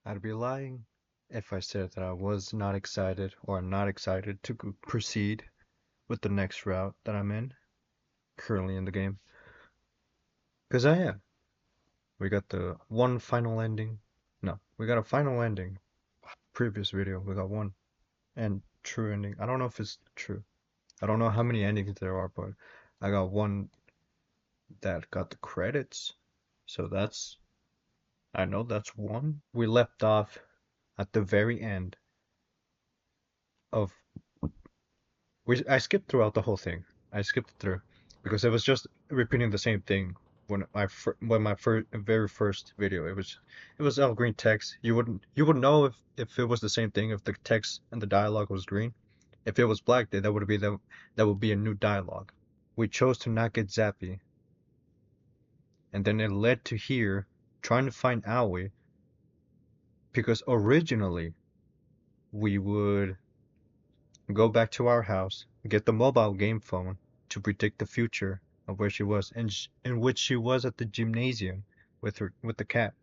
I'd be lying if I said that I was not excited or not excited to proceed with the next route that I'm in currently in the game. Because I am. We got the one final ending. No, we got a final ending. Previous video, we got one and true ending. I don't know if it's true. I don't know how many endings there are, but I got one that got the credits. So I know that's one. We left off at the very end of I skipped throughout the whole thing. I skipped through because it was just repeating the same thing when my very first video. It was all green text. You would know if it was the same thing if the text and the dialogue was green. If it was black, then that would be a new dialogue. We chose to not get Zappy, and then it led to here trying to find Aoi because originally we would go back to our house, get the mobile game phone to predict the future of where she was, and in which she was at the gymnasium with the cat.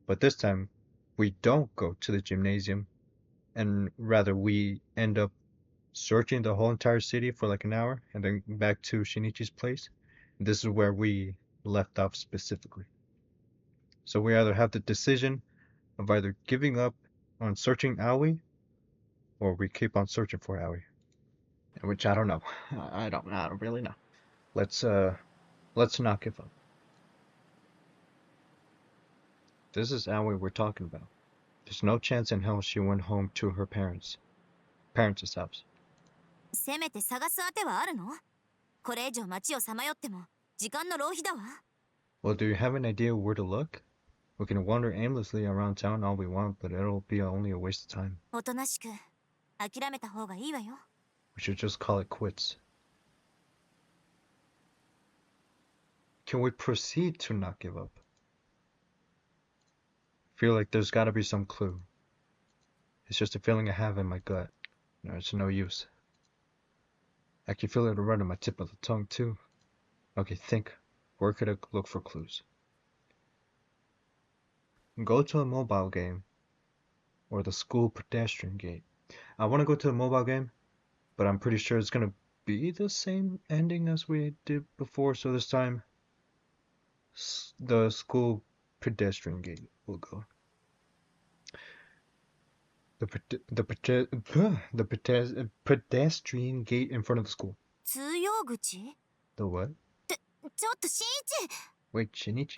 But this time, we don't go to the gymnasium, and rather we end up searching the whole entire city for like an hour, and then back to Shinichi's place. This is where we left off specifically. So we either have the decision of either giving up on searching Aoi, or we keep on searching for Aoi. Which I don't know. I don't really know. Let's not give up. This is Aoi we're talking about. There's no chance in hell she went home to her parents' house. せめて探す当てはあるの？これ以上街をさまよっても時間の浪費だわ。Well, do you have an idea where to look? We can wander aimlessly around town all we want, but it'll be only a waste of time. おとなしく諦めた方がいいわよ。We should just call it quits. Can we proceed to not give up? Feel like there's gotta be some clue. It's just a feeling I have in my gut. No, it's no use. I can feel it right on my tip of the tongue too. Okay, think. Where could I look for clues? Go to a mobile game or the school pedestrian gate. I want to go to the mobile game, but I'm pretty sure it's gonna be the same ending as we did before. So this time, the school pedestrian gate will go. The pedestrian gate in front of the school. 通用口？ The what? ちょっと新一。 Wait, Shinichi?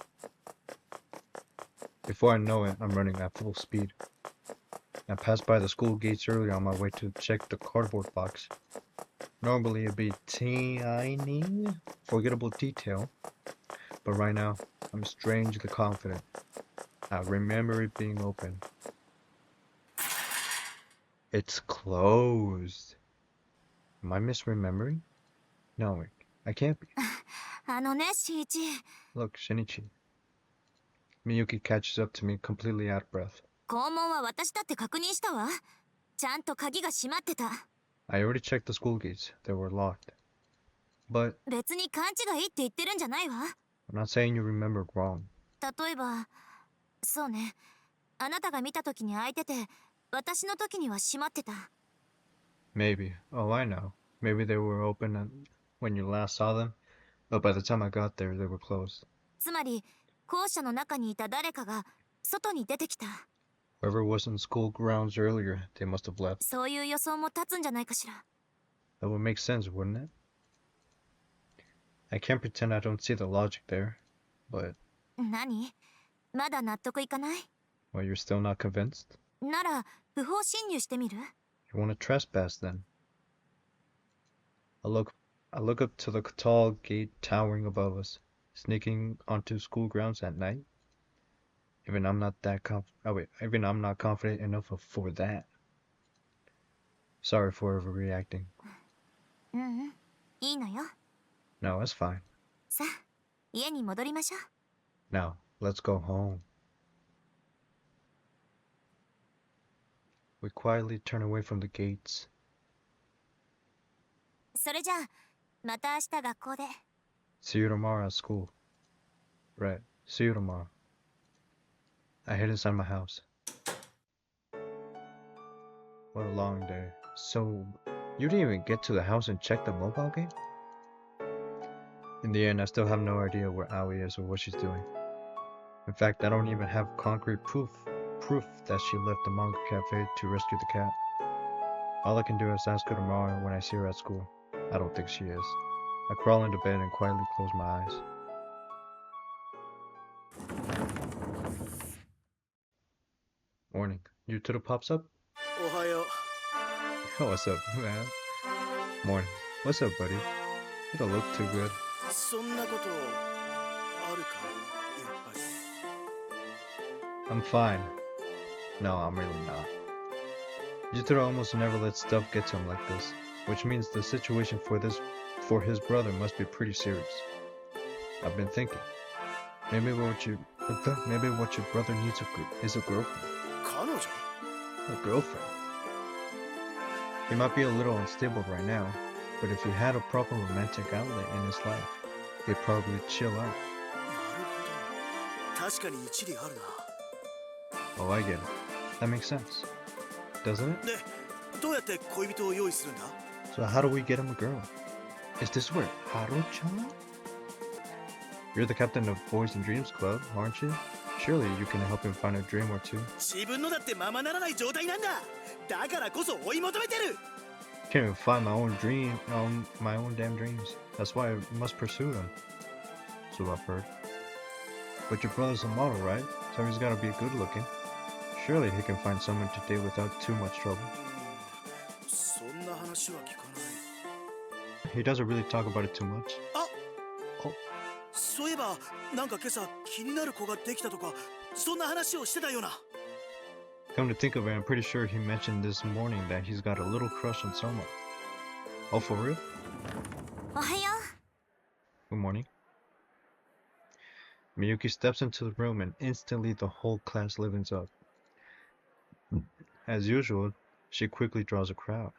Before I know it, I'm running at full speed. I passed by the school gates earlier on my way to check the cardboard box. Normally it'd be tiny, forgettable detail, but right now I'm strangely confident. I remember it being open. It's closed. Am I misremembering? No, I can't be. あのね、新一。 Look, Shinichi. Miyuki catches up to me completely out of breath. 校門は私だって確認したわ。ちゃんと鍵が閉まってた。I already checked the school gates. They were locked. But 別に勘違いって言ってるんじゃないわ。 I'm not saying you remembered wrong. 例えば、そうね。あなたが見た時に開いてて、私の時には閉まってた。 Maybe. Oh, I know. Maybe they were open when you last saw them, but by the time I got there, they were closed. つまり、校舎の中にいた誰かが外に出てきた。 Whoever was in school grounds earlier, they must have left. そういう予想も立つんじゃないかしら。 That would make sense, wouldn't it? I can't pretend I don't see the logic there, but... 何？まだ納得いかない？ Well, you're still not convinced? なら、不法侵入してみる？ You want to trespass then? I look up to the tall gate towering above us, sneaking onto school grounds at night. Even I'm not confident enough for that. Sorry for overreacting. ううん、いいのよ。 No, it's fine. さあ、家に戻りましょう。 Now, let's go home. We quietly turn away from the gates. それじゃあ、また明日学校で。 See you tomorrow at school. Right. See you tomorrow. I hid inside my house. What a long day. So, you didn't even get to the house and check the mobile game? In the end, I still have no idea where Aoi is or what she's doing. In fact, I don't even have concrete proof that she left the manga cafe to rescue the cat. All I can do is ask her tomorrow when I see her at school. I don't think she is. I crawl into bed and quietly close my eyes. Morning. Yutaro pops up. Ohayo. Yo, what's up, man? Morning. What's up, buddy? You don't look too good. そんなことあるかやっぱり I'm fine. No, I'm really not. Yutaro almost never lets stuff get to him like this, which means the situation for his brother must be pretty serious. I've been thinking, maybe what your brother needs is a girlfriend. 彼女 A girlfriend. He might be a little unstable right now, but if he had a proper romantic outlet in his life, he'd probably chill out. なるほど確かに一理あるな Oh, I get it. That makes sense. Doesn't it? でどうやって恋人を用意するんだ So how do we get him a girl? Is this where Haru-chan? You're the captain of Boys and Dreams Club, aren't you? Surely you can help him find a dream or two. 自分のだってままならない状態なんだだからこそ追い求めてる Can't even find my own damn dreams. That's why I must pursue them. So I've heard. But your brother's a model, right? So he's gotta be good looking. Surely he can find someone to date without too much trouble. そんな話は聞かない He doesn't really talk about it too much. そういえばなんか今朝気になる子ができたとかそんな話をしてたような Come to think of it, I'm pretty sure he mentioned this morning that he's got a little crush on someone. Oh, for real? おはよ Good morning. Miyuki steps into the room and instantly the whole class livens up. As usual, she quickly draws a crowd.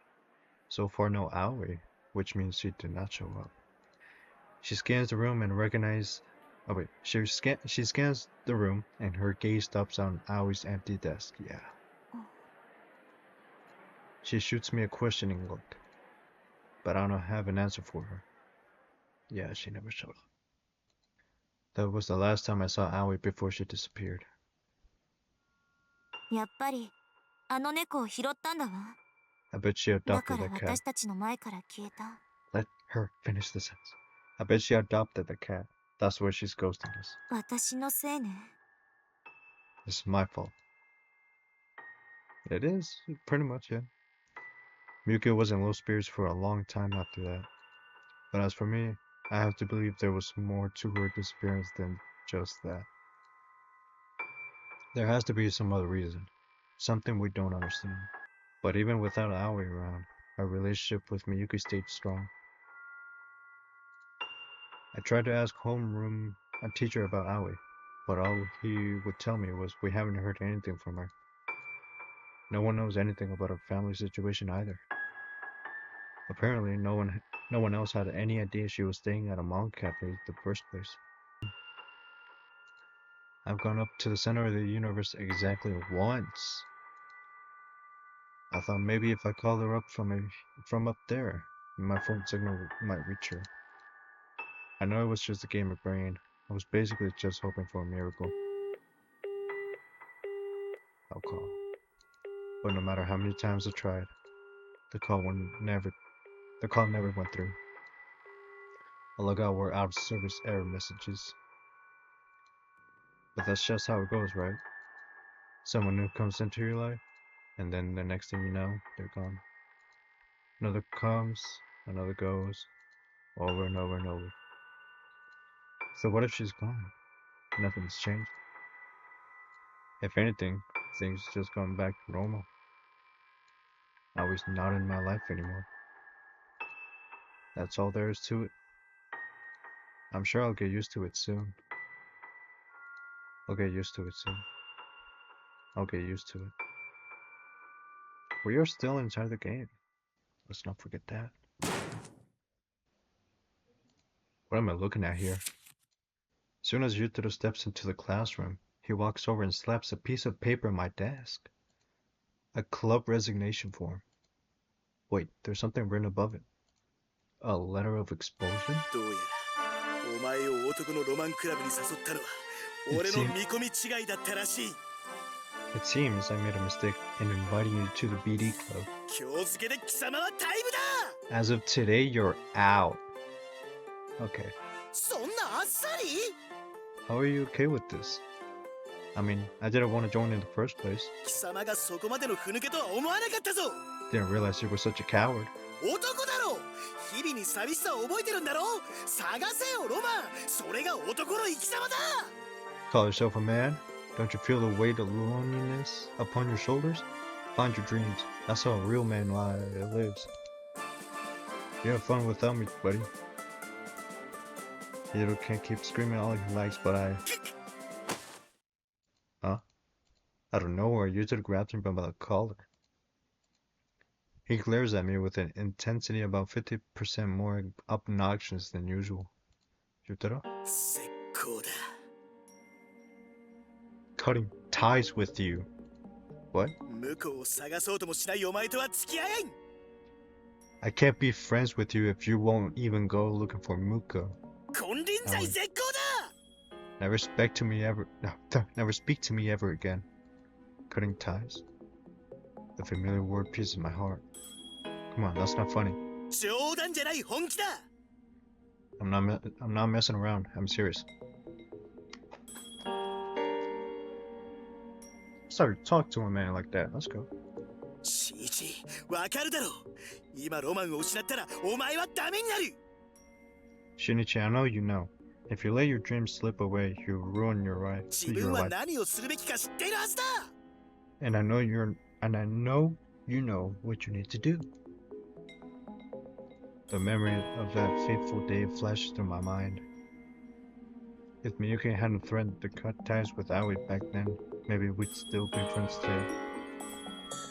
So far no Aoi, which means she did not show up. She scans the room and recognizes... Oh wait, she scans the room and her gaze stops on Aoi's empty desk, yeah. She shoots me a questioning look, but I don't have an answer for her. Yeah, she never showed up. That was the last time I saw Aoi before she disappeared. うやっぱりあの猫を拾ったんだわ I bet she だ adopted から the cat. 私たちの前から消えた Let her finish the sentence. I bet she adopted the cat. That's why she's ghosting us. 私のせいね This is my fault. It is, pretty much, yeah. Miyuki was in low spirits for a long time after that. But as for me, I have to believe there was more to her disappearance than just that. There has to be some other reason. Something we don't understand. But even without Aoi around, our relationship with Miyuki stayed strong. I tried to ask homeroom a teacher about Aoi, but all he would tell me was we haven't heard anything from her. No one knows anything about her family situation either. Apparently, no one else had any idea she was staying at a manga cafe in the first place. I've gone up to the center of the universe exactly once. I thought maybe if I called her up from up there, my phone signal might reach her. I know it was just a game of brain. I was basically just hoping for a miracle. I'll call. But no matter how many times I tried, the call never went through. All I got were out of service error messages. But that's just how it goes, right? Someone new comes into your life, and then the next thing you know, they're gone. Another comes, another goes, over and over and over. So what if she's gone? Nothing's changed. If anything, things just gone back to normal. Aoi's not in my life anymore. That's all there is to it. I'm sure I'll get used to it soon. I'll get used to it soon. I'll get used to it. We are still inside the game. Let's not forget that. What am I looking at here? As soon as Yutaro steps into the classroom, he walks over and slaps a piece of paper on my desk. A club resignation form. Wait, there's something written above it. A letter of expulsion? どうやらお前を男のロマンクラブに誘ったのは It 俺の seems, 見込み違いだったらしい。 it seems I made a mistake in inviting you to the BD club. 今日付で貴様はタイムだ。 As of today, you're out. Okay. そんなあっさり？ How are you okay with this? I mean, I didn't want to join in the first place. 貴様がそこまでのふぬけとは思わなかったぞ。 Didn't realize you were such a coward. 男だろ。日々に寂しさを覚えてるんだろ。探せよロマン。それが男の生き様だ。 Call yourself a man? Don't you feel the weight of loneliness upon your shoulders? Find your dreams. That's how a real man lives. You have fun without me, buddy. Hiro can keep screaming all he likes, but I... Huh? Out of nowhere, Yuta grabs him by the collar. He glares at me with an intensity about 50% more obnoxious than usual. Yutaro? 絶好だ。 Cutting ties with you. What? 向こうを探そうともしないお前とは付き合えん。 I can't be friends with you if you won't even go looking for Muko. 金輪際絶好だ。 Never speak to me ever. Never speak to me ever again. Cutting ties. The familiar word pierces my heart. Come on, that's not funny. 冗談じゃない本気だ。 I'm not messing around. I'm serious. Sorry to talk to a man like that. Let's go. しんいち、わかるだろう。今ロマンを失ったらお前はダメになる。 Shinichi, I know you know. If you let your dreams slip away, you'll ruin your 自 your 分は life. 何をするべきか知っているはずだ。 And I know you know what you need to do. The memory of that fateful day flashes through my mind. If Miyuki hadn't threatened to cut ties with Aoi back then, maybe we'd still be friends today.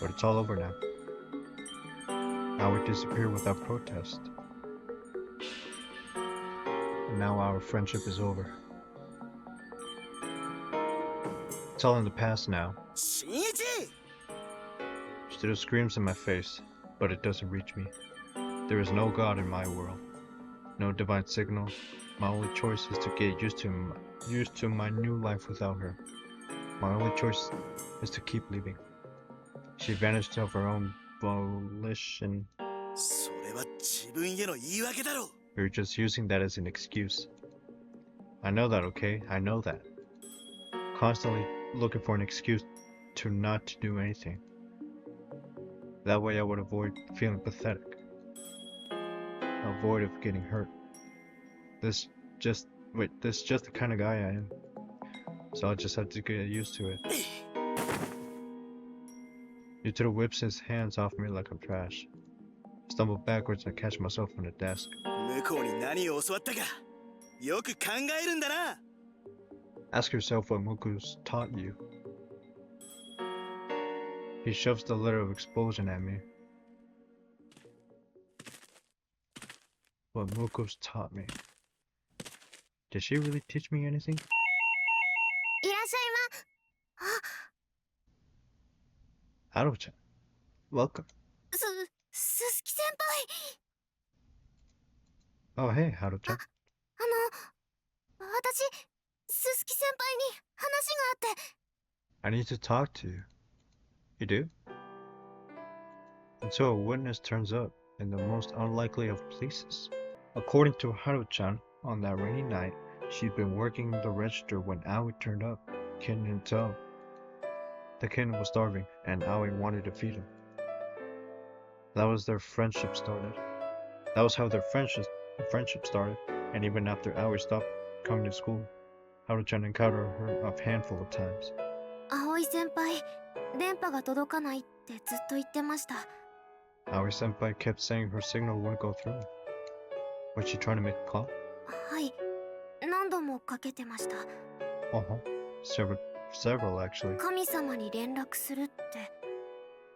But it's all over now. Aoi disappeared without protest. And now our friendship is over. It's all in the past now. しんいち、 Still screams in my face, but it doesn't reach me. There is no God in my world, no divine signal. My only choice is to get used to my new life without her. My only choice is to keep leaving. She vanished of her own volition. それは自分への言い訳だろ。 You're just using that as an excuse. I know that, okay? I know that. Constantly looking for an excuse to not to do anything. That way I would avoid feeling pathetic. Avoid of getting hurt. This just the kind of guy I am. So I just have to get used to it. Yutaro whips his hands off me like I'm trash. I stumble backwards and catch myself on the desk. 向こうに何を教わったかよく考えるんだな。 Ask yourself what Muku's taught you. He shoves the letter of expulsion at me. What Muku's taught me. Did she really teach me anything? いらっしゃいま。 Haru-chan, welcome. すすき先輩。 Oh hey, Haru-chan. 私、すすき先輩に話があって。 I need to talk to you. You do? Until a witness turns up in the most unlikely of places. According to Haru-chan, on that rainy night, she'd been working the register when Aoi turned up, kitten in tow. The kitten was starving, and Aoi wanted to feed him. That was their friendship started. That was how their friendship started, and even after Aoi stopped coming to school, Haru-chan encountered her a handful of times. 葵先輩、電波が届かないってずっと言ってました。 Aoi-senpai kept saying her signal wouldn't go through. Was she trying to make a call? はい、何度もかけてました。 Several actually. 神様に連絡するって、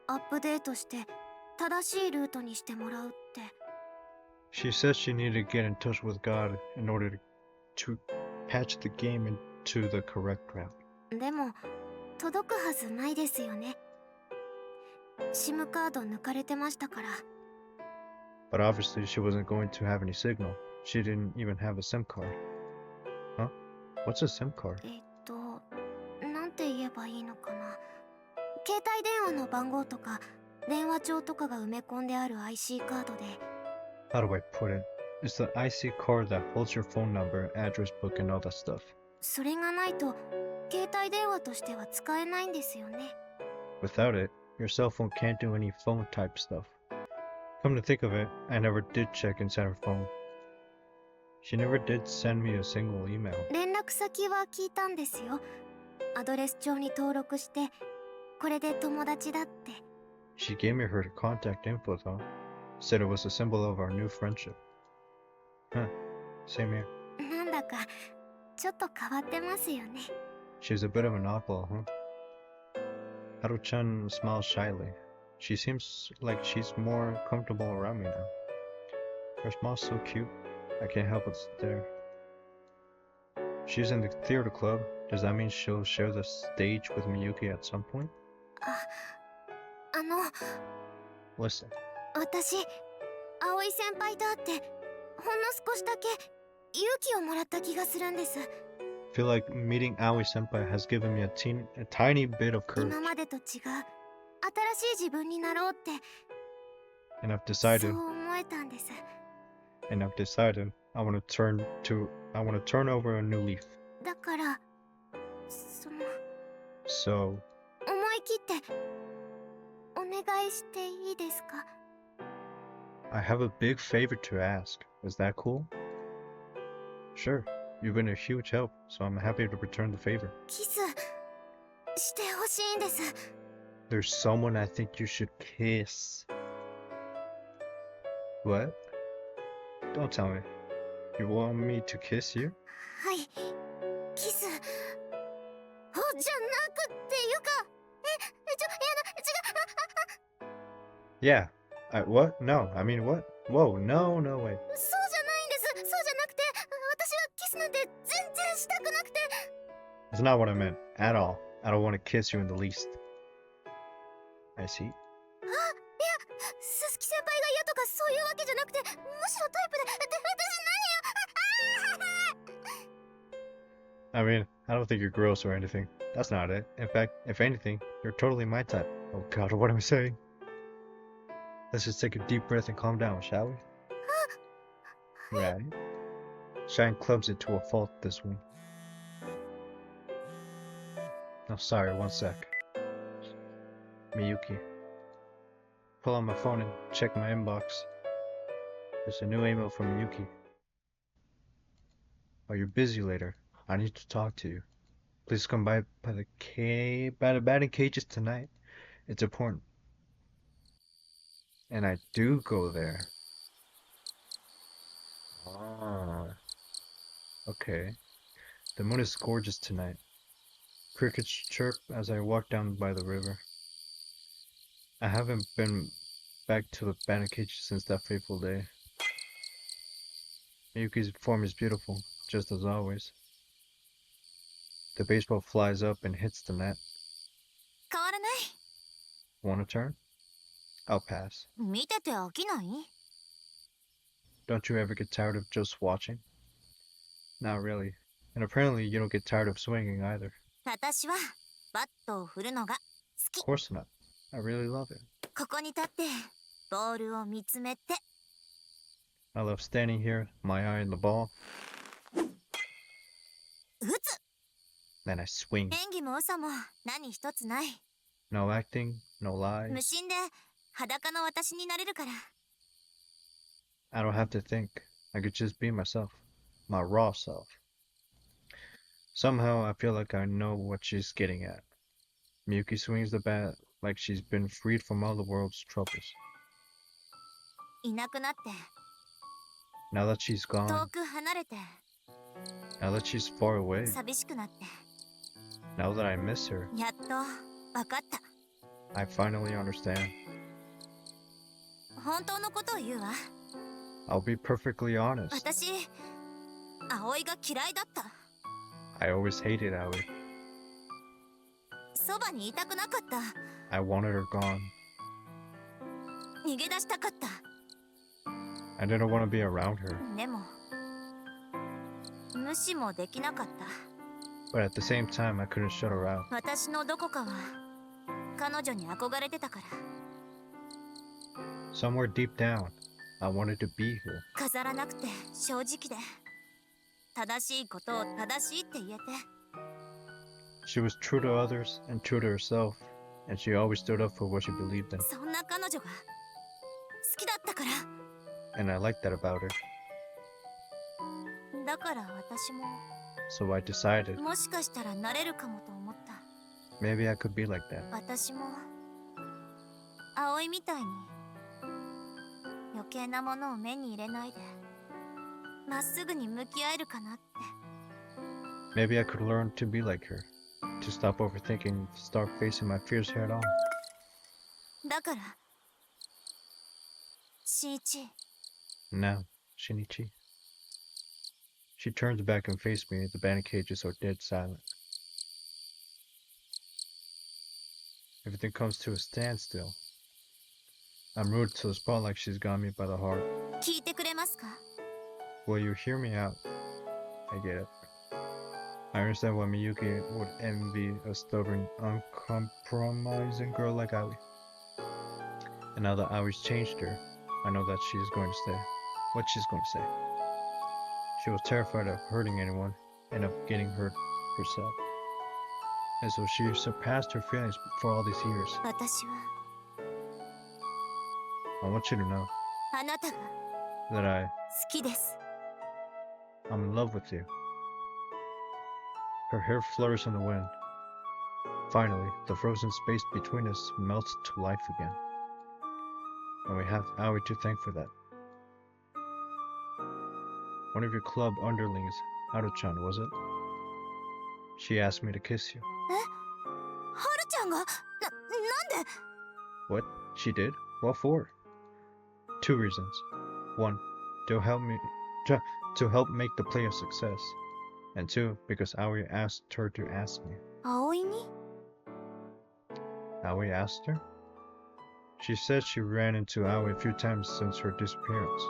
アップデートして正しいルートにしてもらうって。 She said she needed to get in touch with God in order to patch the game into the correct route. でも、届くはずないですよね。SIM カード抜かれてましたから。 But obviously she wasn't going to have any signal. She didn't even have a SIM card. Huh? What's a SIM card? なんて言えばいいのかな。携帯電話の番号とか電話帳とかが埋め込んである IC カードで。 How do I put it? It's the IC card that holds your phone number, address book, and all that stuff. それがないと携帯電話としては使えないんですよね。 Without it, your cell phone can't do any phone type stuff. Come to think of it, I never did check inside her phone. She never did send me a single email. 連絡先は聞いたんですよ。アドレス帳に登録してこれで友達だって。 She gave me her contact info though. Said it was a symbol of our new friendship. Huh. Same here. なんだかちょっと変わってますよね。 She's a bit of an oddball, huh? Haru-chan smiles shyly. She seems like she's more comfortable around me now. Her smile's so cute. I can't help but stare. She's in the theater club. Does that mean she'll share the stage with Miyuki at some point? あの Listen, 私葵先輩と会ってほんの少しだけ勇気をもらった気がするんです。 I feel like meeting Aoi senpai has given me a tiny bit of courage. 今までと違う新しい自分になろうって And I've そう decided, 思えたんです。 I want to turn over a new leaf. だからその So, 思い切ってお願いしていいですか？ I have a big favor to ask. Is that cool? Sure. You've been a huge help, so I'm happy to return the favor. キスしてほしいんです。 There's someone I think you should kiss. What? Don't tell me. You want me to kiss you? はい、キス。じゃなくっていうか、Yeah. What? No. I mean, what? Whoa, no way. そうじゃないんです。そうじゃなくて、私はキスなんて全然したくなくて。 That's not what I meant. At all. I don't want to kiss you in the least. I see. いや、鈴木先輩が嫌とかそういうわけじゃなくて、むしろタイプで、I mean, I don't think you're gross or anything. That's not it. In fact, if anything, you're totally my type. Oh god, what am I saying? Let's just take a deep breath and calm down, shall we? Right. Shine clumsy to a fault, this one. Oh, sorry, one sec. Miyuki. Pull out my phone and check my inbox. There's a new email from Miyuki. Oh, you're busy later. I need to talk to you. Please come by the batting cages tonight. It's important. And I do go there. Ah. Okay. The moon is gorgeous tonight. Crickets chirp as I walk down by the river. I haven't been back to the batting cage since that fateful day. Miyuki's form is beautiful, just as always. The baseball flies up and hits the net. 変わらない。 Want a turn? I'll pass. 見てて飽きない？ Don't you ever get tired of just watching? Not really. And apparently you don't get tired of swinging either. 私はバットを振るのが好き。 Of course not. I really love it. ここに立ってボールを見つめて。 I love standing here, my eye on the ball, 打つ。 then I swing. 演技も嘘も何一つない。 No acting, no lies. 無心で裸の私になれるから。 I don't have to think. I could just be myself. My raw self. Somehow I feel like I know what she's getting at. Miyuki swings the bat like she's been freed from all the world's troubles. いなくなって Now that she's 遠 gone, く離れて now that she's far away, 寂しくなって now that I miss her, やっと分かった。 I finally understand. 本当のことを言うわ。 I'll be perfectly honest. 私葵が嫌いだった。 I always hated Aoi. そばにいたくなかった。 I wanted her gone. 逃げ出したかった。 I didn't want to be around her, でも無視もできなかった。 but at the same time, I couldn't shut her out. 私のどこかは彼女に憧れてたから。 Somewhere deep down, I wanted to be here. 飾らなくて正直で、正しいことを正しいって言えて。 She was true to others and true to herself, and she always stood up for what she believed in. そんな彼女が好きだったから。 And I liked that about her. だから私も So I decided もしかしたらなれるかもと思った。 maybe I could be like that. 私も葵みたいに余計なものを目に入れないでまっすぐに向き合えるかなって。 Maybe I could learn to be like her, to stop overthinking, start facing my fears head on. だから新一、 Now, Shinichi. She turns back and faces me. The batting cages are dead silent. Everything comes to a standstill. I'm rooted to the spot like she's got me by the heart. 聞いてくれますか？ Will you hear me out? I get it. I understand why Miyuki would envy a stubborn, uncompromising girl like Aoi. And now that Aoi's changed her, I know that she's going to say what she's going to say. She was terrified of hurting anyone and of getting hurt herself. And so she suppressed her feelings for all these years. 私は I want you to know あなたが that 好きです。 I'm in love with you. Her hair flutters in the wind. Finally, the frozen space between us melts to life again. And we have Aoi to thank for that. One of your club underlings, Haru-chan, was it? She asked me to kiss you. はるちゃんがなんで？ What? She did? What for? Two reasons. One, to help make the play a success. And two, because Aoi asked her to ask me. 葵に？ Aoi asked her? She said she ran into Aoi a few times since her disappearance.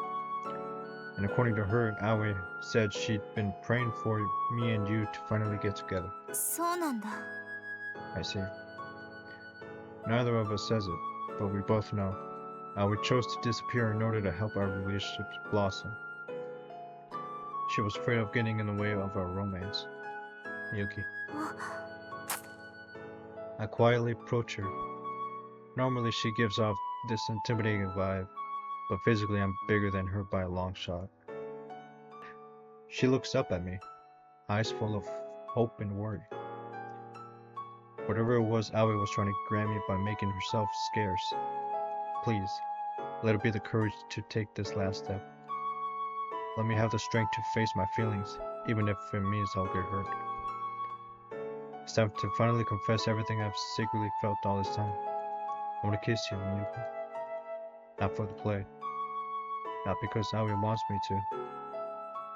And according to her, Aoi said she'd been praying for me and you to finally get together. そうなんだ。 I see. Neither of us says it, but we both know. Aoi chose to disappear in order to help our relationship blossom. She was afraid of getting in the way of our romance. Miyuki. I quietly approach her. Normally she gives off this intimidating vibe, but physically I'm bigger than her by a long shot. She looks up at me, eyes full of hope and worry. Whatever it was Aoi was trying to grant me by making herself scarce, please, let it be the courage to take this last step. Let me have the strength to face my feelings, even if it means I'll get hurt. It's time to finally confess everything I've secretly felt all this time. I want to kiss you, Miyuki. Not for the play. Not because Aoi wants me to,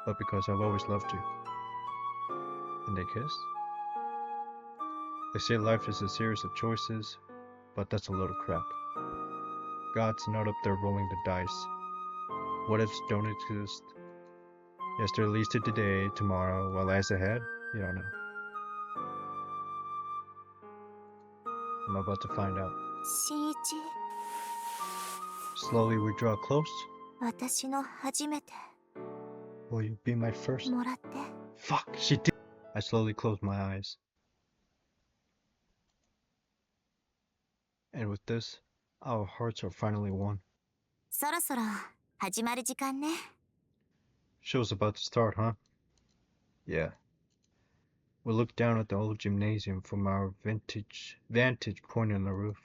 but because I've always loved you. And they kissed? They say life is a series of choices, but that's a load of crap. God's not up there rolling the dice. What ifs don't exist. Yesterday leads to today, tomorrow, what lies ahead, you don't know. I'm about to find out. 新一、 Slowly we draw close. 私の初めて Will you be my first? もらって。 Fuck, she did. I slowly closed my eyes. And with this, our hearts are finally one. そろそろ始まる時間ね。 Show's about to start, huh? Yeah. We looked down at the old gymnasium from our vantage point on the roof.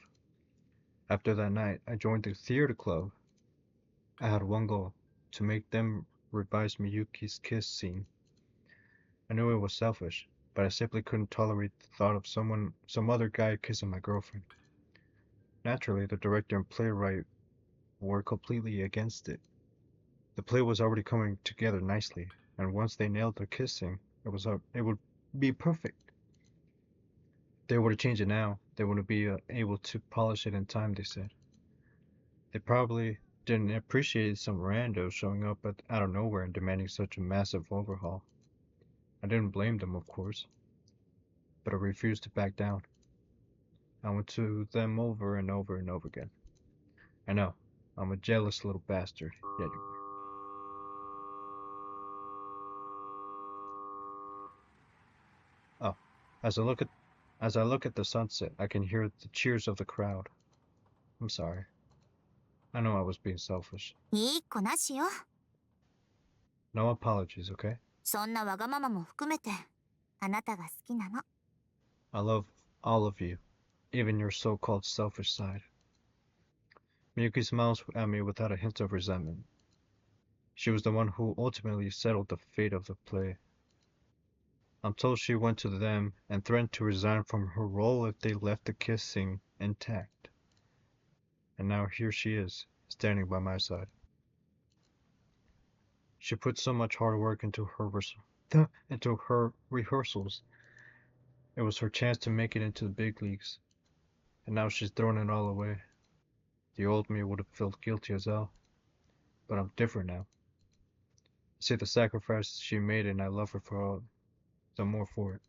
After that night, I joined the theater club. I had one goal, to make them revise Miyuki's kiss scene. I knew it was selfish, but I simply couldn't tolerate the thought of some other guy kissing my girlfriend. Naturally, the director and playwright were completely against it. The play was already coming together nicely, and once they nailed the kissing, it would be perfect. If they were to change it now, they wouldn't be able to polish it in time, they said. They probably didn't appreciate some rando showing up out of nowhere and demanding such a massive overhaul. I didn't blame them, of course, but I refused to back down. I went to them over and over and over again. I know, I'm a jealous little bastard. Yet, oh, as I look at as I look at the sunset, I can hear the cheers of the crowd. I'm sorry. I know I was being selfish. いい子なしよ。 No apologies, okay? そんなわがままも含めてあなたが好きなの。 I love all of you, even your so-called selfish side. Miyuki smiles at me without a hint of resentment. She was the one who ultimately settled the fate of the play. I'm told she went to them and threatened to resign from her role if they left the kissing intact. And now here she is, standing by my side. She put so much hard work into her rehearsals. It was her chance to make it into the big leagues. And now she's thrown it all away. The old me would have felt guilty as hell. But I'm different now. I see the sacrifice she made and I love her for all the more for it.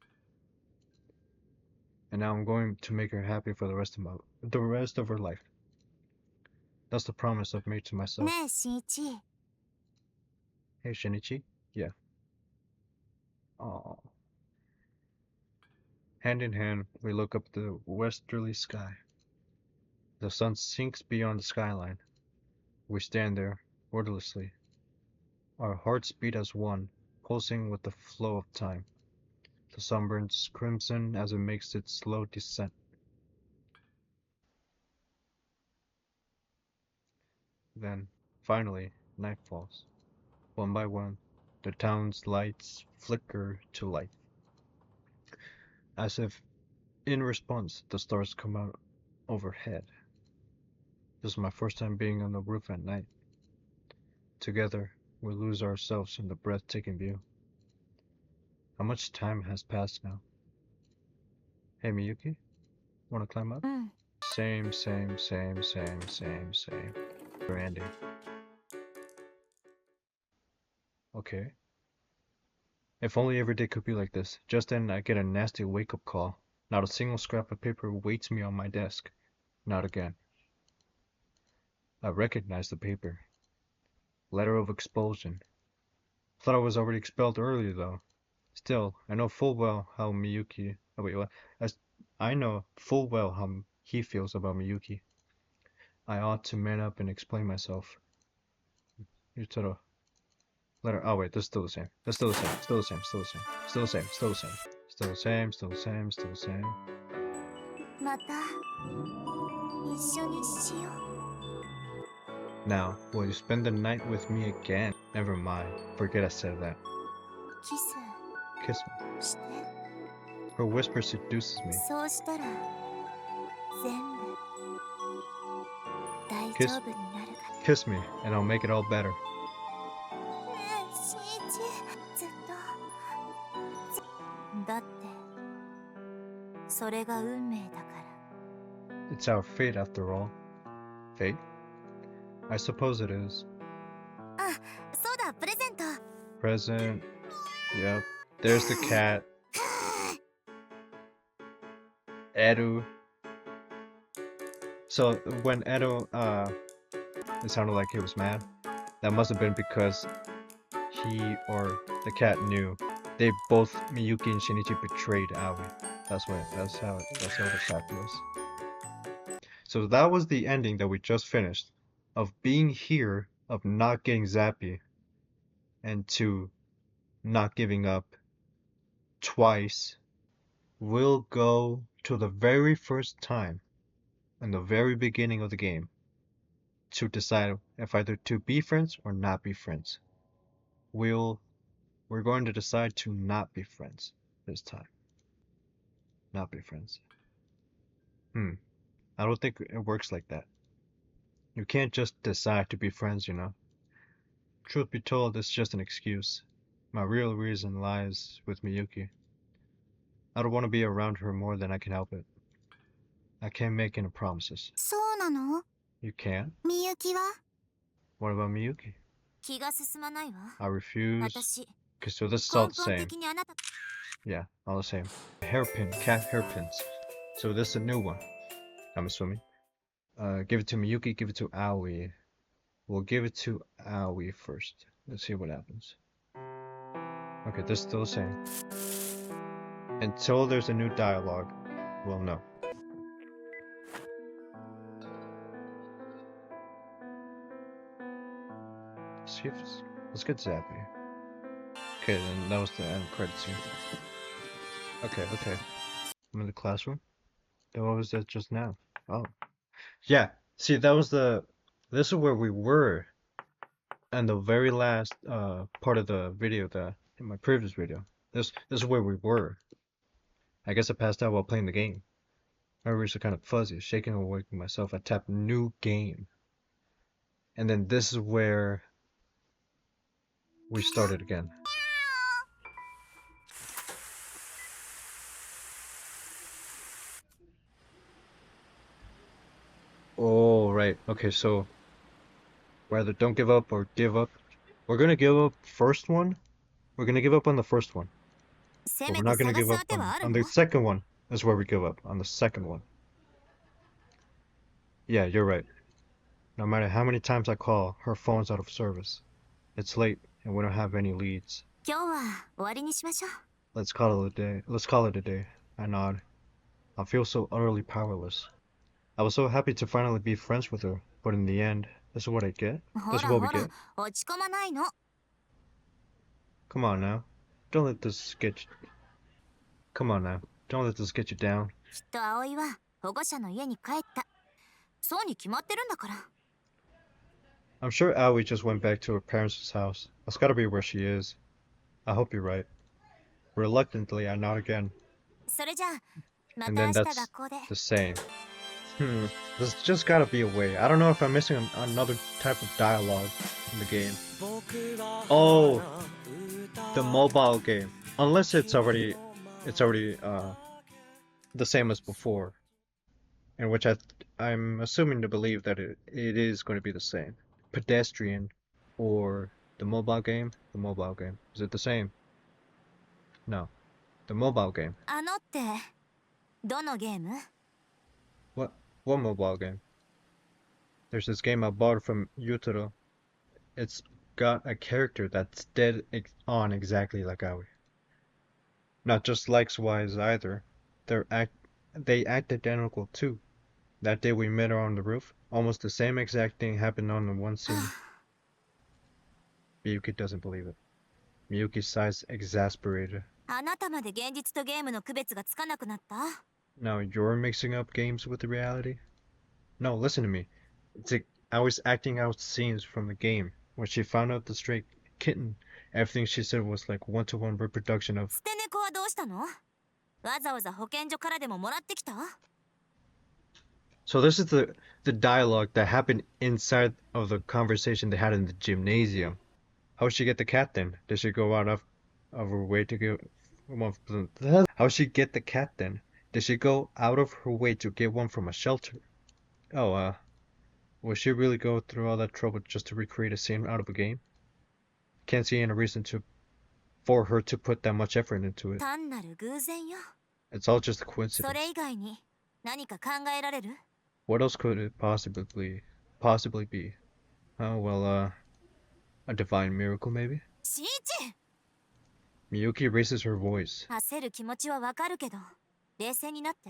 And now I'm going to make her happy for the rest of her life. That's the promise I've made to myself. ねえ新一、 Hey Shinichi? Yeah. Aww. Hand in hand, we look up the westerly sky. The sun sinks beyond the skyline. We stand there, wordlessly. Our hearts beat as one, pulsing with the flow of time. The sun burns crimson as it makes its slow descent. Then, finally, night falls. One by one, the town's lights flicker to life. As if, in response, the stars come out overhead. This is my first time being on the roof at night. Together, we lose ourselves in the breathtaking view. How much time has passed now? Hey Miyuki, wanna climb up? うん。 Same. For Andy. Okay. If only every day could be like this. Just then I get a nasty wake-up call. Not a single scrap of paper waits me on my desk. Not again. I recognize the paper. Letter of expulsion. Thought I was already expelled earlier though. Still, I know full well how Miyuki. Oh wait, what? I know full well how he feels about Miyuki. I ought to man up and explain myself. You to the letter. Oh wait, this is still the same. That's still the same. Still the same. Still the same. Still the same. Still the same. Still the same. Still the same. Still the same. また一緒にしよう。 Now, will you spend the night with me again? Never mind. Forget I said that. キス Kiss me. して。 Her whisper seduces me. そうしたら全部大 Kiss- 丈夫になるから。 Kiss me, and I'll make it all better. ねえ新一、ずっとだってそれが運命だから。 It's our fate after all. Fate? I suppose it is. そうだ、プレゼント。 Present. Yep. There's the cat. Edu. So when Edu, it sounded like he was mad. That must have been because he or the cat knew they both, Miyuki and Shinichi, betrayed Aoi. That's how the shot was. So that was the ending that we just finished, of being here, of not getting zappy, and to not giving up twice. We'll go to the very first time in the very beginning of the game to decide if either to be friends or not be friends. We're going to decide to not be friends this time. Not be friends. I don't think it works like that. You can't just decide to be friends, you know. Truth be told, it's just an excuse. My real reason lies with Miyuki. I don't want to be around her more than I can help it. I can't make any promises. そうなの？ You can't? みゆきは What about Miyuki? 気が進まないわ。 I refuse. 私、 Okay, so this is all 根 the 本 same. 的にあなた Yeah, all the same. Hairpin, cat hairpins. So this is a new one, I'm assuming. Give it to Miyuki, give it to Aoi. We'll give it to Aoi first. Let's see what happens. Okay, this is still the same. Until there's a new dialogue, we'll know. See if it's, let's get Zappy. Okay, then that was the end credit scene. Okay, okay. I'm in the classroom. Then what was that just now? Oh. Yeah, see that was this is where we were in the very last part of the video that in my previous video. This is where we were. I guess I passed out while playing the game. My wrists are kind of fuzzy, shaking and waking myself. I tap new game. And then this is where we started again. Oh, right. Okay, so rather don't give up or give up. We're gonna give up first one. We're gonna give up on the first one. せ But め we're て not gonna 探 give す up 当てはある on の the second one. That's where we give up. On the second one. Yeah, you're right. No matter how many times I call, her phone's out of service. It's late, and we don't have any leads. 今日は終わりにしましょう。 Let's call it a day. Let's call it a day. I nod. I feel so utterly powerless. I was so happy to finally be friends with her, but in the end, this is what I get? ほ This is ら what ほ we ら get? 落ち込まないの。 Come on now. Don't let this get you... Come on now. Don't let this get you down. きっと葵は保護者の家に帰った。そうに決まってるんだから。 I'm sure Aoi just went back to her parents' house. That's gotta be where she is. I hope you're right. Reluctantly, I nod again. それじゃあ、ま And た then 明日 that's 学校で。 the same. There's just gotta be a way. I don't know if I'm missing another type of dialogue in the game. Oh, the mobile game. Unless it's already the same as before. In which I'm assuming to believe that it is going to be the same. Pedestrian or the mobile game? The mobile game. Is it the same? No. The mobile game. あのって、どのゲーム？ What mobile game? There's this game I bought from Yutaro. It's got a character that's dead on exactly like Aoi. Not just likes-wise either. They act identical too. That day we met her on the roof, almost the same exact thing happened on the one scene. Miyuki doesn't believe it. Miyuki sighs exasperated. あなたまで現実とゲームの区別がつかなくなった？ Now you're mixing up games with the reality? No, listen to me. I was acting out scenes from the game. When she found out the stray kitten, everything she said was like one-to-one reproduction of... 捨て猫はどうしたの？わざわざ保健所からでももらってきた？ So this is the dialogue that happened inside of the conversation they had in the gymnasium. How'd she get the cat then? Did she go out of her way to get... How'd she get the cat then? Did she go out of her way to get one from a shelter? Oh, will she really go through all that trouble just to recreate a scene out of a game? Can't see any reason for her to put that much effort into it. 単なる偶然よ。 It's all just a そ coincidence. れ以外に何か考えられる？ What else could it possibly be? Oh, well, a divine miracle maybe? しんいち！ Miyuki raises her voice. 焦る気持ちはわかるけど、冷静になって。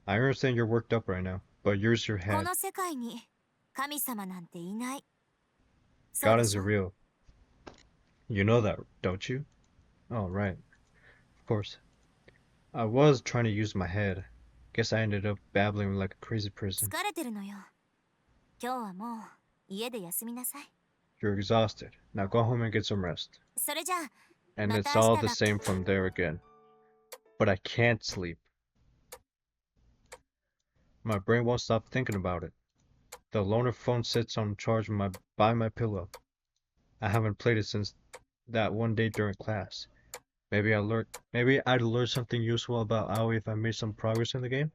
I understand you're worked up right now, but use your こ head. の世界に神様なんていない。そう God で is しょ？ real. You know that, don't you? Oh, right. Of course. I was trying to use my head. Guess I ended up babbling like a crazy person. 疲れてるのよ。今日はもう家で休みなさい。 You're exhausted. Now go home and get some rest. それじゃあ、 And it's Natasha all the got- same from there again. But I can't sleep. My brain won't stop thinking about it. The loaner phone sits on charge by my pillow. I haven't played it since that one day during class. Maybe I'd learn something useful about Aoi if I made some progress in the game?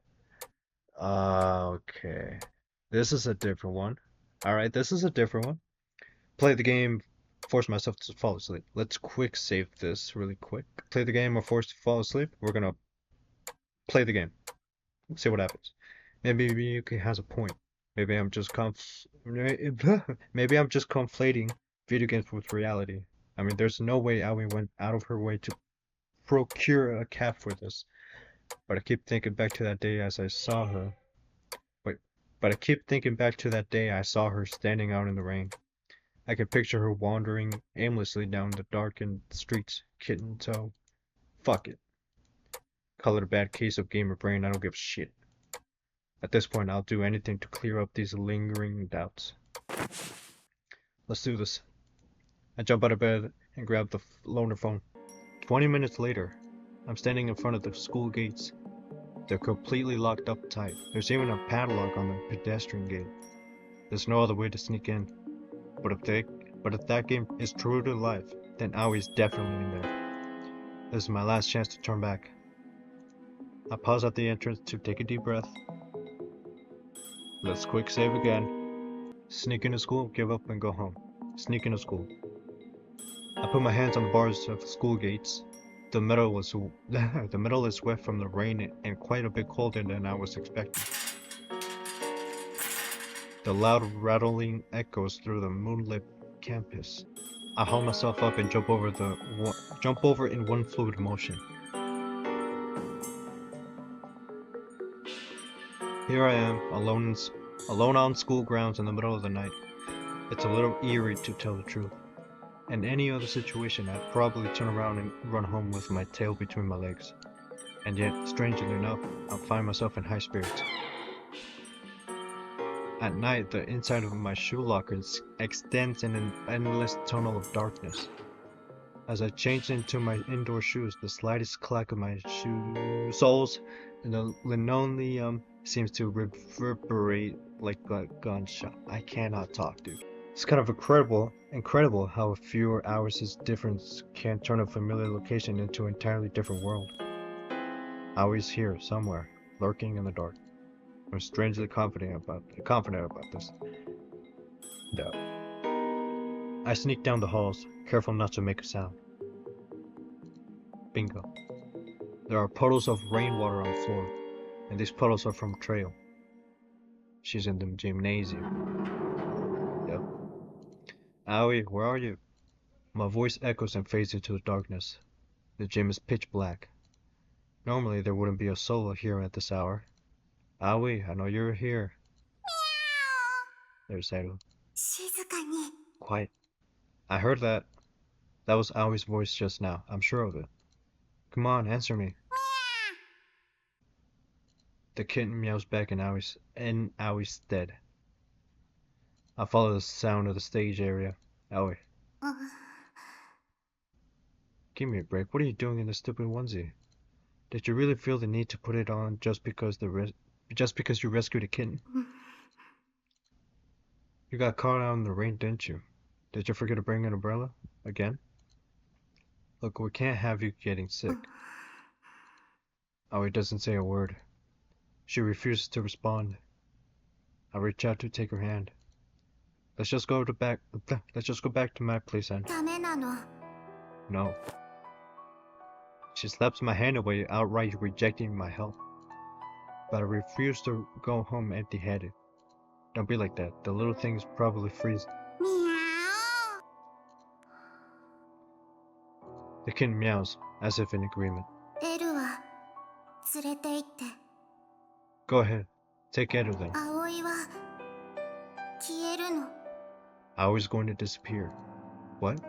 Okay. This is a different one. Alright, this is a different one. Play the game, force myself to fall asleep. Let's quick save this really quick. Play the game or force to fall asleep. We're gonna play the game. See what happens. Maybe Miyuki has a point. Maybe I'm just maybe I'm just conflating video games with reality. I mean, there's no way Aoi went out of her way to procure a cat for this. But I keep thinking back to that day as I saw her. Wait, but I keep thinking back to that day I saw her standing out in the rain. I can picture her wandering aimlessly down the darkened streets, kitten toe. Fuck it. Call it a bad case of gamer brain, I don't give a shit. At this point, I'll do anything to clear up these lingering doubts. Let's do this. I jump out of bed and grab the loaner phone. 20 minutes later, I'm standing in front of the school gates. They're completely locked up tight. There's even a padlock on the pedestrian gate. There's no other way to sneak in. But if that game is true to life, then Aoi's definitely in there. This is my last chance to turn back. I pause at the entrance to take a deep breath. Let's quick save again. Sneak into school, give up, and go home. Sneak into school. I put my hands on the bars of the school gates. The metal is wet from the rain and quite a bit colder than I was expecting. The loud rattling echoes through the moonlit campus. I haul myself up and jump over in one fluid motion. Here I am, alone on school grounds in the middle of the night. It's a little eerie to tell the truth. In any other situation, I'd probably turn around and run home with my tail between my legs. And yet, strangely enough, I find myself in high spirits. At night, the inside of my shoe locker extends in an endless tunnel of darkness. As I change into my indoor shoes, the slightest clack of my shoe soles and the linoleum seems to reverberate like a gunshot. I cannot talk, dude. It's kind of incredible how a few hours' difference can turn a familiar location into an entirely different world. Aoi's here, somewhere, lurking in the dark. I'm strangely confident about this. No. I sneak down the halls, careful not to make a sound. Bingo. There are puddles of rainwater on the floor, and these puddles are from Trail. She's in the gymnasium. Yep. Aoi, where are you? My voice echoes and fades into the darkness. The gym is pitch black. Normally there wouldn't be a soul here at this hour. Aoi, I know you're here. There's Seru. Quiet. I heard that. That was Aoi's voice just now. I'm sure of it. Come on, answer me. The kitten meows back in Aoi's stead. I follow the sound of the stage area. Aoi. Give me a break. What are you doing in the stupid onesie? Did you really feel the need to put it on just because you rescued a kitten? You got caught out in the rain, didn't you? Did you forget to bring an umbrella? Again? Look, we can't have you getting sick. Aoi doesn't say a word. She refuses to respond. I reach out to take her hand. Let's just go back to my place, and no. She slaps my hand away, outright rejecting my help. But I refuse to go home empty-handed. Don't be like that. The little thing's probably freezing. The kitten meows, as if in agreement. Go ahead. Take Edo then. Aoi's going to disappear. What?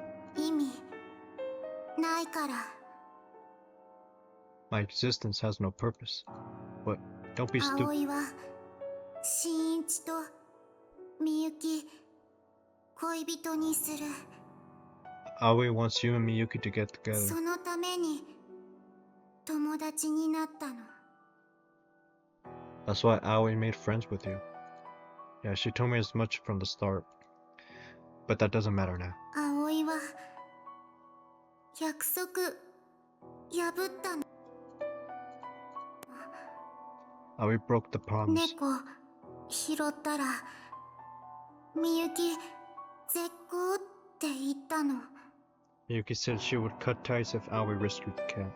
My existence has no purpose. What? Don't be stupid. Aoi wants you and Miyuki to get together. That's why Aoi made friends with you. Yeah, she told me as much from the start. But that doesn't matter now. Aoi broke the promise. 拾ったらみゆき絶好って言ったの。 Miyuki said she would cut ties if Aoi rescued the cat.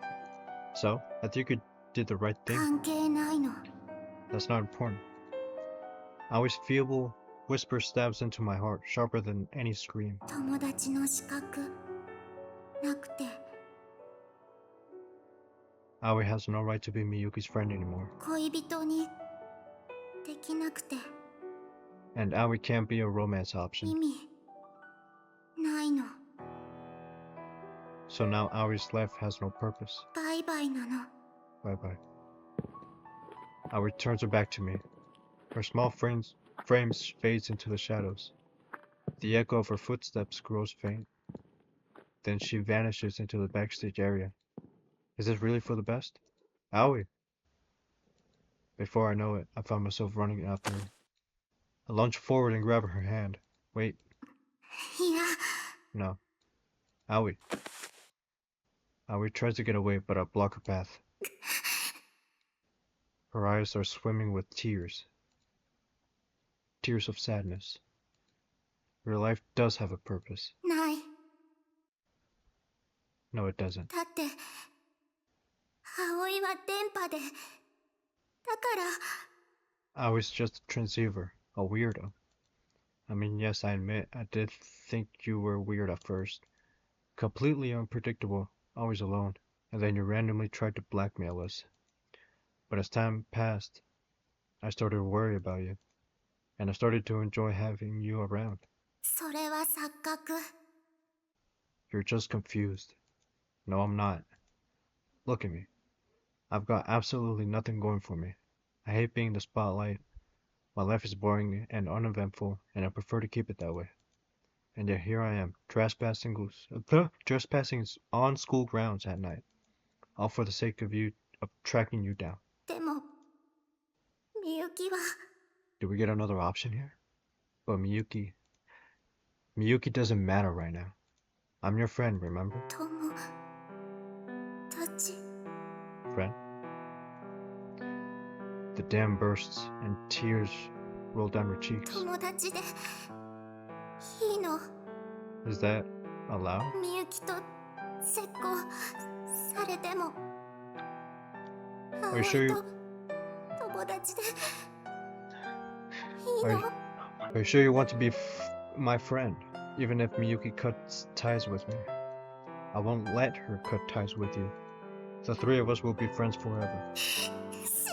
So, I think you did the right thing. 関係ないの。 That's not important. Aoi's feeble whisper stabs into my heart, sharper than any scream. 友達の資格なくて Aoi has no right to be Miyuki's friend anymore. 恋人にできなくて And Aoi can't be a romance 意 option. 味ないの。 So now Aoi's life has no purpose. バイバイなの。 Bye bye. Aoi turns her back to me. Her small frames fades into the shadows. The echo of her footsteps grows faint. Then she vanishes into the backstage area. Is this really for the best? Aoi! Before I know it, I find myself running after her. I lunge forward and grab her hand. Wait, いや no. Aoi. Aoi tries to get away, but I block her path. Her eyes are swimming with tears. Tears of sadness. Your life does have a purpose. ない。 No, it doesn't. だって葵は電波でだから Aoi's just a transceiver, a weirdo. I mean, yes, I admit, I did think you were weird at first. Completely unpredictable, always alone, and then you randomly tried to blackmail us. But as time passed, I started to worry about you, and I started to enjoy having you around. それは錯覚。 You're just confused. No, I'm not. Look at me. I've got absolutely nothing going for me. I hate being the spotlight. My life is boring and uneventful, and I prefer to keep it that way. And yet here I am, trespassing on school grounds at night, all for the sake of tracking you down. でもみゆきは Do we get another option here? But Miyuki doesn't matter right now. I'm your friend, remember? 友達 Friend? The dam bursts and tears roll down her cheeks. 友達でいいの。 Is that allowed? みゆきと絶交されても Are you sure 葵 you- と友達でいい Are の you-。Are you sure you want to be my friend, even if Miyuki cuts ties with me? I won't let her cut ties with you. The three of us will be friends forever. しんいち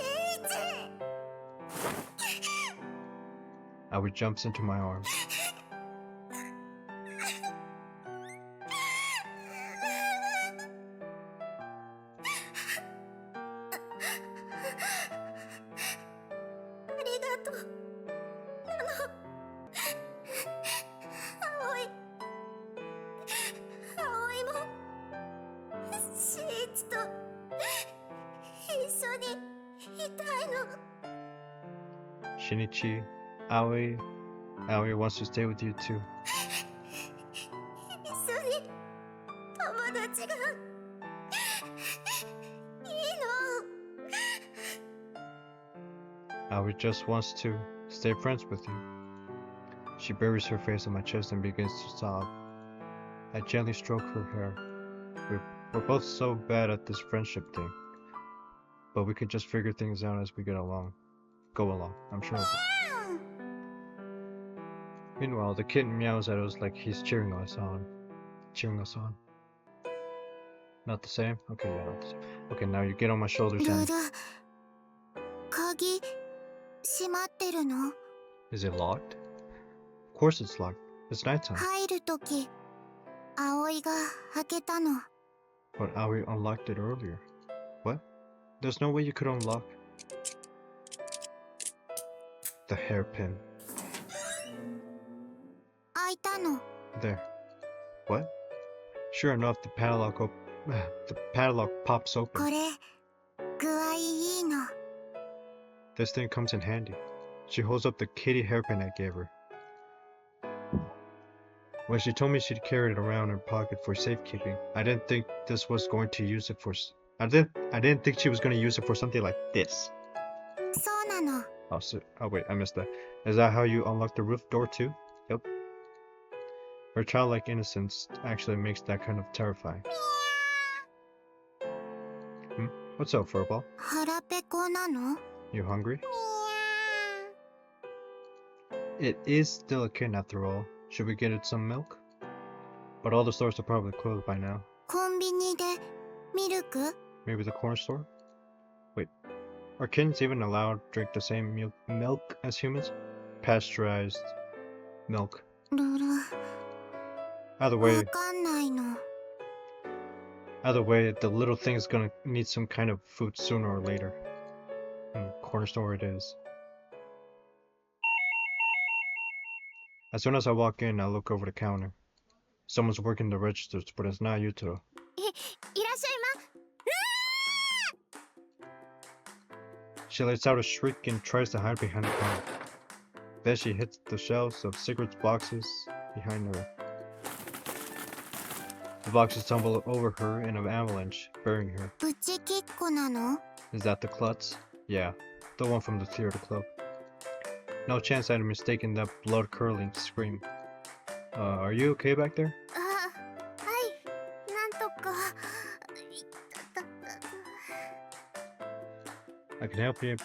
Aoi jumps into my arms.ありがとう。葵もしんいちと一緒にいたいの。 Shinichi, Aoi wants to stay with you too. 一緒に友達がいいの。 Aoi just wants to stay friends with you. She buries her face on my chest and begins to sob. I gently stroke her hair. We're both so bad at this friendship thing. But we could just figure things out as we go along. I'm sure of it. Meanwhile, the kitten meows at us like he's cheering us on. Not the same? Okay, yeah, not the same. Okay, now you get on my shoulders ル and... ル鍵閉まってるの。 Is it locked? Of course it's locked. It's nighttime. 入るとき葵が開けたの。 But Aoi unlocked it earlier. What? There's no way you could unlock... The hairpin. 開いたの。 There. What? Sure enough, the padlock pops こ open. れ具合いいの。 This thing comes in handy. She holds up the kitty hairpin I gave her. When she told me she'd carry it around in her pocket for safekeeping, I didn't think this was going to use it for. I didn't think she was going to use it for something like this. そうなの。Oh, oh wait, I missed that. Is that how you unlock the roof door too? Yep. Her childlike innocence actually makes that kind of terrifying. What's up, Furball? 腹ペコなの？ You hungry? It is still a kitten after all. Should we get it some milk? But all the stores are probably closed by now. コンビニでミルク？ Maybe the corner store? Wait, are kittens even allowed to drink the same milk as humans? Pasteurized milk. ルル、 Either わ way, かんないの。 the little thing's gonna need some kind of food sooner or later. Corner store it is. As soon as I walk in, I look over the counter. Someone's working the registers, but it's not Yutaro. いらっしゃいま。 She lets out a shriek and tries to hide behind the counter. Then she hits the shelves of cigarettes boxes behind her. The boxes tumble over her in an avalanche, burying her. プチキッコなの？ Is that the klutz? Yeah, the one from the theater club. No chance I'd mistaken that blood-curdling scream. Are you okay back there? あ、はい、なんとか。 I can help you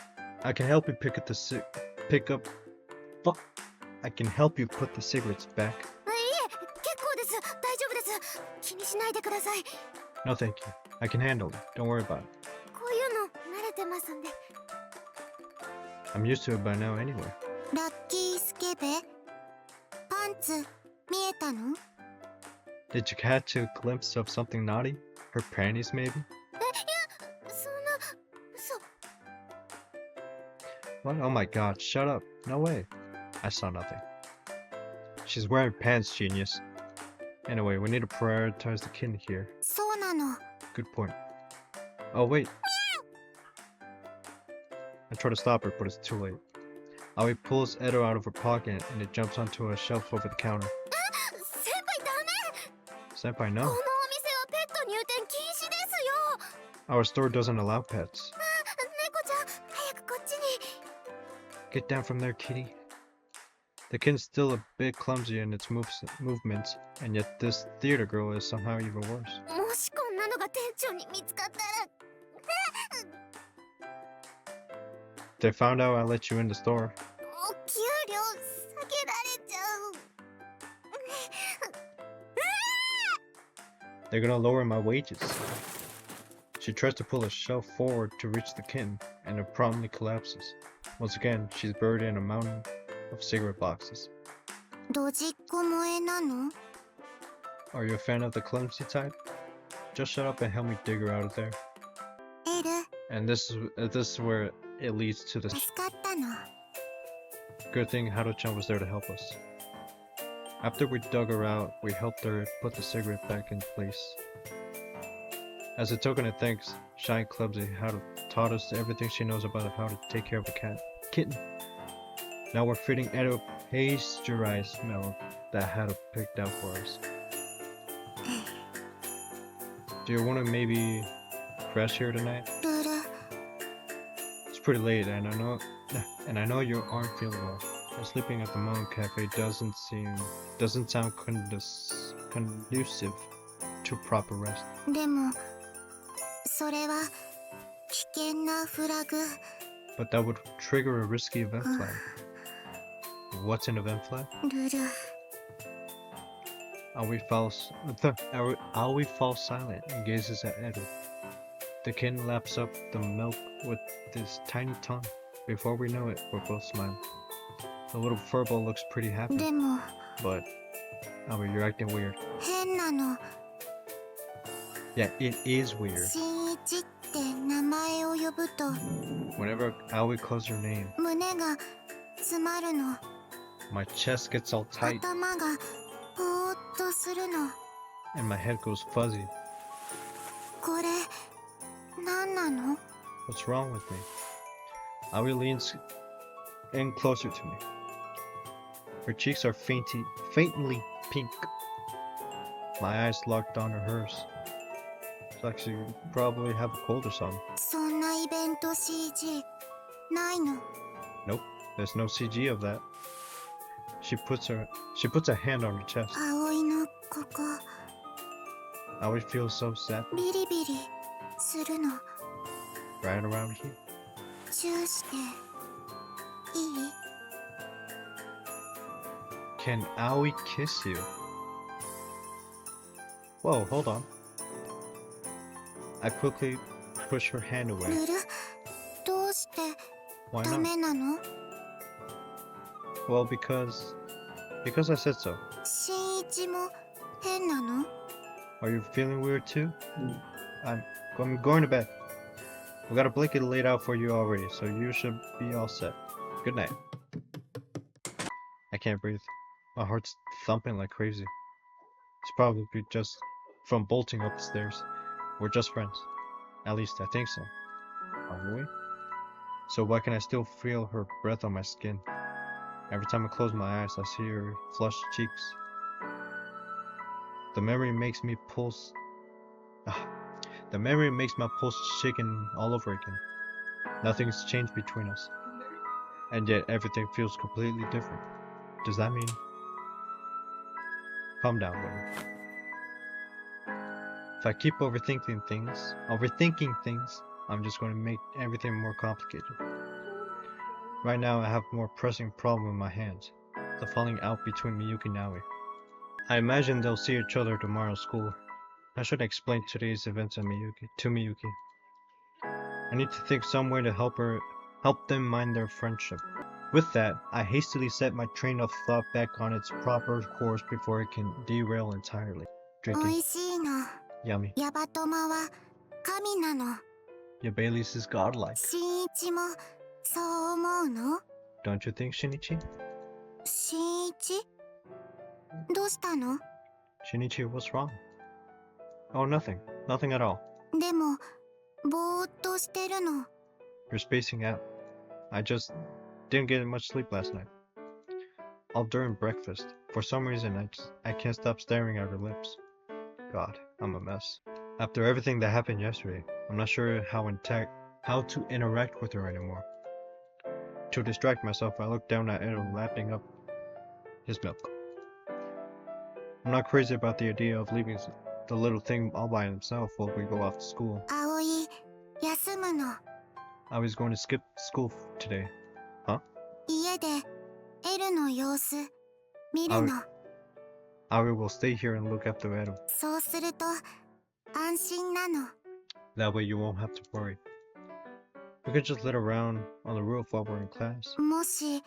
pick up fuck. I can help you put the cigarettes back. いえ、結構です。大丈夫です。気にしないでください。 No thank you. I can handle it. Don't worry about it. こういうの慣れてますんで。 I'm used to it by now anyway. ラッキースケベ？パンツ見えたの？ Did you catch a glimpse of something naughty? Her panties maybe? そんな、嘘。 What? Oh my god, shut up. No way. I saw nothing. She's wearing pants, genius. Anyway, we need to prioritize the kitten here. そうなの。 Good point. Oh wait. I try to stop her, but it's too late. Aoi pulls Edo out of her pocket and it jumps onto a shelf over the counter. 先輩ダメ。 Senpai, こ no. のお店はペット入店禁止ですよ。 Our store doesn't allow pets. 猫ちゃん、早くこっちに。 Get down from there, kitty. The kitten's still a bit clumsy in its movements, and yet this theater girl is somehow even worse. もしこんなのが店長に見つかったら。 They found out I let you in the store. お給料下げられちゃう。 They're gonna lower my wages. She tries to pull a shelf forward to reach the kitten, and it promptly collapses. Once again, she's buried in a mountain of cigarette boxes. ドジっ子萌えなの？ Are you a fan of the clumsy type? Just shut up and help me dig her out of there. エル、 And this is where it leads to the 助かったの。 good thing Haru-chan was there to help us. After we dug her out, we helped her put the cigarette back in place. As a token of thanks, Shine Clumsy Haru taught us everything she knows about how to take care of a kitten. Now we're feeding Edo pasteurized milk that Haru picked out for us. Do you want to maybe crash here tonight? ルル、 It's pretty late, and I know you aren't feeling well. And sleeping at the Mountain Cafe doesn't sound conducive to proper rest. でもそれは危険なフラグ。 But that would trigger a risky event flag. What's an event flag? ルル、 Aoi falls silent and gazes at Edo. The kitten laps up the milk with his tiny tongue. Before we know it, we're both smiling. The little furball looks pretty happy, でも but Aoi, you're acting weird. 変なの。 Yeah, it is weird. 新一って名前を呼ぶと Whenever Aoi calls your name, 胸が詰まるの。 my chest gets all tight 頭がぽーっとするの。 and my head goes fuzzy. これ何なの？ What's wrong with me? Aoi leans in closer to me. Her cheeks are faintly pink. My eyes locked onto hers. It's like she probably have a cold or something. そんなイベント CG ないの。Nope, there's no CG of that. She puts a hand on her chest. 葵のここ I always feel so sad ビリビリするの right around here. チューしていい Can Aoi kiss you? Whoa, hold on. I quickly push her hand ル away. ルどうして Why ダ not? メなの Well, because I said so. 新一も変なの Are you feeling weird too? I'm going to bed. We got a blanket laid out for you already, so you should be all set. Good night. I can't breathe. My heart's thumping like crazy. It's probably just from bolting up the stairs. We're just friends. At least I think so. Aren't we? So why can I still feel her breath on my skin? Every time I close my eyes, I see her flushed cheeks. The memory makes me pulse. The memory makes my pulse shaken all over again. Nothing's changed between us. And yet everything feels completely different. Does that mean... Calm down, buddy. If I keep overthinking things, I'm just going to make everything more complicated. Right now I have a more pressing problem in my hands. The falling out between Miyuki and Aoi. I imagine they'll see each other tomorrow at school. I should explain today's events to Miyuki. I need to think some way to help them mind their friendship. With that, I hastily set my train of thought back on its proper course before it can derail entirely. お Drinking. いしいの Yummy. ヤバトマは神なの Yabelius is godlike. 新一もそう思うの Don't you think, Shinichi? 新一どうしたの Shinichi, what's wrong? Oh, nothing. Nothing at all. でもぼーっとしてるの You're spacing out. I just didn't get much sleep last night. All during breakfast. For some reason, I can't stop staring at her lips. God, I'm a mess. After everything that happened yesterday, I'm not sure how to interact with her anymore. To distract myself, I look down at Edo lapping up his milk. I'm not crazy about the idea of leaving the little thing all by himself while we go off to school. 葵休むの I was going to skip school today. 家でエルの様子見るの Aoi will stay here and look after Edo. そうすると安心なの That way you won't have to worry. We can just let around on the roof while we're in class. もし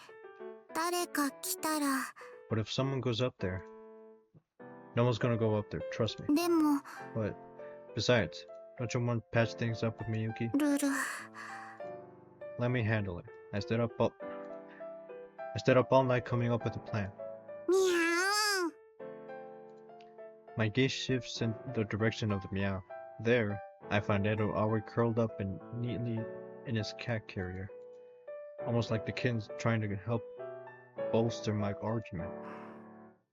誰か来たら But if someone goes up there, no one's gonna go up there, trust me. でも But besides, don't you want to patch things up with Miyuki? ルル Let me handle it. I stayed up all night coming up with a plan. ミャ My gaze shifts in the direction of the meow. There, I find Edo already curled up and neatly in his cat carrier. Almost like the kid's trying to help bolster my argument.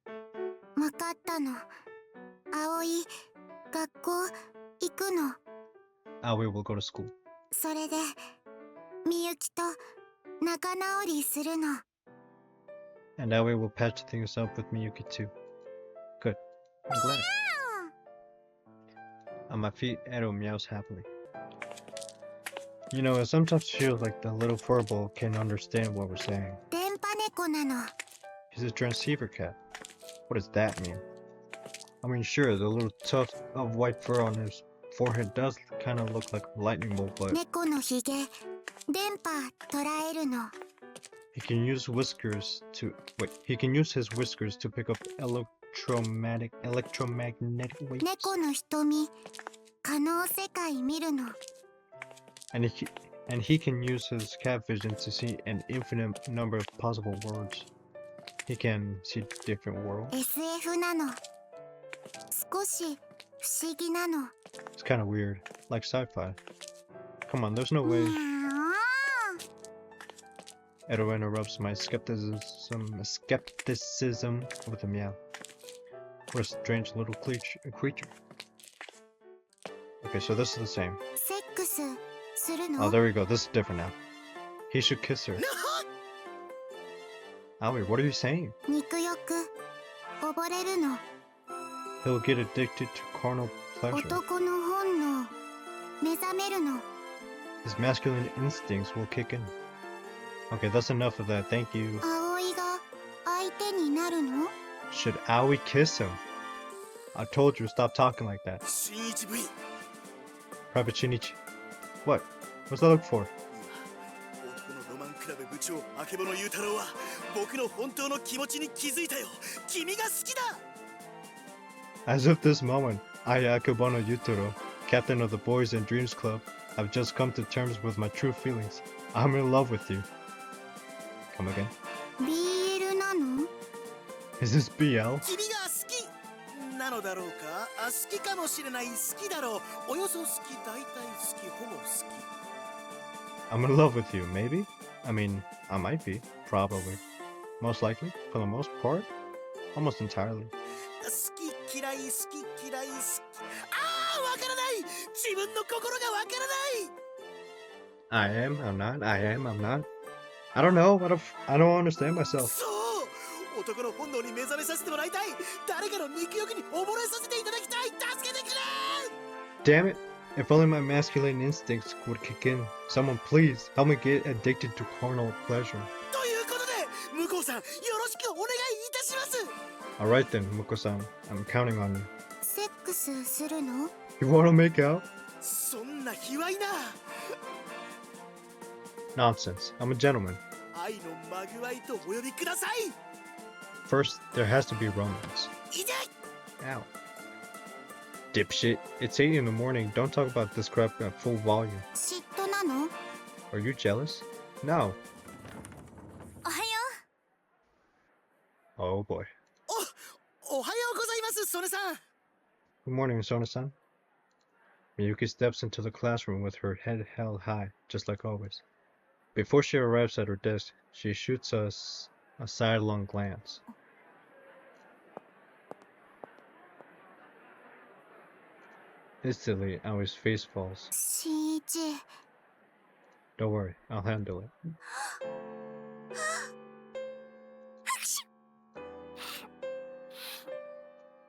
ーわかったの葵学校行くの Aoi will go to school. それでみゆきと仲直りするの And Aoi will patch things up with Miyuki too. Good. I'm glad. On my feet, Edo meows happily. You know, it sometimes feels like the little furball can understand what we're saying. 電波猫なの He's a transceiver cat. What does that mean? I mean, sure, the little tuft of white fur on his forehead does kind of look like a lightning bolt, but 猫のひげ電波捉えるの he can use his whiskers to pick up electromagnetic waves. 猫の瞳可能世界見るの And he can use his cat vision to see an infinite number of possible worlds. He can see different worlds. SF なの少し不思議なの It's kind of weird, like sci-fi. Come on, there's no way. ミャー Edo interrupts my skepticism with a meow. What a strange little creature. Okay, so this is the same. セックスする Oh, の there we go. This is different now. He should kiss her. Aoi, what are you saying? 肉欲溺れるの He'll get addicted to carnal pleasure. 男の本能目覚めるの His masculine instincts will kick in. Okay, that's enough of that. Thank you. 葵が相手になるの Should Aoi kiss him? I told you, stop talking like that. 新一部員 Private Shinichi. What? What's that look for? 今男のロマンクラブ部長あけぼの雄太郎は僕の本当の気持ちに気づいたよ。君が好きだ。 As of this moment, I, Akebono Yutaro, captain of the Boys and Dreams Club, have just come to terms with my true feelings. I'm in love with you. Come again? BL なの Is this BL? 君が好きなのだろうか。好きかもしれない。好きだろう。およそ好き、大体好き、ほぼ好き。 I'm in love with you, maybe? I mean, I might be. Probably. Most likely. For the most part. Almost entirely. 好き嫌い好き嫌い好き。ああ、わからない。自分の心がわからない。 I am, I'm not, I am, I'm not. I don't know, I don't understand myself. そう男の本能に目覚めさせてもらいたい。誰かの肉欲に溺れさせていただきたい。助けてくれ。 Damn it! If only my masculine instincts would kick in. Someone please help me get addicted to carnal pleasure. ということで、向こうさんよろしくお願いいたします。 Alright then, Muko-san. I'm counting on you. セックスするの You wanna make out? そんな卑猥な。 Nonsense. I'm a gentleman. 愛のまぐわいとお呼びください。 First, there has to be romance. いで。 Ow. Dipshit. It's 8 in the morning. Don't talk about this crap at full volume. 嫉妬なの Are you jealous? No. おはよ Oh boy. おはようございます、曽根さん。 Good morning, Sona-san. Miyuki steps into the classroom with her head held high, just like always. Before she arrives at her desk, she shoots us a sidelong glance. Instantly, Aoi's face falls. う新一 Don't worry, I'll handle it.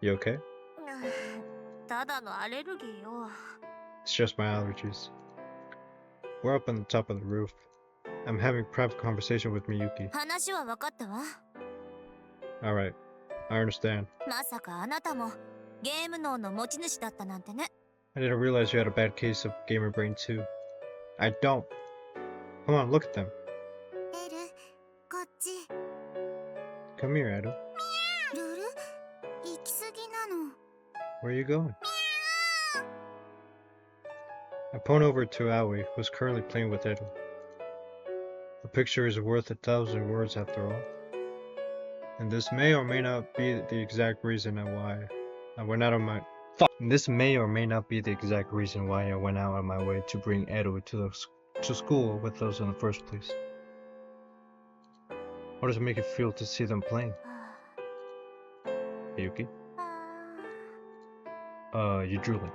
You okay? ただのアレルギーよ It's just my allergies. We're up on the top of the roof. I'm having private conversation with Miyuki. 話は分かったわ Alright, I understand. まさかあなたもゲーム脳の持ち主だったなんてね I didn't realize you had a bad case of gamer brain too. I don't. Come on, look at them. エルこっち Come here, Edo. ルル行き過ぎなの Where are you going? I point over to Aoi, who's currently playing with Edo. A picture is worth 1,000 words after all. And this may or may not be the exact reason why I went out of my... This may or may not be the exact reason why I went out of my way to bring Edo to school with us in the first place. How does it make you feel to see them playing? Miyuki? You drooling.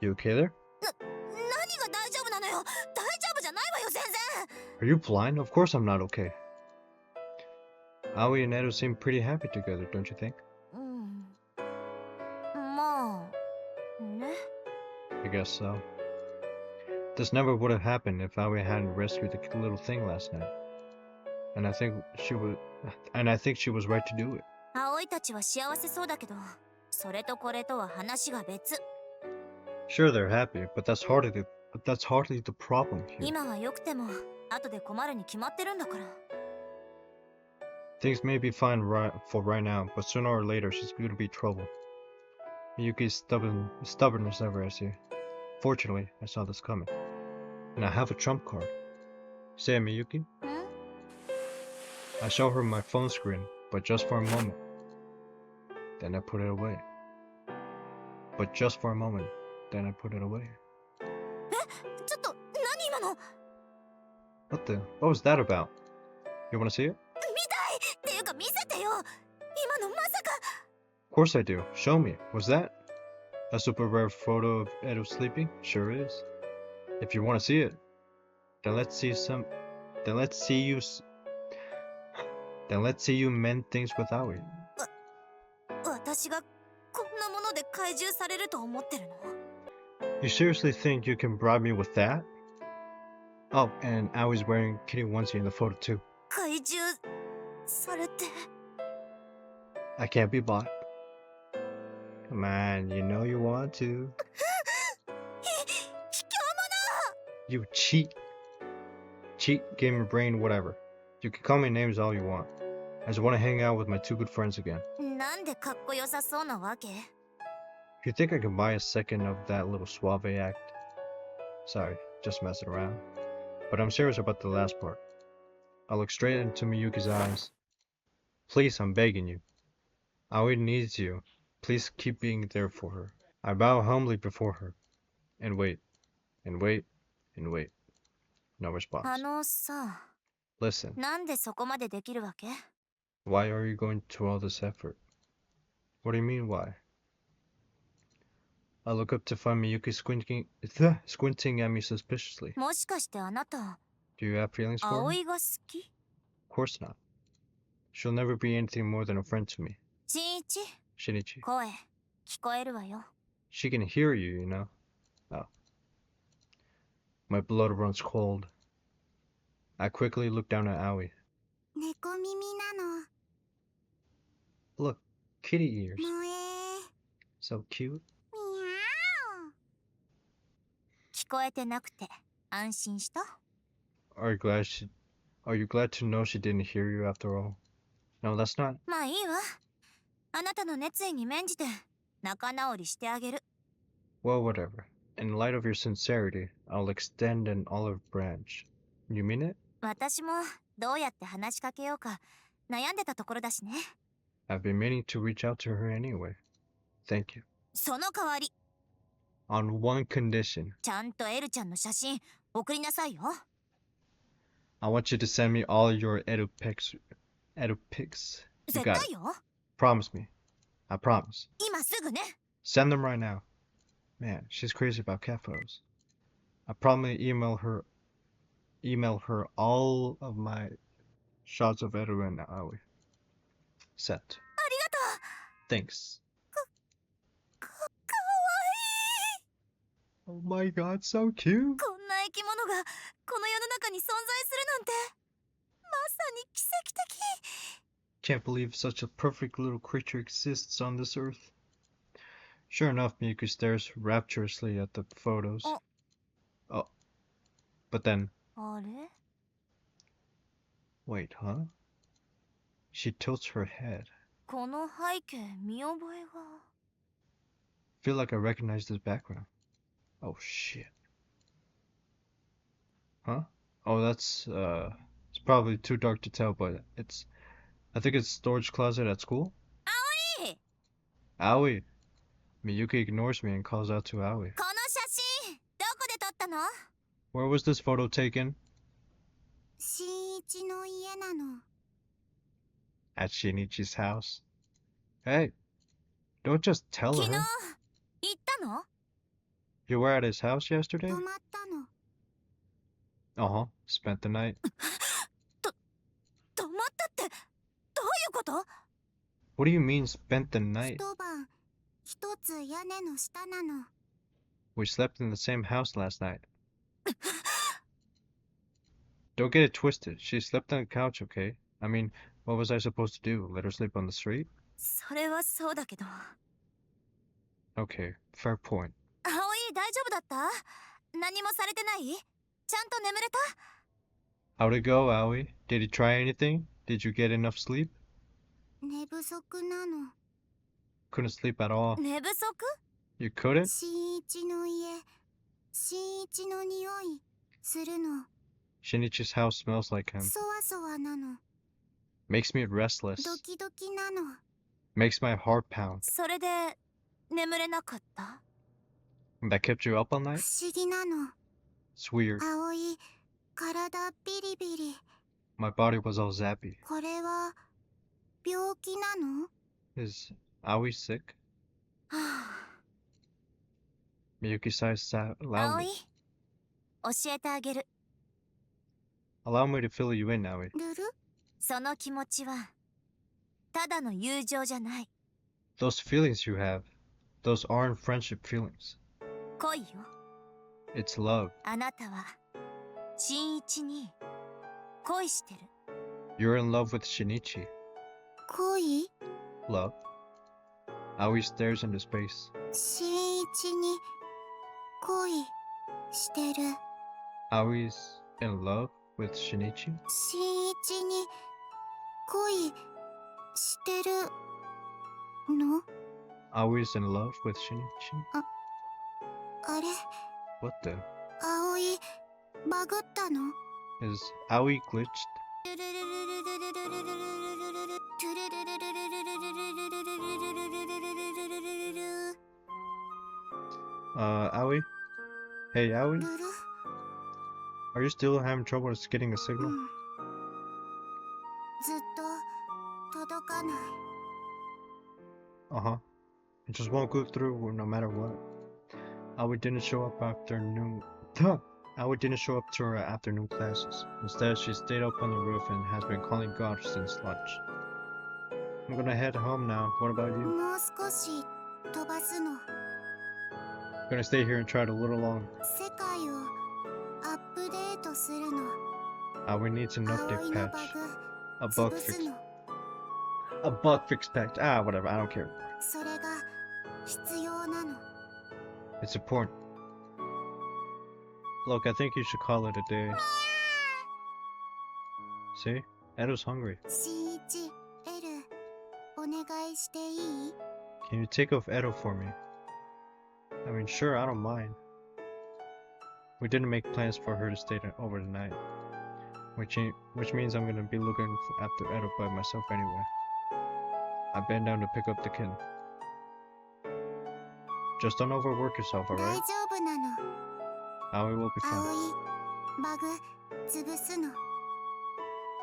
You okay there? 何が大丈夫なのよ大丈夫じゃないわよ全然 Are you blind? Of course I'm not okay. Aoi and Edo seem pretty happy together, don't you think? うんまあね I guess so. This never would have happened if Aoi hadn't rescued the little thing last night. And I think she was right to do it. 葵たちは幸せそうだけどそれとこれとは話が別 Sure, they're happy, but that's hardly the problem here. 今は良くても後で困るに決まってるんだから Things may be fine for right now, but sooner or later she's going to be trouble. Miyuki's stubborn as ever, I see. Fortunately, I saw this coming. And I have a trump card. Say it, Miyuki. ん I show her my phone screen, but just for a moment. Then I put it away. But just for a moment, then I put it away. ちょっと何今の What was that about? You wanna see it? 見たいっていうか見せてよ今のまさか Of course I do. Show me. Was that a super rare photo of Edo sleeping? Sure is. If you wanna see it, then let's see Then let's see you mend things with Aoi. 私がこんなもので懐柔されると思ってるの？ You seriously think you can bribe me with that? Oh, and Aoi's wearing kitty onesie in the photo too. 懐柔されて I can't be bought. Come on, you know you want to. 卑 You cheat. Cheat, gamer brain, whatever. You can call me names all you want. I just want to hang out with my two good friends again. 怯者なんでかっこよさそうなわけ？ If you think I can buy a second of that little suave act, sorry, just messing around. But I'm serious about the last part. I look straight into Miyuki's eyes. Please, I'm begging you. Aoi needs you. Please keep being there for her. I bow humbly before her. And wait, and wait, and wait. No response. さ、 Listen, なんでそこまでできるわけ？ why are you going to all this effort? What do you mean, why? I look up to find Miyuki squinting at me suspiciously. もしかしてあなた、 Do you have feelings for me? 葵が好き？ Of course not. She'll never be anything more than a friend to me. 新一、 Shinichi. 声、聞こえるわよ。 She can hear you, you know? Oh. My blood runs cold. I quickly look down at Aoi. 猫耳なの。 Look, kitty ears. 萌え。 So cute. みゃー。聞こえてなくて安心した？ Are you glad to know she didn't hear you after all? No, that's not. まあいいわ。あなたの熱意に免じて仲直りしてあげる。 Well, whatever. In light of your sincerity, I'll extend an olive branch. You mean it? 私もどうやって話しかけようか悩んでたところだしね。 I've been meaning to reach out to her anyway. Thank you. その代わり、 On one condition. ちゃんとエルちゃんの写真送りなさいよ。 I want you to send me all your edu pics. You 絶 got 対 it. よ。 Promise me. I promise. 今すぐね。 Send them right now. Man, she's crazy about cat photos. I probably email her all of my shots of Edu and Aoi. Sent. ありがとう。 Thanks. かわいい。 Oh my god, so cute. こんな生き物がこの世の中に存在するなんてまさに奇跡的。 Can't believe such a perfect little creature exists on this earth. Sure enough, Miyuki stares rapturously at the photos. Oh. But then, あれ？ wait, huh? She tilts her head. この背景見覚えが。 Feel like I recognize this background. Oh shit. Huh? Oh, that's it's probably too dark to tell, but I think it's storage closet at school. 葵！ Aoi. Miyuki ignores me and calls out to Aoi. この写真どこで撮ったの？ Where was this photo taken? 新一の家なの。 At Shinichi's house. Hey, don't just tell 昨日 her. 行ったの？ You were at his house yesterday? 泊まったの。 Uh-huh. Spent the night. 泊まったってどういうこと？ What do you mean spent the night? 一晩一つ屋根の下なの。 We slept in the same house last night. Don't get it twisted. She slept on the couch, okay? I mean, what was I supposed to do? Let her sleep on the street? それはそうだけど。 Okay, fair point. 葵大丈夫だった？何もされてない？ちゃんと眠れた？ How'd it go, Aoi? Did you try anything? Did you get enough sleep? 寝不足なの。 Couldn't sleep at all. 寝不足？ You couldn't? 新一の家、新一の匂いするの。 Shinichi's house smells like him. そわそわなの。 Makes me restless. ドキドキなの。 Makes my heart pound. それで眠れなかった？ That kept you up all 不 night? 思議なの。 It's weird. 葵、体ビリビリ。 My body was all zappy. これは病気なの？ Is Aoi sick? はあ Miyuki sighs 葵 loudly. 教えてあげる。 Allow me to fill you in, Aoi. ルルその気持ちはただの友情じゃない。 Those feelings you have, those aren't friendship feelings. 恋よ。 It's love. あなたは新一に恋してる。 You're in love with Shinichi. 恋？ Love. Aoi stares into space. 新一に恋してる。 Aoi's in love with Shinichi? 新一に恋してるの？ Aoi's in love with Shinichi? あれ、 What the? 葵バグったの？ Is Aoi glitched? Aoi? Hey, Aoi? ルル、 Are you still having trouble getting a う signal? ん。ずっと届かない。 Uh-huh. It just won't go through no matter what. Aoi didn't show up after noon. Aoi didn't show up to her afternoon classes. Instead, she stayed up on the roof and has been calling God since lunch. I'm gonna head home now. What about you? もう少し飛ばすの。 I'm gonna stay here and try it a little longer. 世界をアップデートするの。 Aoi needs an 葵 update の patch. バ A グ bug 潰す fix. の。 A bug fix patch. Ah, whatever. I don't care. それが必要なの。 It's important. Look, I think you should call it a day. See? Edo's hungry. 新一、エル、お願いしていい？ Can you take off Edo for me? I mean, sure, I don't mind. We didn't make plans for her to stay over tonight. Which means I'm gonna be looking after Edo by myself anyway. I bent down to pick up the kitten. Just don't overwork yourself, 大 alright? 丈夫なの。 Aoi will be 葵 fine. バグ潰すの。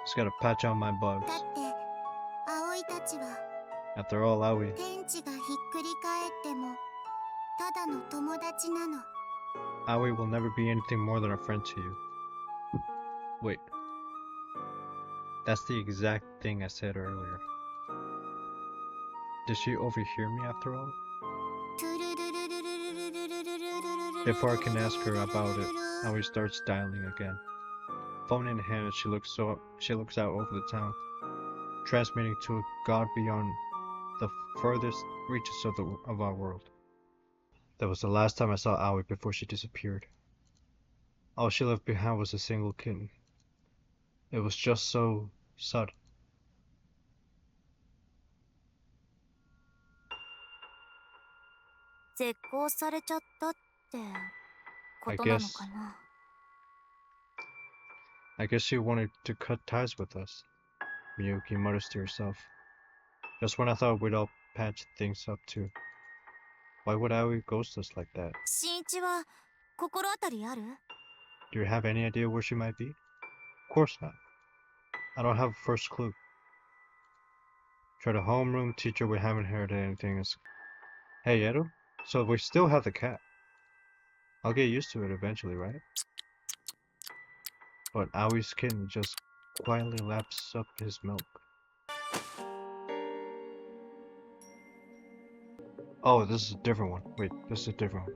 Just gotta patch out my だ bugs. って葵たちは After all, Aoi, 天地がひっくり返ってもただの友達なの。 Aoi will never be anything more than a friend to you. Wait. That's the exact thing I said earlier. Did she overhear me after all? Before I can ask her about it, Aoi starts dialing again. Phone in hand, she looks out over the town, transmitting to a god beyond the furthest reaches of our world. That was the last time I saw Aoi before she disappeared. All she left behind was a single kitten. It was just so sudden. 絶交されちゃったってことなのかな。 I guess she wanted to cut ties with us. Miyuki mutters to herself. Just when I thought we'd all patch things up too. Why would Aoi ghost us like that? 新一は心当たりある？ Do you have any idea where she might be? Of course not. I don't have a first clue. Tried a homeroom teacher, we haven't heard anything. Hey, Edo? So we still have the cat. I'll get used to it eventually, right? But Aoi's kitten just quietly laps up his milk. Oh, this is a different one. Wait, this is a different one.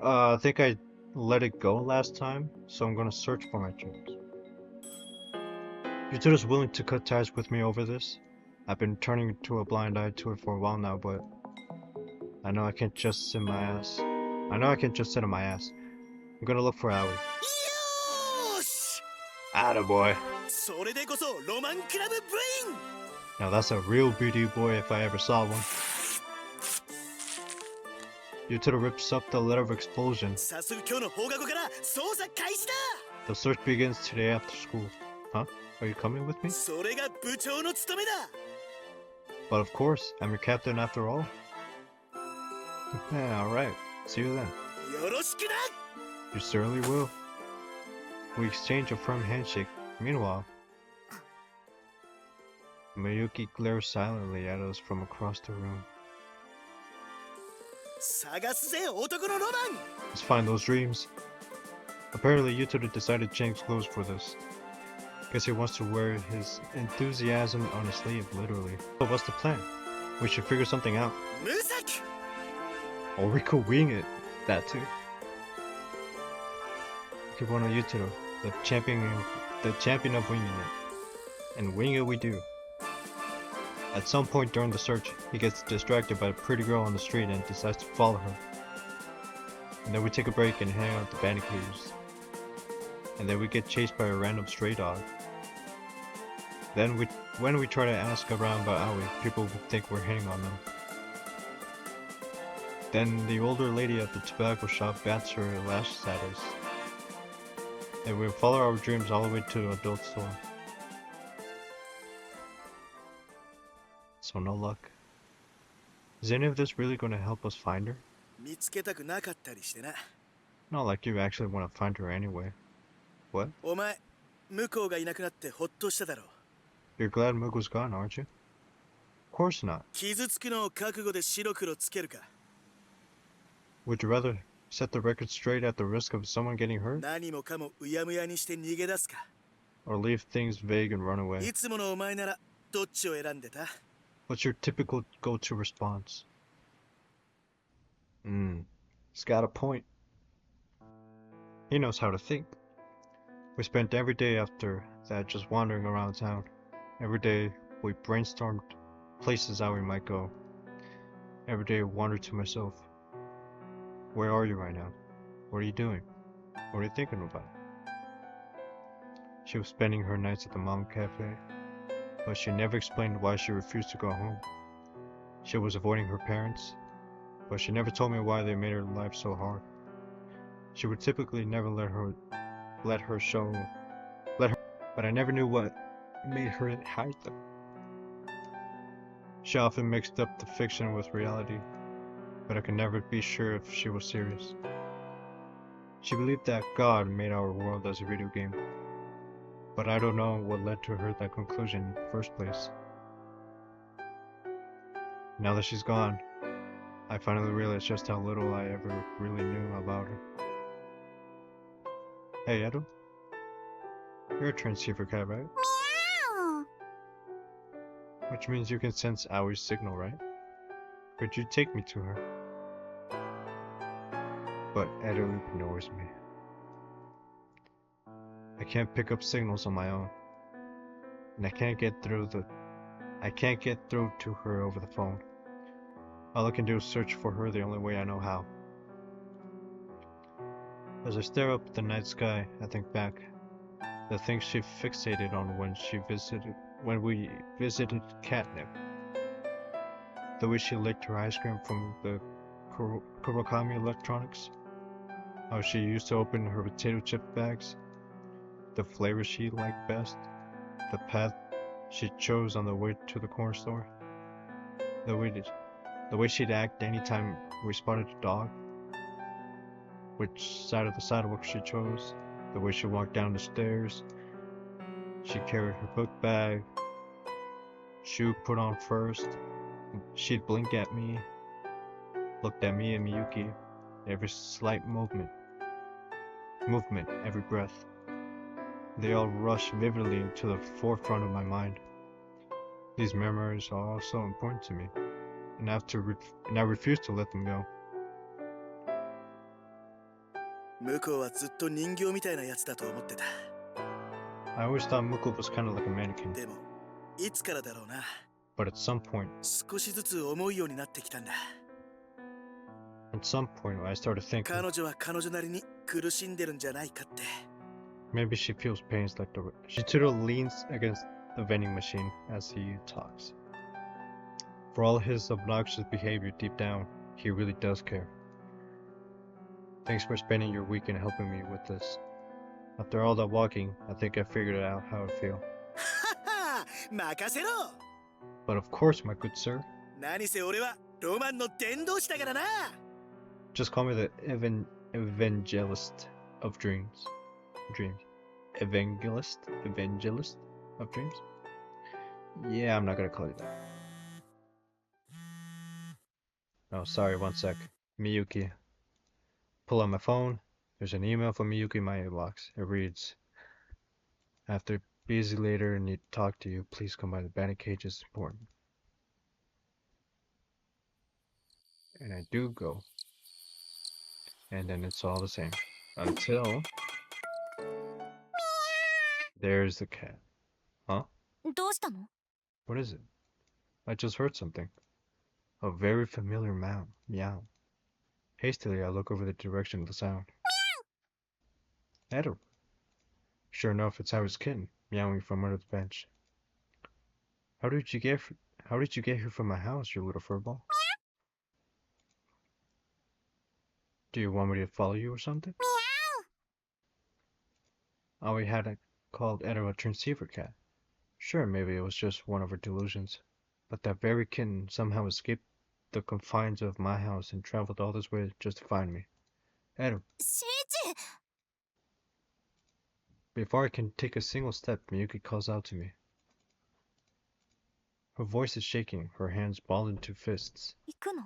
I think I let it go last time, so I'm gonna search for my dreams. Yutada's willing to cut ties with me over this. I've been turning to a blind eye to it for a while now, but I know I can't just sit my ass. I'm gonna look for Aoi. よーし Attaboy. それでこそロマンクラブブレイン Now that's a real BD boy if I ever saw one. Yutada rips up the letter of expulsion. 早速今日の放課後から捜査開始だ The search begins today after school. Huh? Are you coming with me? それが部長の務めだ But of course, I'm your captain after all. Yeah, alright. See you then. よろしくな You certainly will. We exchange a firm handshake. Meanwhile, Miyuki glares silently at us from across the room. 探すぜ男のロマン Let's find those dreams. Apparently Yutaro decided to change clothes for this. Guess he wants to wear his enthusiasm on his sleeve, literally. So what's the plan? We should figure something out. 無策 Or we could wing it. That too. Kibono Yutaro, the champion of winging it. And wing it we do. At some point during the search, he gets distracted by a pretty girl on the street and decides to follow her. And then we take a break and hang out at the bandit caves. And then we get chased by a random stray dog. Then when we try to ask around about Aoi, people think we're hitting on them. Then the older lady at the tobacco shop bats her lashes at us. And we follow our dreams all the way to the adult store. So no luck. Is any of this really going to help us find her? 見つけたくなかったりしてな Not like you actually want to find her anyway. What? お前向こうがいなくなってほっとしただろ You're glad Muko's gone, aren't you? Of course not. 傷つくのを覚悟で白黒つけるか Would you rather set the record straight at the risk of someone getting hurt? 何もかもうやむやにして逃げ出すか Or leave things vague and run away? いつものお前ならどっちを選んでた What's your typical go-to response? He's got a point. He knows how to think. We spent every day after that just wandering around town. Every day we brainstormed places how we might go. Every day I wondered to myself, where are you right now? What are you doing? What are you thinking about? She was spending her nights at the mom cafe, but she never explained why she refused to go home. She was avoiding her parents, but she never told me why they made her life so hard. She would typically never let her but I never knew what made her hide them. She often mixed up the fiction with reality, but I could never be sure if she was serious. She believed that God made our world as a video game, but I don't know what led to her that conclusion in the first place. Now that she's gone, I finally realized just how little I ever really knew about her. Hey, Edo? You're a transceiver cat, right? Meow. Which means you can sense Aoi's signal, right? Could you take me to her? But Edo ignores me. I can't pick up signals on my own. And I can't get through to her over the phone. All I can do is search for her the only way I know how. As I stare up at the night sky, I think back. The things she fixated on when we visited Catnip. The way she licked her ice cream from the Kurokami Electronics. How she used to open her potato chip bags. The flavor she liked best. The path she chose on the way to the corner store. The way she'd act anytime we spotted a dog. Which side of the sidewalk she chose. The way she walked down the stairs. She carried her book bag. Shoe put on first. She'd blink at me. Looked at me and Miyuki. Every slight movement, every breath. They all rush vividly to the forefront of my mind. These memories are all so important to me, and I refuse to let them go. 向こうはずっと人形みたいなやつだと思ってた I always thought Muko was kind of like a mannequin, でもいつからだろうな but at some point少しずつ思うようになってきたんだ I started thinking 彼女は彼女なりに苦しんでるんじゃないかって maybe she feels pains like the. Shituro leans against the vending machine as he talks. For all his obnoxious behavior deep down, he really does care. Thanks for spending your weekend helping me with this. After all that walking, I think I figured out how I feel. 任せろ But of course, my good sir. 何せ俺はロマンの伝道師だからな Just call me the evangelist of dreams. Evangelist of dreams? Yeah, I'm not gonna call you that. Oh, sorry, one sec. Miyuki. Pull out my phone. There's an email from Miyuki in my inbox. It reads, after busy later and need to talk to you, please come by the batting cage. It's important. And I do go. And then it's all the same. Until there's the cat. Huh? どうしたの？ What is it? I just heard something. A very familiar meow. Meow. Hastily, I look over the direction of the sound. Edo. Sure enough, it's Howard's kitten, meowing from under the bench. How did you get here from my house, you little furball? Do you want me to follow you or something? Oh, we had called Edo a transceiver cat. Sure, maybe it was just one of her delusions. But that very kitten somehow escaped the confines of my house and traveled all this way just to find me. Edo. しんいち！ Before I can take a single step, Miyuki calls out to me. Her voice is shaking, her hands balled into fists. 行くの？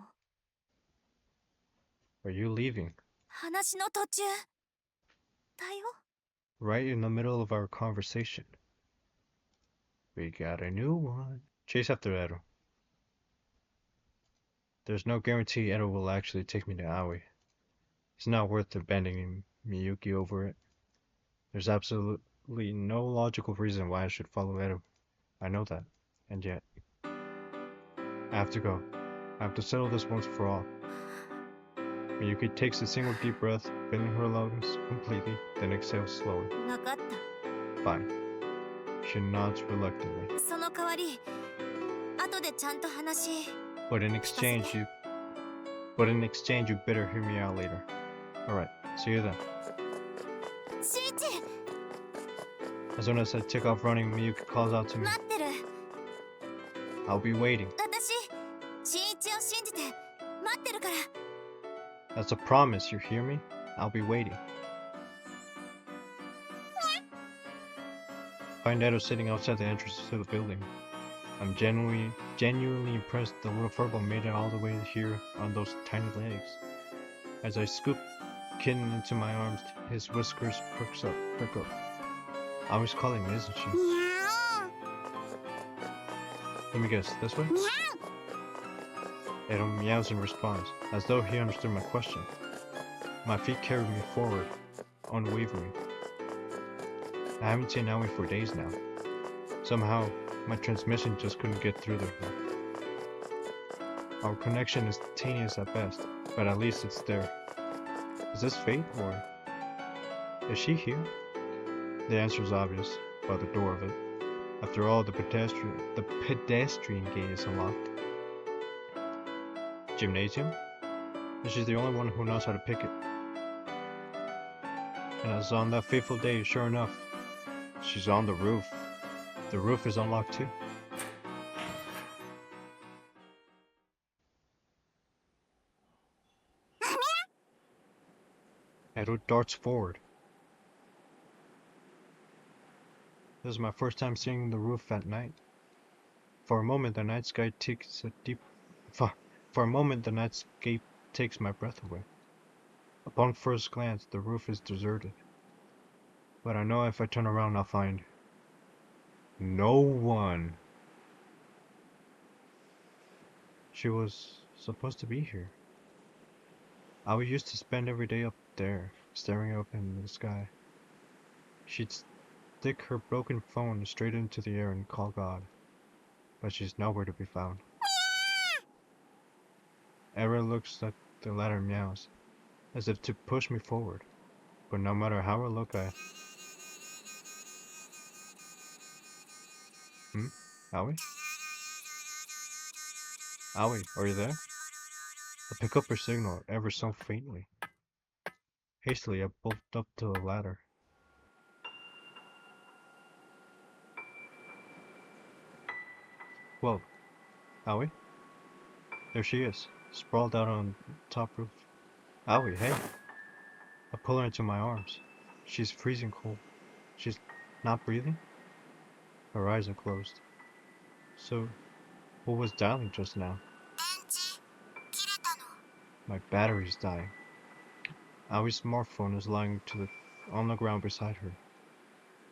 Are you leaving? 話の途中だよ。 Right in the middle of our conversation. We got a new one. Chase after Edo. There's no guarantee Edo will actually take me to Aoi. It's not worth abandoning Miyuki over it. There's absolutely no logical reason why I should follow Edo. I know that. And yet, I have to go. I have to settle this once for all. Miyuki takes a single deep breath, filling her lungs completely, then exhales slowly. わかった。 Fine. She nods reluctantly. その代わり、後でちゃんと話。 But in exchange, you better hear me out later. Alright, see you then. しんいち！ As soon as I take off running, Miyuki calls out to me. 待ってる。 I'll be waiting. 私、しんいちを信じて待ってるから。 That's a promise, you hear me? I'll be waiting. Find Edo sitting outside the entrance to the building. I'm genuinely impressed the little furball made it all the way here on those tiny legs. As I scoop Kitten into my arms, his whiskers prick up. Always calling me, isn't she? Meow. Let me guess, this way? Edo meows in response, as though he understood my question. My feet carry me forward, unwavering. I haven't seen Aoi for days now. Somehow, my transmission just couldn't get through there. Our connection is tenuous at best, but at least it's there. Is this fate, or is she here? The answer is obvious, by the door of it. After all, the pedestrian gate is unlocked. Gymnasium? And she's the only one who knows how to pick it. And as on that fateful day, sure enough, she's on the roof. The roof is unlocked too. Edo darts forward. This is my first time seeing the roof at night. For a moment, the night sky takes a deep... For a moment, the nightscape takes my breath away. Upon first glance, the roof is deserted. But I know if I turn around, I'll find... no one. She was supposed to be here. I used to spend every day up there, staring up in the sky. She'd stick her broken phone straight into the air and call God. But she's nowhere to be found. Era looks at the ladder and meows, as if to push me forward. But no matter how I look, Aoi? Aoi, are you there? I pick up her signal ever so faintly. Hastily, I bolted up to the ladder. Whoa. Aoi? There she is, sprawled out on the top roof. Aoi, hey! I pull her into my arms. She's freezing cold. She's not breathing? Her eyes are closed. So, what was dialing just now? My battery's dying. Aoi's smartphone is lying on the ground beside her.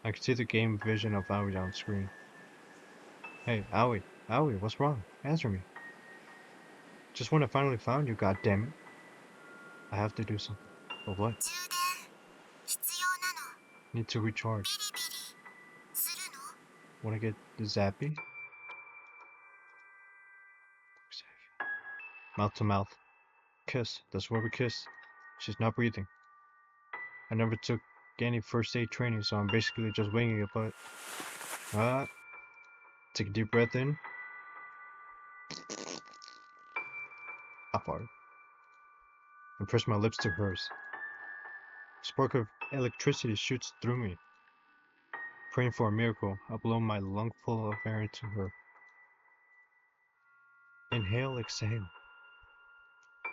I can see the game vision of Aoi on screen. Hey, Aoi, what's wrong? Answer me. Just when I finally found you, goddammit. I have to do something. But what? 充電必要なの Need to recharge. ビリビリするの Wanna get the zappy? Mouth to mouth. Kiss. That's where we kiss. She's not breathing. I never took any first aid training, so I'm basically just winging it, but... Take a deep breath in. I farted. And press my lips to hers. A spark of electricity shoots through me. Praying for a miracle, I blow my lungful of air into her. Inhale, exhale.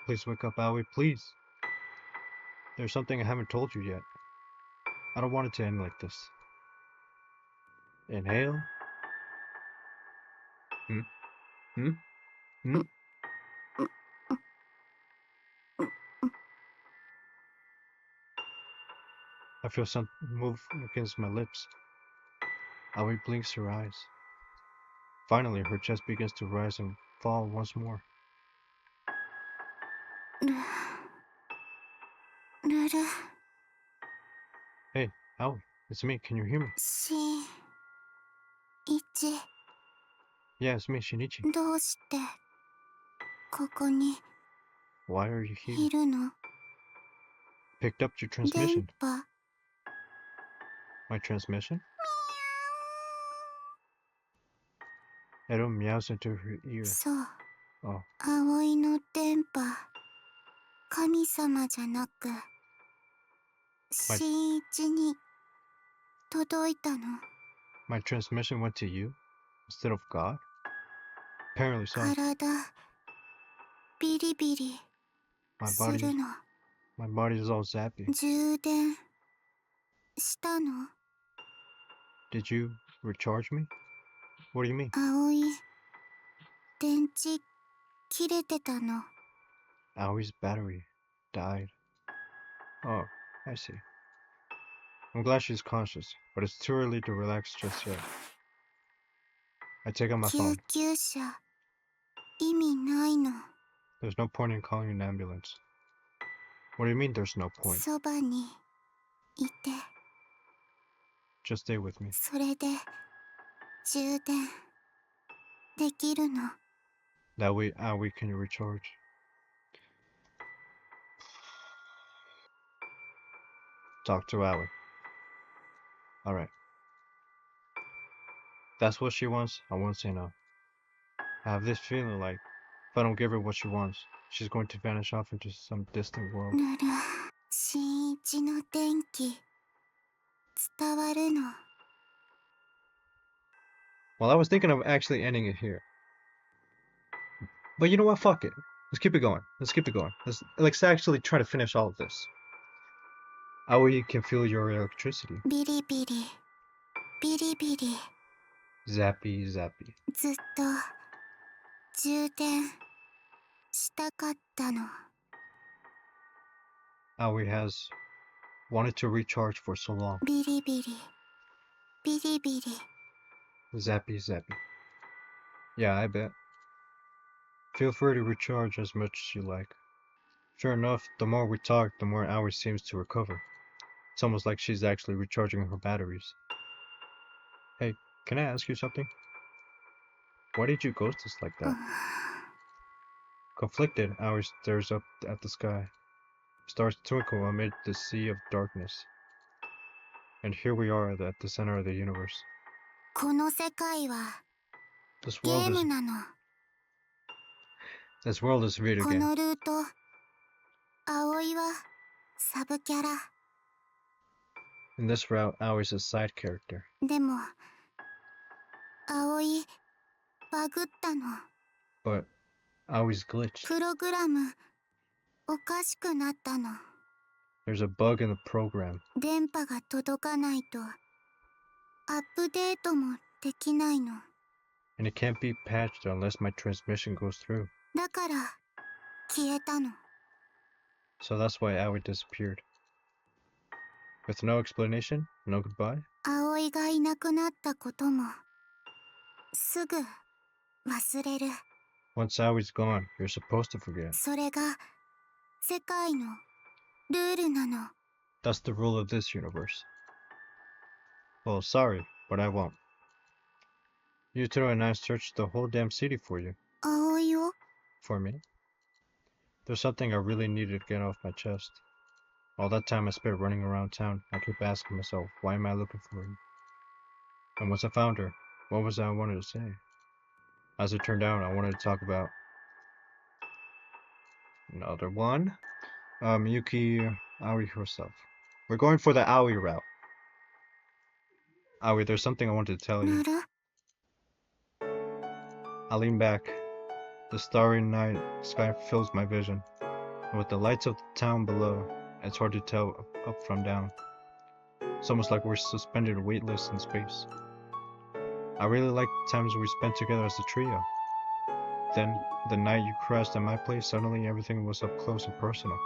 Please wake up, Aoi, please. There's something I haven't told you yet. I don't want it to end like this. Inhale. I feel something move against my lips. Aoi blinks her eyes. Finally, her chest begins to rise and fall once more. ルル Hey, Aoi, it's me. Can you hear me? しんいち Yeah, it's me, Shinichi. どうしてここに Why are you here? いるの Picked up your 電 transmission. 波 My transmission? Edo meows into her ear. そう Oh, 葵の電波神様じゃなく新一に届いたの my transmission went to you instead of God? Apparently so. 体ビリビリ My す body, るの my body is all zappy. 充電したの Did you recharge me? What do you mean? 葵電池切れてたの Aoi's battery died. Oh, I see. I'm glad she's conscious, but it's too early to relax just yet. I take out my 救 phone. 急車意味ないの There's no point in calling an ambulance. What do you mean there's no point? そばにいて Just stay with me. それで充電できるの That way, Aoi can recharge. Talk to Aoi. Alright. That's what she wants. I won't say no. I have this feeling like if I don't give her what she wants, she's going to vanish off into some distant world. ぬる新一の電気伝わるの Well, I was thinking of actually ending it here. But you know what? Fuck it. Let's keep it going. Let's keep it going. Let's actually try to finish all of this. Aoi can feel your electricity. ビリビリビリビリ Zappy, zappy. ずっと充電したかったの Aoi has wanted to recharge for so long. ビリビリビリビリ Zappy, zappy. Yeah, I bet. Feel free to recharge as much as you like. Sure enough, the more we talk, the more Aoi seems to recover. It's almost like she's actually recharging her batteries. Hey, can I ask you something? Why did you ghost us like that? Conflicted, Aoi stares up at the sky. Stars twinkle amid the sea of darkness. And here we are at the center of the universe. この世界は This ゲ world ーム is なの this world is a video こ game. のルート葵はサブキャラ In this route, Aoi's a side character. でも葵バグったの But Aoi's glitched. プログラムおかしくなったの There's a bug in the program. 電波が届かないとアップデートもできないの And it can't be patched unless my transmission goes through. だから消えたの So that's why Aoi disappeared. With no explanation, no goodbye. 葵がいなくなったこともすぐ忘れる。 Once Aoi's gone, you're supposed to forget. それが世界のルールなの。 That's the rule of this universe. Well, sorry, but I won't. Yutaro and I searched the whole damn city for you. 葵を For me. There's something I really needed to get off my chest. All that time I spent running around town, I kept asking myself, why am I looking for her? And once I found her, what was it I wanted to say? As it turned out, I wanted to talk about another one. Miyuki Aoi herself. We're going for the Aoi route. Aoi, there's something I wanted to tell you. なる I lean back. The starry night sky fills my vision. And with the lights of the town below, it's hard to tell up from down. It's almost like we're suspended weightless in space. I really like the times we spent together as a trio. Then, the night you crashed at my place, suddenly everything was up close and personal,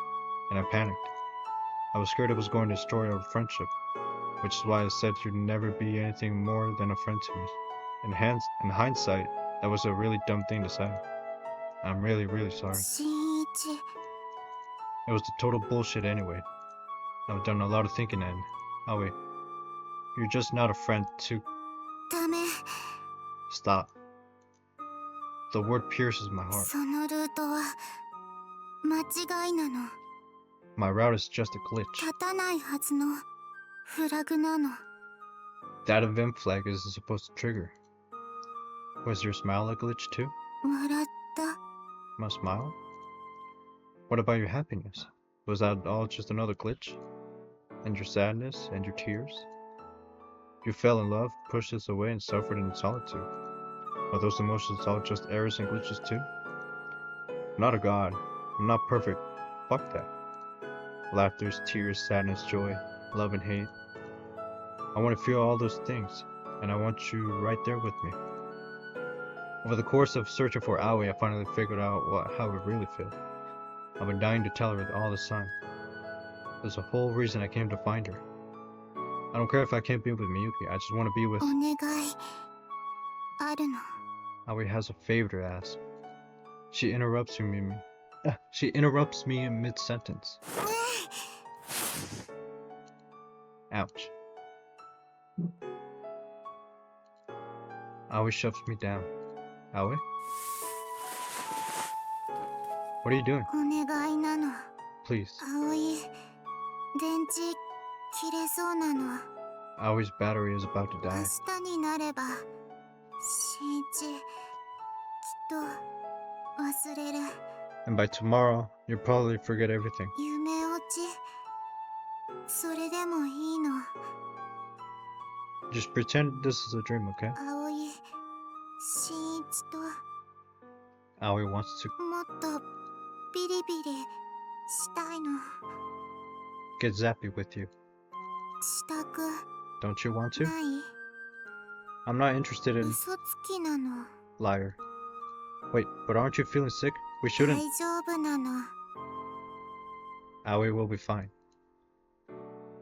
and I panicked. I was scared it was going to destroy our friendship, which is why I said you'd never be anything more than a friend to me. In hindsight, that was a really dumb thing to say. I'm really, really sorry. 新一 It was the total bullshit anyway. I've done a lot of thinking and, Aoi, you're just not a friend to... ダメ Stop. The word pierces my heart. そのルートは間違いなの。 My route is just a glitch. 立たないはずのフラグなの。 That event flag isn't supposed to trigger. Was your smile a glitch too? 笑った My smile? What about your happiness? Was that all just another glitch? And your sadness and your tears? You fell in love, pushed us away, and suffered in solitude. Are those emotions all just errors and glitches too? I'm not a god. I'm not perfect. Fuck that. Laughters, tears, sadness, joy, love and hate. I want to feel all those things, and I want you right there with me. Over the course of searching for Aoi, I finally figured out how it really feels. I've been dying to tell her all this time. There's a whole reason I came to find her. I don't care if I can't be with Miyuki, I just want to be with... お願いあるの。 Aoi has a favor to ask. She interrupts me in mid-sentence. Ouch. Aoi shoves me down. Aoi? What are you doing? お願いなの。 Please. 葵電池切れそうなの。 Aoi's battery is about to 明 die. 日になれば新一きっと忘れる。 And by tomorrow, you'll probably forget everything. 夢落ちそれでもいいの。 Just pretend this is a dream, okay? 葵新一と Aoi wants to もっとビリビリしたいの。 get zappy with you. したく Don't you want to? ない I'm not interested in... 嘘つきなの。 Liar. Wait, but aren't you feeling sick? We 大 shouldn't... 丈夫なの。 Aoi will be fine.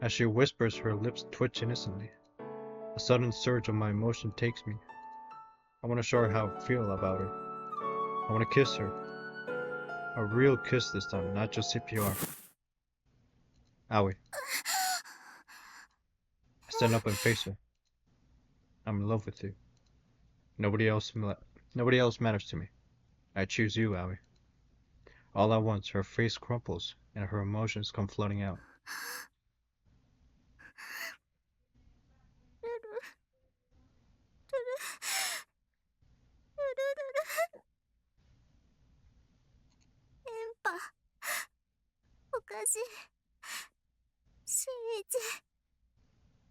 As she whispers, her lips twitch innocently. A sudden surge of my emotion takes me. I want to show her how I feel about her. I want to kiss her. A real kiss this time, not just CPR. Aoi. I stand up and face her. I'm in love with you. Nobody else matters to me. I choose you, Aoi. All at once, her face crumples and her emotions come flooding out. 電波おかしい。新一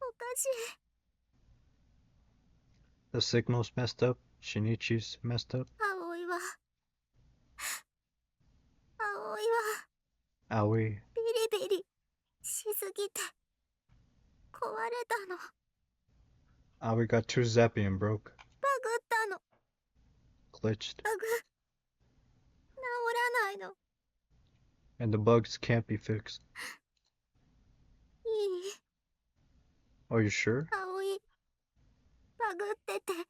おかしい。 The signal's messed up. Shinichi's messed up. 葵は葵は Aoi. ビリビリしすぎて壊れたの。 Aoi got too zappy and broke. バグったの。 Glitched. バグ治らないの。and the bugs can't be fixed. いい Are you sure? 葵バグってていい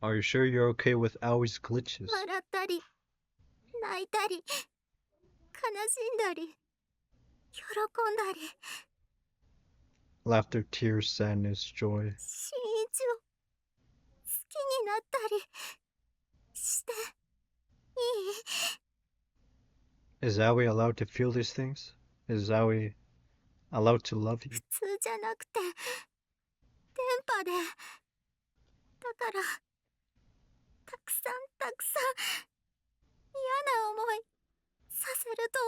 Are you sure you're okay with Aoi's glitches? 笑ったり泣いたり悲しんだり喜んだり Laughter, tears, sadness, joy. 新一を好きになったりしていい Is Aoi allowed to feel these things? Is Aoi allowed to love you? 普通じゃなくて電波でだからたくさんたくさん嫌な思いさせると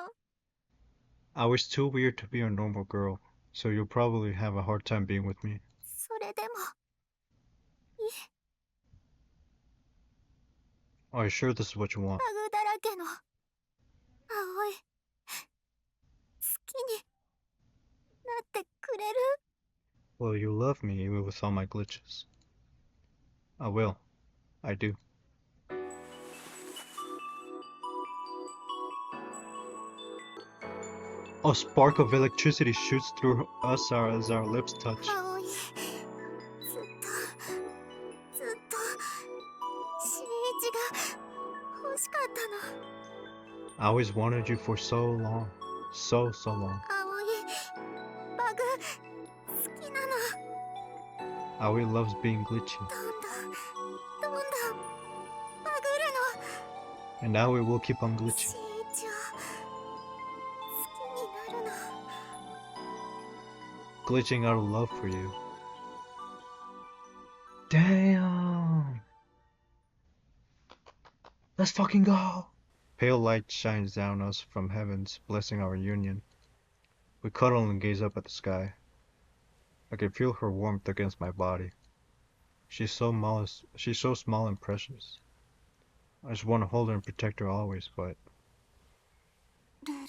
思うの Aoi's too weird to be a normal girl, so you'll probably have a hard time being with me. それでも Are you sure this is what you want? バグだらけの葵好きになってくれる Will you love me even with all my glitches? I will. I do. A spark of electricity shoots through us as our lips touch. 葵ずっと新一が欲しかったの I always wanted you for so long. So long. 葵バグ好きなの Aoi loves being glitchy. どんどんバグるの And Aoi will keep on glitching. 新一を好きになるの Glitching out of love for you. Damn! Let's fucking go! Pale light shines down us from heavens, blessing our union. We cuddle and gaze up at the sky. I can feel her warmth against my body. She's so small and precious. I just want to hold her and protect her always, but ルル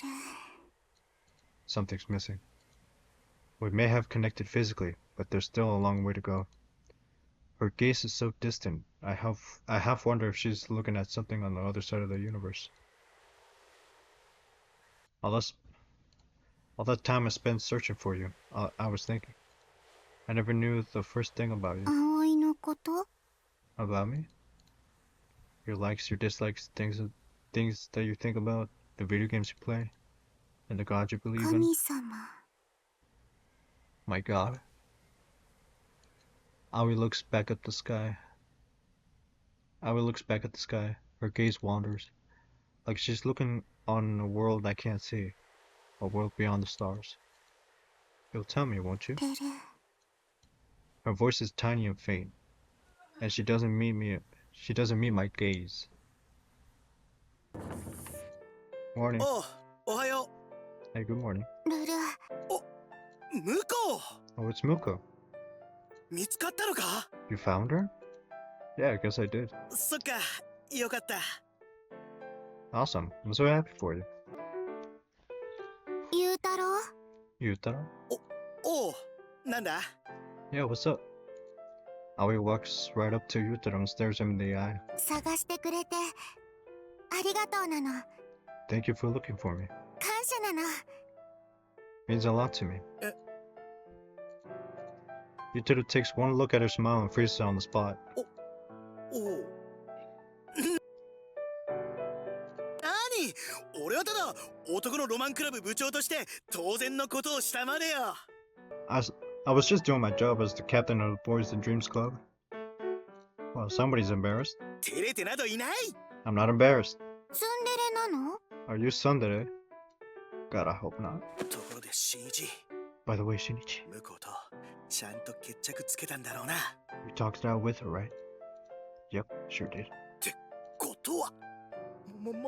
something's missing. We may have connected physically, but there's still a long way to go. Her gaze is so distant, I half wonder if she's looking at something on the other side of the universe. All that time I spent searching for you, I was thinking. I never knew the first thing about you. 葵のこと About me? Your likes, your dislikes, things that you think about, the video games you play, and the God you believe in. 神様 My God. Aoi looks back at the sky. Her gaze wanders, like she's looking on a world I can't see, a world beyond the stars. You'll tell me, won't you? ルル Her voice is tiny and faint, and she doesn't meet my gaze. Morning. おうおはよ Hey, good morning. ルルう向こ Oh, it's Milko. う見つかったのか You found her? Yeah, I guess I did. そっかよかった Awesome. I'm so happy for you. ゆうたろう Yutaro? おうなんだ Yeah, what's up? Aoi walks right up to Yutaro and stares him in the eye. 探してくれてありがとうなの Thank you for looking for me. 感謝なの Means a lot to me. Eh. Yutaro takes one look at her smile and freezes on the spot. おう何俺はただ男のロマンクラブ部長として当然のことをしたまでよ I was just doing my job as the captain of the Boys and Dreams Club. Well, somebody's embarrassed. 照れてなどいない I'm not embarrassed. ツンデレなの Are you tsundere? God, I hope not. ところで新一 By the way, Shinichi, 向こうとちゃんと決着つけたんだろうな you talked it out with her, right? Yep, sure did. ことはも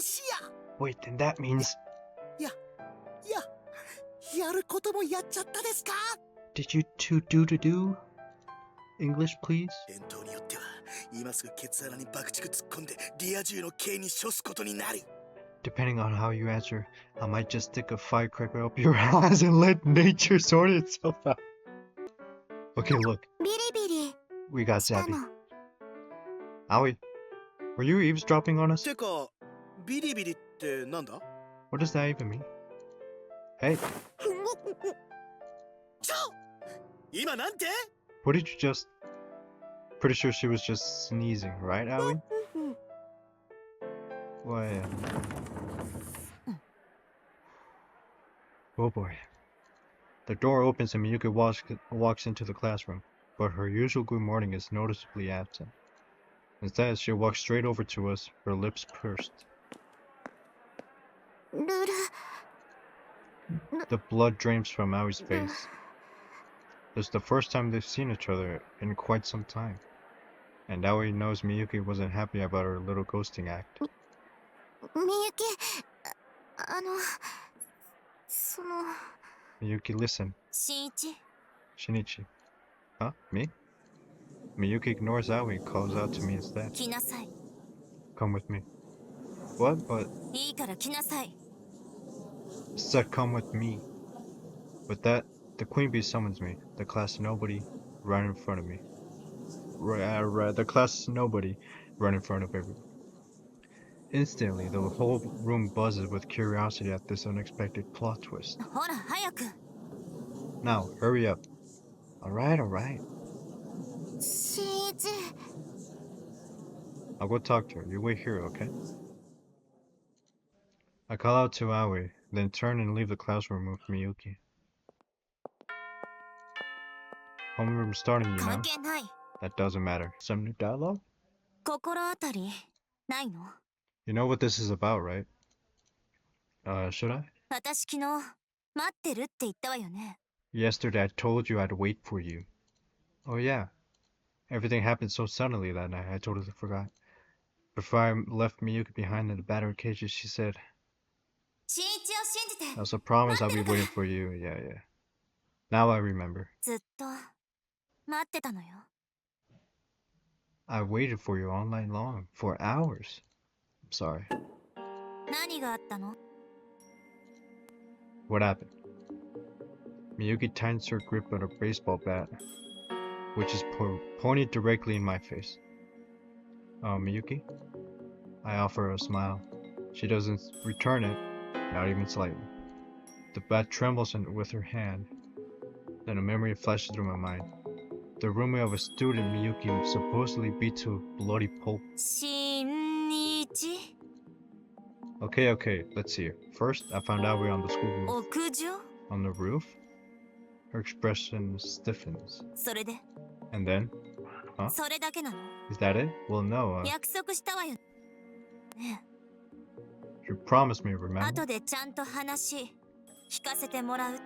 しや Wait, then that means... やることもやっちゃったですか Did you two do? English, please? 伝統によっては今すぐケツ穴に爆竹突っ込んでリア充の刑に処すことになる Depending on how you answer, I might just stick a firecracker up your ass and let nature sort itself out. Okay, look, ビリビリ we got した Zappy. の Aoi, Were you eavesdropping on us? てかビリビリってなんだ？ What does that even mean? Hey, ちょ今なんて？ what did you just... Pretty sure she was just sneezing, right, Aoi? Why? Oh boy. The door opens and Miyuki walks into the classroom, but her usual good morning is noticeably absent. Instead, she walks straight over to us, her lips pursed. ルル The blood drains from Aoi's face. It's the first time they've seen each other in quite some time, and Aoi knows Miyuki wasn't happy about her little ghosting act. みゆきその Miyuki, listen. 新一 Shinichi. Huh? Me? Miyuki ignores Aoi and calls out to me instead. 来なさい Come with me. What? But いいから来なさい said come with me. With that, the queen bee summons me. The class nobody right in front of me. The class nobody right in front of everyone. Instantly, the whole room buzzes with curiosity at this unexpected plot twist. ほら早く Now, hurry up. Alright. 新一 I'll go talk to her. You wait here, okay? I call out to Aoi, then turn and leave the classroom with Miyuki. Homeroom starting, you 関 know? 係ない That doesn't matter. Some new dialogue? 心当たりないの You know what this is about, right? Should I? 私昨日待ってるって言ったわよね Yesterday I told you I'd wait for you. Oh yeah. Everything happened so suddenly that night, I totally forgot. Before I left Miyuki behind in the battery cages, she said, 新一を信じて "That's a promise I'll be waiting for you." Yeah. Now I remember. ずっと待ってたのよ I waited for you all night long, for hours. I'm sorry. 何があったの What happened? Miyuki tightens her grip on a baseball bat, which is pointed directly in my face. Miyuki? I offer her a smile. She doesn't return it, not even slightly. The bat trembles with her hand. Then a memory flashes through my mind. The roommate of a student Miyuki supposedly beat to a bloody pulp. 新一 Okay, let's see. First, I found out we're on the school roof. 屋上 On the roof? Her expression stiffens. それで And then, それだけなの is that it? Well, no. 約束したわよね You promised me, え remember? 後でちゃんと話聞かせてもらうって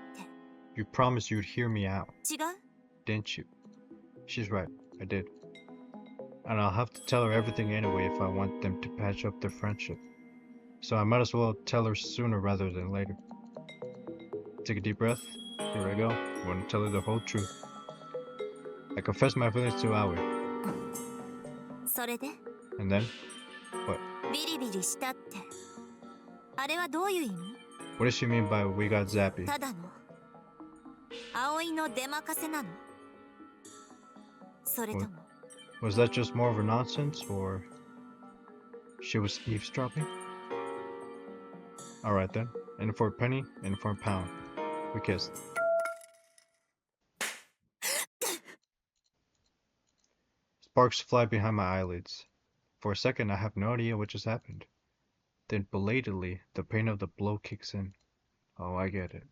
You promised you'd hear me out, 違う didn't you? She's right, I did. And I'll have to tell her everything anyway if I want them to patch up their friendship. So I might as well tell her sooner rather than later. Take a deep breath. Here I go. I want to tell her the whole truth. I confess my feelings to Aoi. それで And then, ビリビリしたってあれはどういう意味 what does she mean by we got zappy? ただの葵の出任せなのそれとも Was that just more of a nonsense, or she was eavesdropping? Alright then. In for a penny, in for a pound. We kissed. Sparks fly behind my eyelids. For a second, I have no idea what just happened. Then, belatedly, the pain of the blow kicks in. Oh, I get it.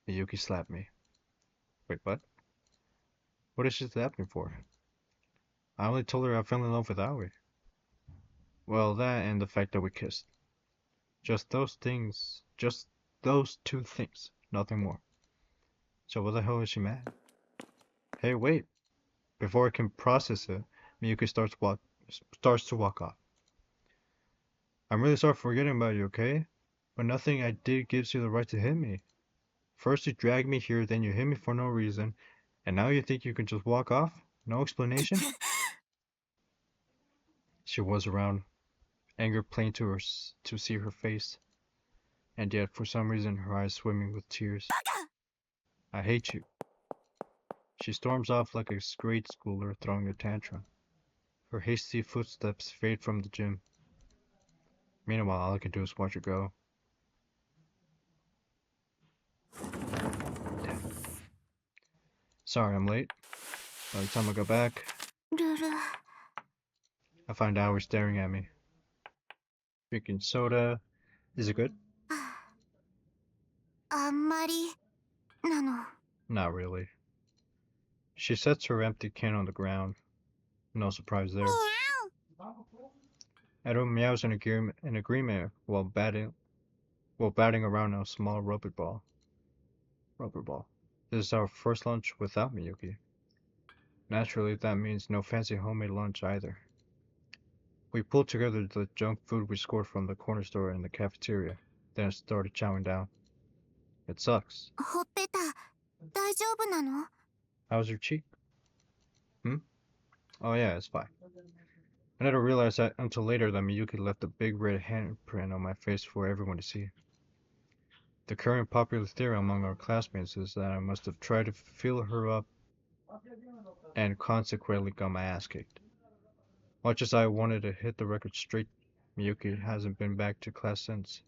Miyuki slapped me. Wait, what? What is she slapping for? I only told her I fell in love with Aoi. Well, that and the fact that we kissed. Just those things. Just those two things. Nothing more. So what the hell is she mad? Hey, wait. Before I can process it, Miyuki starts to walk off. I'm really sorry for forgetting about you, okay? But nothing I did gives you the right to hit me. First you dragged me here, then you hit me for no reason, and now you think you can just walk off? No explanation? She was around, anger plain to see her face, and yet for some reason her eyes swimming with tears. I hate you. She storms off like a grade schooler throwing a tantrum. Her hasty footsteps fade from the gym. Meanwhile, all I can do is watch her go. Damn. Sorry I'm late. By the time I go back, ルル I find Aoi staring at me. Drinking soda. Is it good? あんまりなの。 Not really. She sets her empty can on the ground. No surprise there. Edo meows in agreement while batting around a small rubber ball. This is our first lunch without Miyuki. Naturally, that means no fancy homemade lunch either. We pulled together the junk food we scored from the corner store and the cafeteria, then started chowing down. It sucks. ほっぺた大丈夫なの？ How's your cheek? Oh yeah, it's fine. I never realized that until later that Miyuki left a big red handprint on my face for everyone to see. The current popular theory among our classmates is that I must have tried to feel her up and consequently got my ass kicked. Much as I wanted to hit the record straight, Miyuki hasn't been back to class since.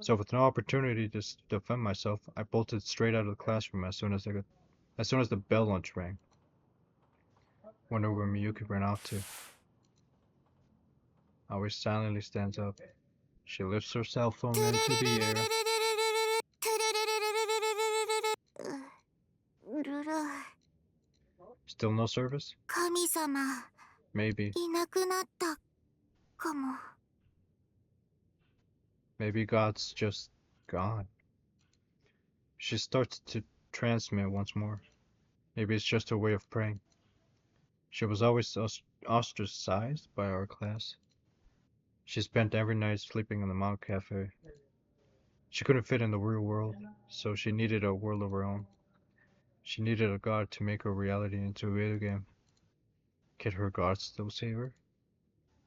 So with no opportunity to defend myself, I bolted straight out of the classroom as soon as the bell lunch rang. Wonder where Miyuki ran off to. Aoi silently stands up. She lifts her cell phone into the air. ルル Still no service? 神様 Maybe. いなくなったかも。 Maybe God's just gone. She starts to transmit once more. Maybe it's just her way of praying. She was always ostracized by our class. She spent every night sleeping in the mountain cafe. She couldn't fit in the real world, so she needed a world of her own. She needed a god to make her reality into a video game. Can her god still save her?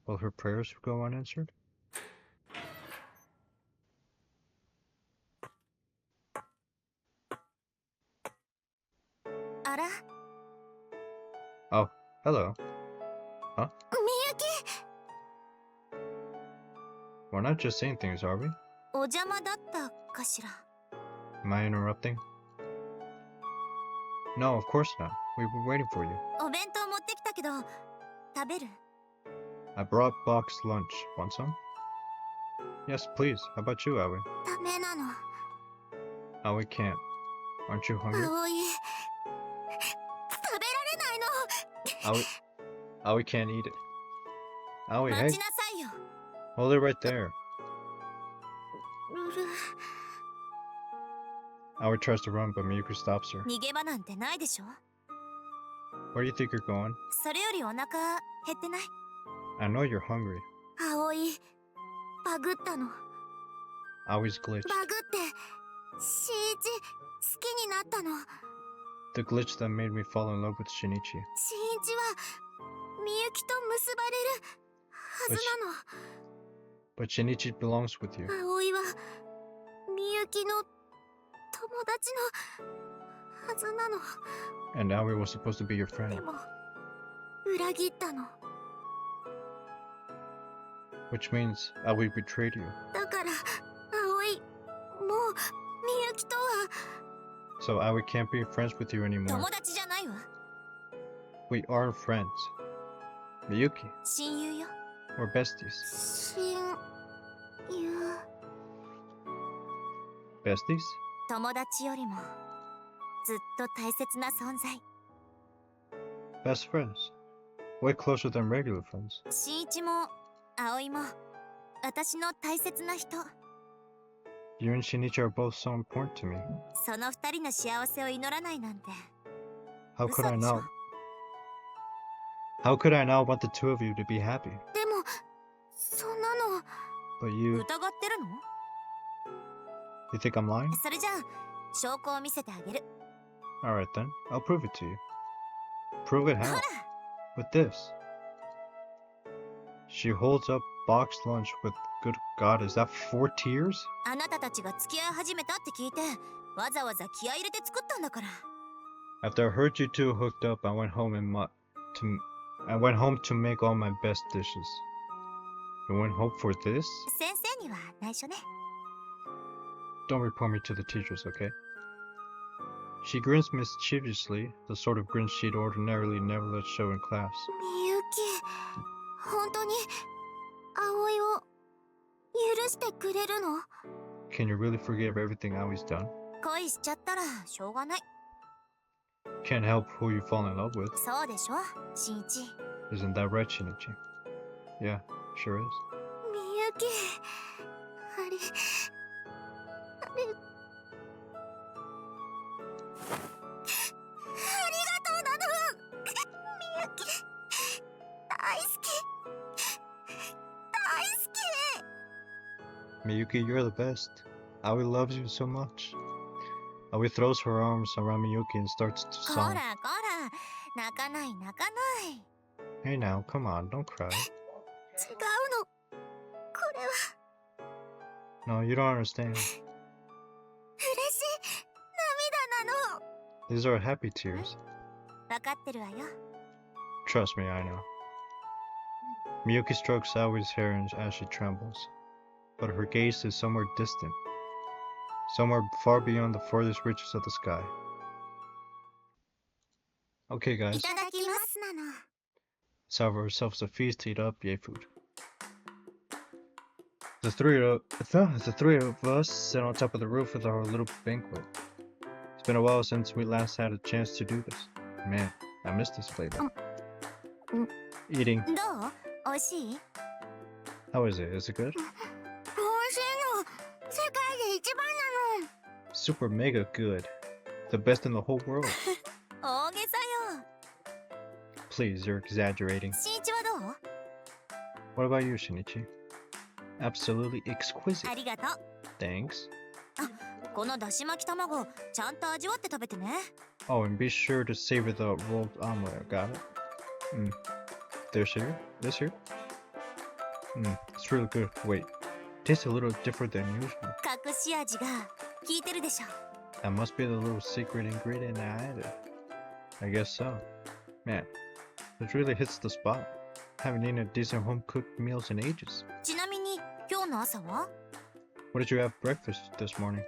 Will her prayers go unanswered? Ara? Oh, hello. Miyuki! We're not just saying things, are we? お邪魔だったかしら。 Am I interrupting? No, of course not. We've been waiting for you. お弁当持ってきたけど、食べる？ I brought boxed lunch. Want some? Yes, please. How about you, Aoi? ダメなの。 Aoi can't. Aren't you hungry? 葵。食べられないの。 Aoi can't eat it. Aoi, 待 hey. ちなさいよ。 Hold it right there. ルル。 Aoi tries to run, but Miyuki stops her. 逃げ場なんてないでしょ。 Where do you think you're going? それよりお腹減ってない？ I know you're hungry. 葵。バグったの。 Aoi's glitched. バグって新一好きになったの。 The glitch that made me fall in love with Shinichi. 新一はみゆきと結ばれるはずなの。 But Shinichi belongs with you. 葵はみゆきの友達のはずなの。 And Aoi was supposed to be your friend. でも裏切ったの。 Which means Aoi betrayed you. だから葵もうみゆきとは So Aoi can't be friends with you anymore. 友達じゃないわ。 We are friends. Miyuki, 親友よ。 we're besties. 親友。 Besties? 友達よりもずっと大切な存在。 Best friends. Way closer than regular friends. 新一も葵も私の大切な人。 You and Shinichi are both so important to me. その二人の幸せを祈らないなんて How 嘘 could I でしょ。 not? How could I not want the two of you to be happy? でもそんなの But you 疑ってるの？ think I'm lying? それじゃあ証拠を見せてあげる。 Alright then, I'll prove it to you. Prove it ほ how? ら With this. She holds up boxed lunch with good god, is that 4 tears? あなたたちが付き合い始めたって聞いてわざわざ気合い入れて作ったんだから。 After I heard you two hooked up, I went home and I went home to make all my best dishes. You went home for this? 先生には内緒ね。 Don't report me to the teachers, okay? She grins mischievously, the sort of grin she'd ordinarily never let show in class. みゆき、本当に葵を許してくれるの？ Can you really forgive everything Aoi's done? 恋しちゃったらしょうがない。 Can't help who you fall in love with. そうでしょ、新一。 Isn't that right, Shinichi? Yeah, sure is. みゆき、あれ。ありがとうなの。みゆき、大好き。大好き。 Miyuki, you're the best. Aoi loves you so much. Aoi throws her arms around Miyuki and starts to こら song. こら、泣かない泣かない。 Hey now, come on, don't cry. 違うの。これは No, you don't understand. 嬉しい涙なの。 These are happy tears. わかってるわよ。 Trust me, I know. Miyuki strokes Aoi's hair as she trembles, but her gaze is somewhere distant, somewhere far beyond the farthest reaches of the sky. Okay, い guys, ただきますなの。 let's have ourselves a feast to eat up yay food. The three of us sit on top of the roof with our little banquet. It's been a while since we last had a chance to do this. Man, I miss this flavor. Eating. どう？おいしい？ How is it? Is it good? おいしいの。世界で一番なの。 Super mega good. The best in the whole world. 大げさよ。 Please, you're exaggerating. 新一はどう？ What about you, Shinichi? Absolutely exquisite. ありがとう。 Thanks. このだし巻き卵、ちゃんと味わって食べてね。 Oh, and be sure to savor the rolled omelet. Got it? This here? It's really good. Wait, tastes a little different than usual. 隠し味が効いてるでしょ。 That must be the little secret ingredient I added. I guess so. Man, this really hits the spot. Haven't eaten a decent home-cooked meals in ages. ちなみに今日の朝は？ What did you have for breakfast this morning?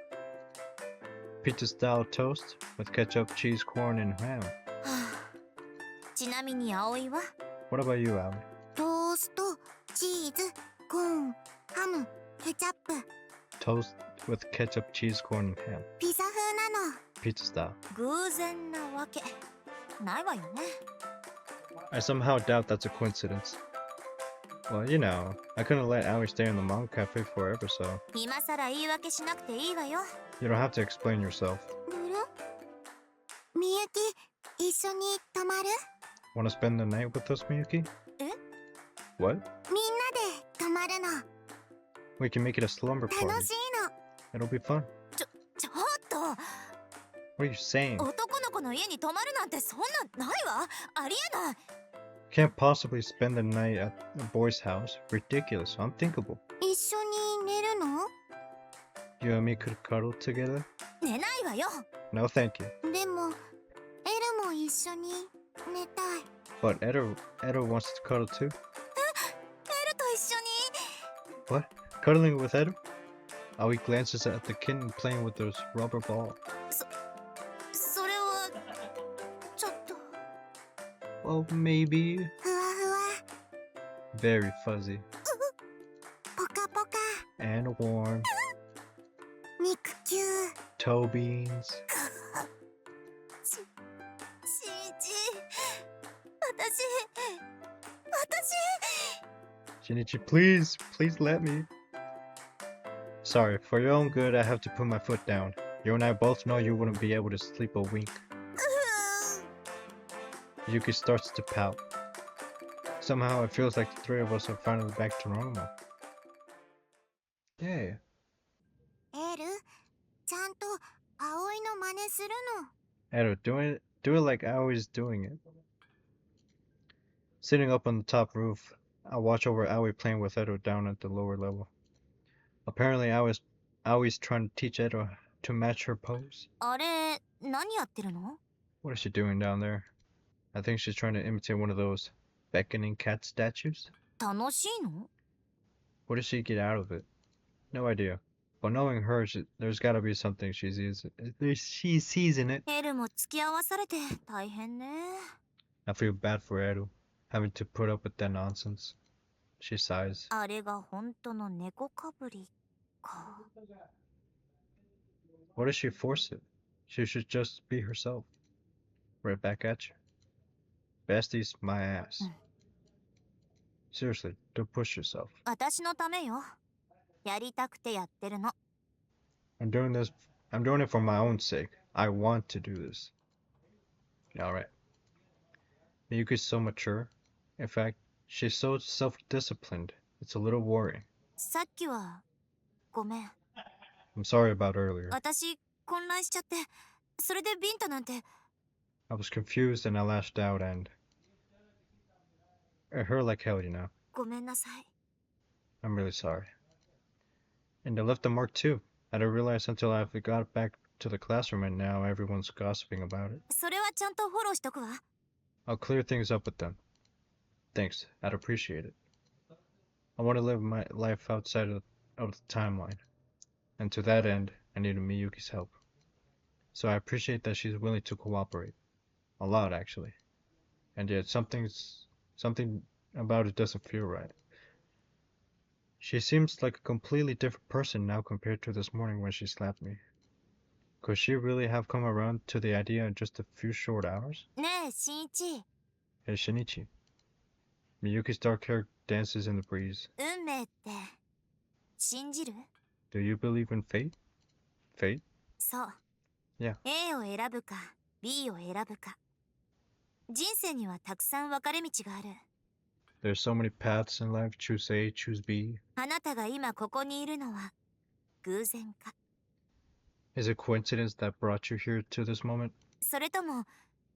Pizza-style toast with ketchup, cheese, corn, and ham. はあ、ちなみに葵は？ What about you, Aoi? トースト、チーズ、コーン、ハム、ケチャップ、 Toast with ketchup, cheese, corn, and ham. ピザ風なの。 Pizza style. 偶然なわけないわよね。 I somehow doubt that's a coincidence. Well, you know, I couldn't let Aoi stay in the mom cafe forever, so 今さら言い訳しなくていいわよ。 you don't have to explain yourself. みゆき、一緒に泊まる？ Want to spend the night with us, Miyuki? え？ What? みんなで泊まるの。 We can make it a slumber 楽 party. しいの。 It'll be fun. ちょっと。 What are you saying? 男の子の家に泊まるなんてそんなないわ。ありえない。 Can't possibly spend the night at a boy's house. Ridiculous. Unthinkable. 一緒に寝るの？ You and me could cuddle together? 寝ないわよ。 No, thank you. でも、エルも一緒に寝たい。 But Edo wants to cuddle too. エルと一緒に。 What? Cuddling with Edo? Aoi glances at the kitten playing with those rubber ball. それはちょっと Well, maybe. ふわふわ、 Very fuzzy. ポカポカ、 And warm. 肉球。 Toe beans. しんち、私 Shinichi, please let me. Sorry, for your own good, I have to put my foot down. You and I both know you wouldn't be able to sleep a wink. Yuki starts to pout. Somehow it feels like the three of us are finally back to normal. Yay. エル、ちゃんと葵の真似するの。 Edo, do it like Aoi's doing it. Sitting up on the top roof, I watch over Aoi playing with Edo down at the lower level. Apparently Aoi's trying to teach Edo to match her pose. あれ、何やってるの？ What is she doing down there? I think she's trying to imitate one of those Beckoning cat statues? 楽しいの？ What does she get out of it? No idea. But knowing her, there's gotta be something she sees in it. エルも付き合わされて大変ね。 I feel bad for Eru, having to put up with that nonsense. She sighs. あれが本当の猫かぶりか。 Why does she force it? She should just be herself. Right back at you. Bestie's my ass. Seriously, don't push yourself. 私のためよ。やりたくてやってるの。 I'm doing it for my own sake. I want to do this. Alright. Miyuki's so mature. In fact, she's so self-disciplined. It's a little worrying. さっきはごめん。 I'm sorry about earlier. 私混乱しちゃって、それでビンタなんて。 I was confused and I lashed out and it hurt like hell, you know. ごめんなさい。 I'm really sorry. And I left a mark too. I didn't realize until I got back to the classroom and now everyone's gossiping about it. それはちゃんとフォローしとくわ。 I'll clear things up with them. Thanks, I'd appreciate it. I want to live my life outside of the timeline. And to that end, I needed Miyuki's help. So I appreciate that she's willing to cooperate. A lot, actually. And yet something about it doesn't feel right. She seems like a completely different person now compared to this morning when she slapped me. Could she really have come around to the idea in just a few short hours? ねえ、新一。 Hey, Shinichi. Miyuki's dark hair dances in the breeze. 運命って信じる？ Do you believe in fate? Fate? そう。Yeah. A を選ぶか B を選ぶか。人生にはたくさん分かれ道がある。 There's so many paths in life. Choose A, choose B. あなたが今ここにいるのは偶然か、 Is it coincidence that brought you here to this moment? それとも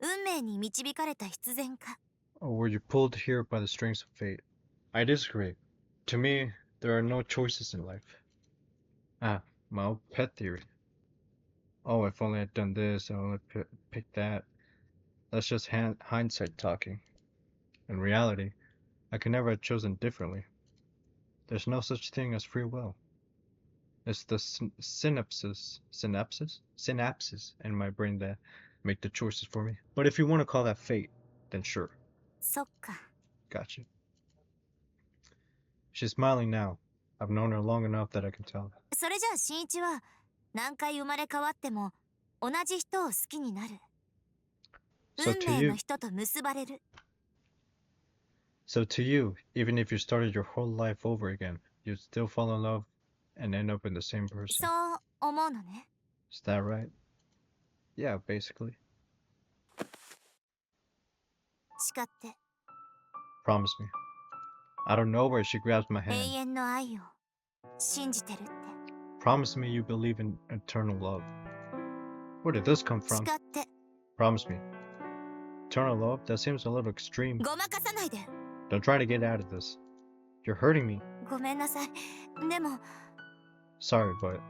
運命に導かれた必然か。 Or were you pulled here by the strings of fate? I disagree. To me, there are no choices in life. Ah, my old pet theory. Oh, if only I'd done this, I only picked that. That's just hindsight talking. In reality, I could never have chosen differently. There's no such thing as free will. It's the synapses in my brain that make the choices for me. But if you want to call that fate, then sure. そっか。 Gotcha. She's smiling now. I've known her long enough that I can tell. それじゃあ新一は何回生まれ変わっても同じ人を好きになる。 So 運 to 命 you, の人と結ばれる。 so to you, even if you started your whole life over again, you'd still fall in love and end up in the same person. そう思うのね。 Is that right? Yeah, basically. 誓って Promise me. Out of nowhere, she grabs my 永 hand. 遠の愛を信じてるって。 Promise me you believe in eternal love. Where did this come 誓 from? って Promise me. Eternal love? That seems a little extreme. ごまかさないで。 Don't try to get out of this. You're hurting me. ごめんなさい。でも Sorry, but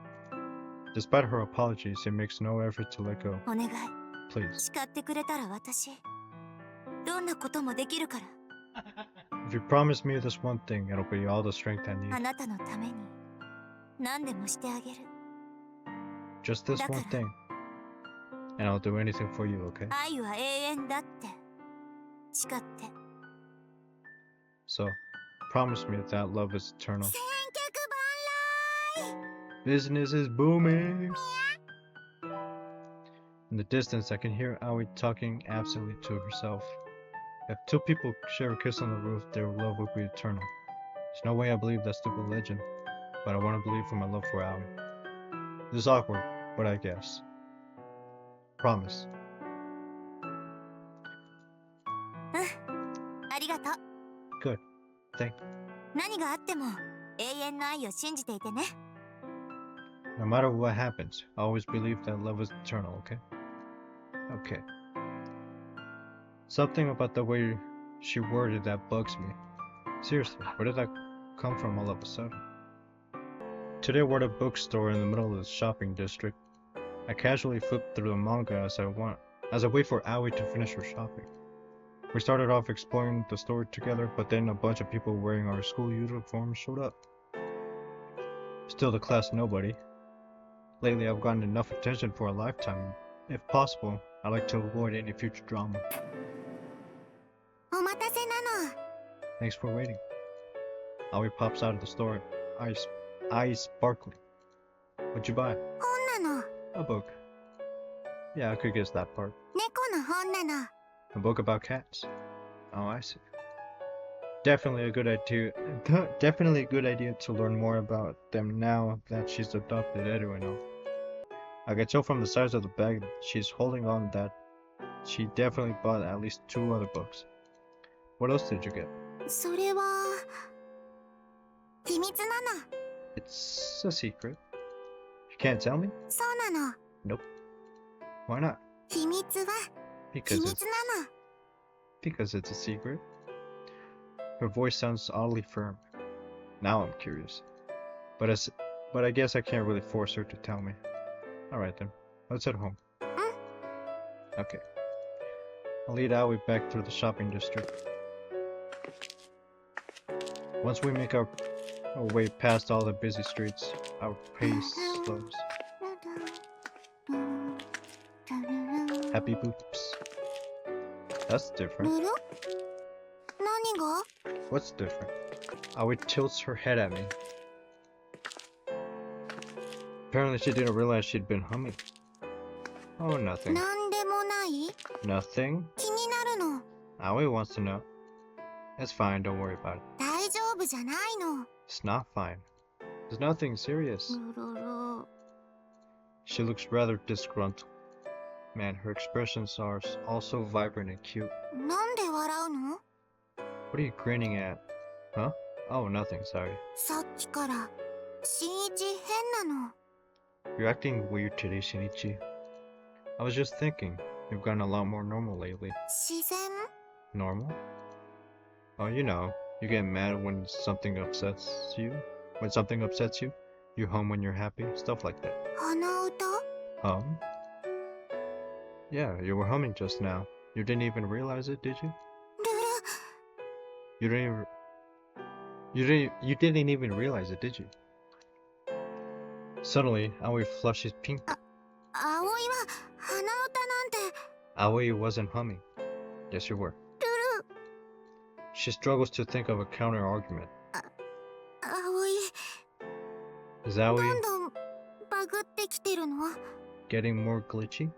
despite her apologies, it makes no effort to let go. お願い。 Please. 誓ってくれたら私どんなこともできるから。 If you promise me this one thing, it'll be all the strength I あ need. なたのために何でもしてあげる。 Just this one thing. And I'll do anything for you, okay? 愛は永遠だって誓って。 So, promise me that love is eternal. 千客万来。 Business is booming! In the distance, I can hear Aoi talking absently to herself. If two people share a kiss on the roof, their love will be eternal. There's no way I believe that stupid legend, but I want to believe for my love for Aoi. This is awkward, but I guess. Promise. ありがとう。 Good. Thank you. 何があっても永遠の愛を信じていてね。 No matter what happens, I always believe that love is eternal, okay? Okay. Something about the way she worded that bugs me. Seriously, where did that come from all of a sudden? Today we're at a bookstore in the middle of the shopping district. I casually flip through the manga as I wait for Aoi to finish her shopping. We started off exploring the store together, but then a bunch of people wearing our school uniforms showed up. Still the class nobody. Lately I've gotten enough attention for a lifetime. If possible, I like to avoid any future drama. お待たせなの。 Thanks for waiting. Aoi pops out of the store, eyes sparkling. What'd you buy? 本なの。 A book. Yeah, I could guess that part. 猫の本なの。 A book about cats. Oh, I see. Definitely a good idea. Definitely a good idea to learn more about them now that she's adopted Edo and all. I can tell from the size of the bag she's holding on that she definitely bought at least 2 other books. What else did you get? それは秘密なの。 It's a secret. You can't tell me? そうなの。 Nope. Why not? 秘密は Because 秘 it's 密なの。 because it's a secret. Her voice sounds oddly firm. Now I'm curious. But I guess I can't really force her to tell me. Alright then, let's head home. Okay. I'll lead Aoi back through the shopping district. Once we make our way past all the busy streets, our pace slows. Happy boops. That's different. ルル何が What's different? Aoi tilts her head at me. Apparently she didn't realize she'd been humming. Oh, nothing. なんでもない Nothing? 気になるの。 Aoi wants to know. It's fine, don't worry about it. 大丈夫じゃないの。 It's not fine. There's nothing serious. ルルル She looks rather disgruntled. Man, her expressions are all so vibrant and cute. なんで笑うの What are you grinning at? Huh? Oh, nothing, sorry. さっきから新一変なの。 You're acting weird today, Shinichi. I was just thinking, you've gotten a lot more normal lately. 自然 Normal? Oh, you know, you get mad when something upsets you. When something upsets you, you hum when you're happy, stuff like that. 鼻歌 Hum? Yeah, you were humming just now. You didn't even realize it, did you? ルル You didn't even realize it, did you? Suddenly, Aoi flushes pink. 葵は鼻歌なんて Aoi wasn't humming. Yes, you were. ルル She struggles to think of a counter argument. 葵 Is ど Aoi んどんバグってきてるの getting more glitchy?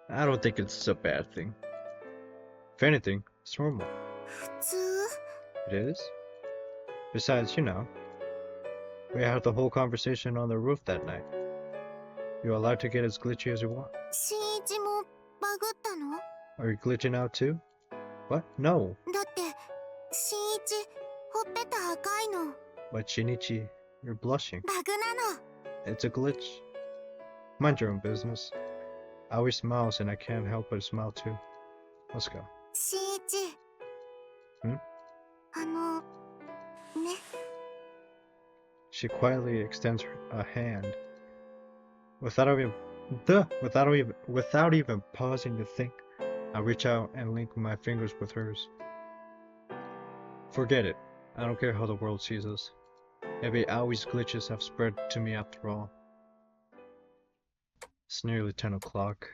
I don't think it's a bad thing. If anything, it's normal. 普通 It is? Besides, you know, we had the whole conversation on the roof that night. You're allowed to get as glitchy as you want. 新一もバグったの Are you glitching out too? What? No. だって新一ほっぺた赤いの But Shinichi, you're blushing. バグなの It's a glitch. Mind your own business. Aoi smiles and I can't help but smile too. Let's go. 新一んね She quietly extends a hand. Without even pausing to think, I reach out and link my fingers with hers. Forget it. I don't care how the world sees us. Maybe Aoi's glitches have spread to me after all. It's nearly 10 o'clock.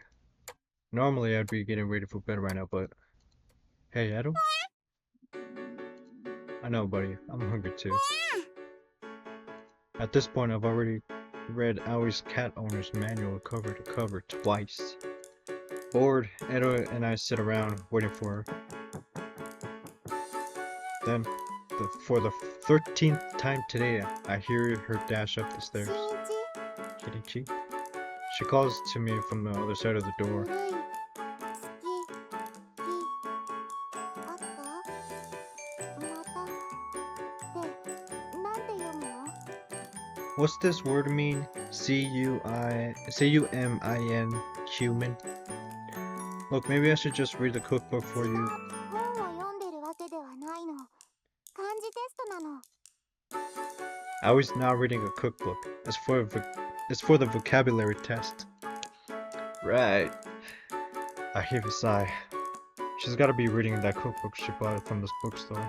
Normally I'd be getting ready for bed right now, but... Hey, Edo? I know, buddy. I'm hungry too. At this point, I've already read Aoi's cat owner's manual cover to cover twice. Bored, Edo and I sit around waiting for her. Then, for the 13th time today, I hear her dash up the stairs. 新一 Kenichi? She calls to me from the other side of the door. 古い好きあったまたってなんて読むの What's this word mean? C-U-M-I-N, cumin? Look, maybe I should just read the cookbook for you. 本を読んでるわけではないの漢字テストなの I was now reading a cookbook. It's for the vocabulary test. Right. I heave a sigh. She's gotta be reading that cookbook she bought from this bookstore.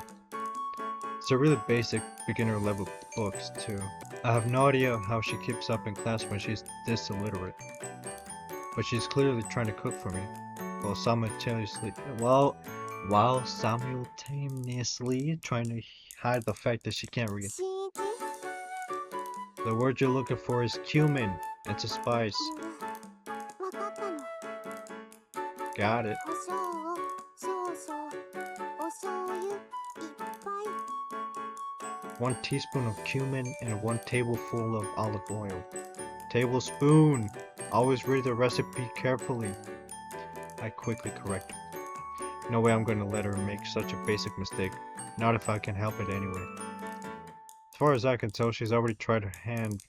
It's a really basic, beginner level books too. I have no idea how she keeps up in class when she's this illiterate. But she's clearly trying to cook for me, while simultaneously trying to hide the fact that she can't read. 新一 The word you're looking for is cumin. It's a spice. わかったの Got it. 胡椒を少々お醤油いっぱい 1 teaspoon of cumin and 1 tableful of olive oil. Tablespoon! Always read the recipe carefully. I quickly correct her. No way I'm going to let her make such a basic mistake. Not if I can help it anyway. As far as I can tell, she's already tried her hand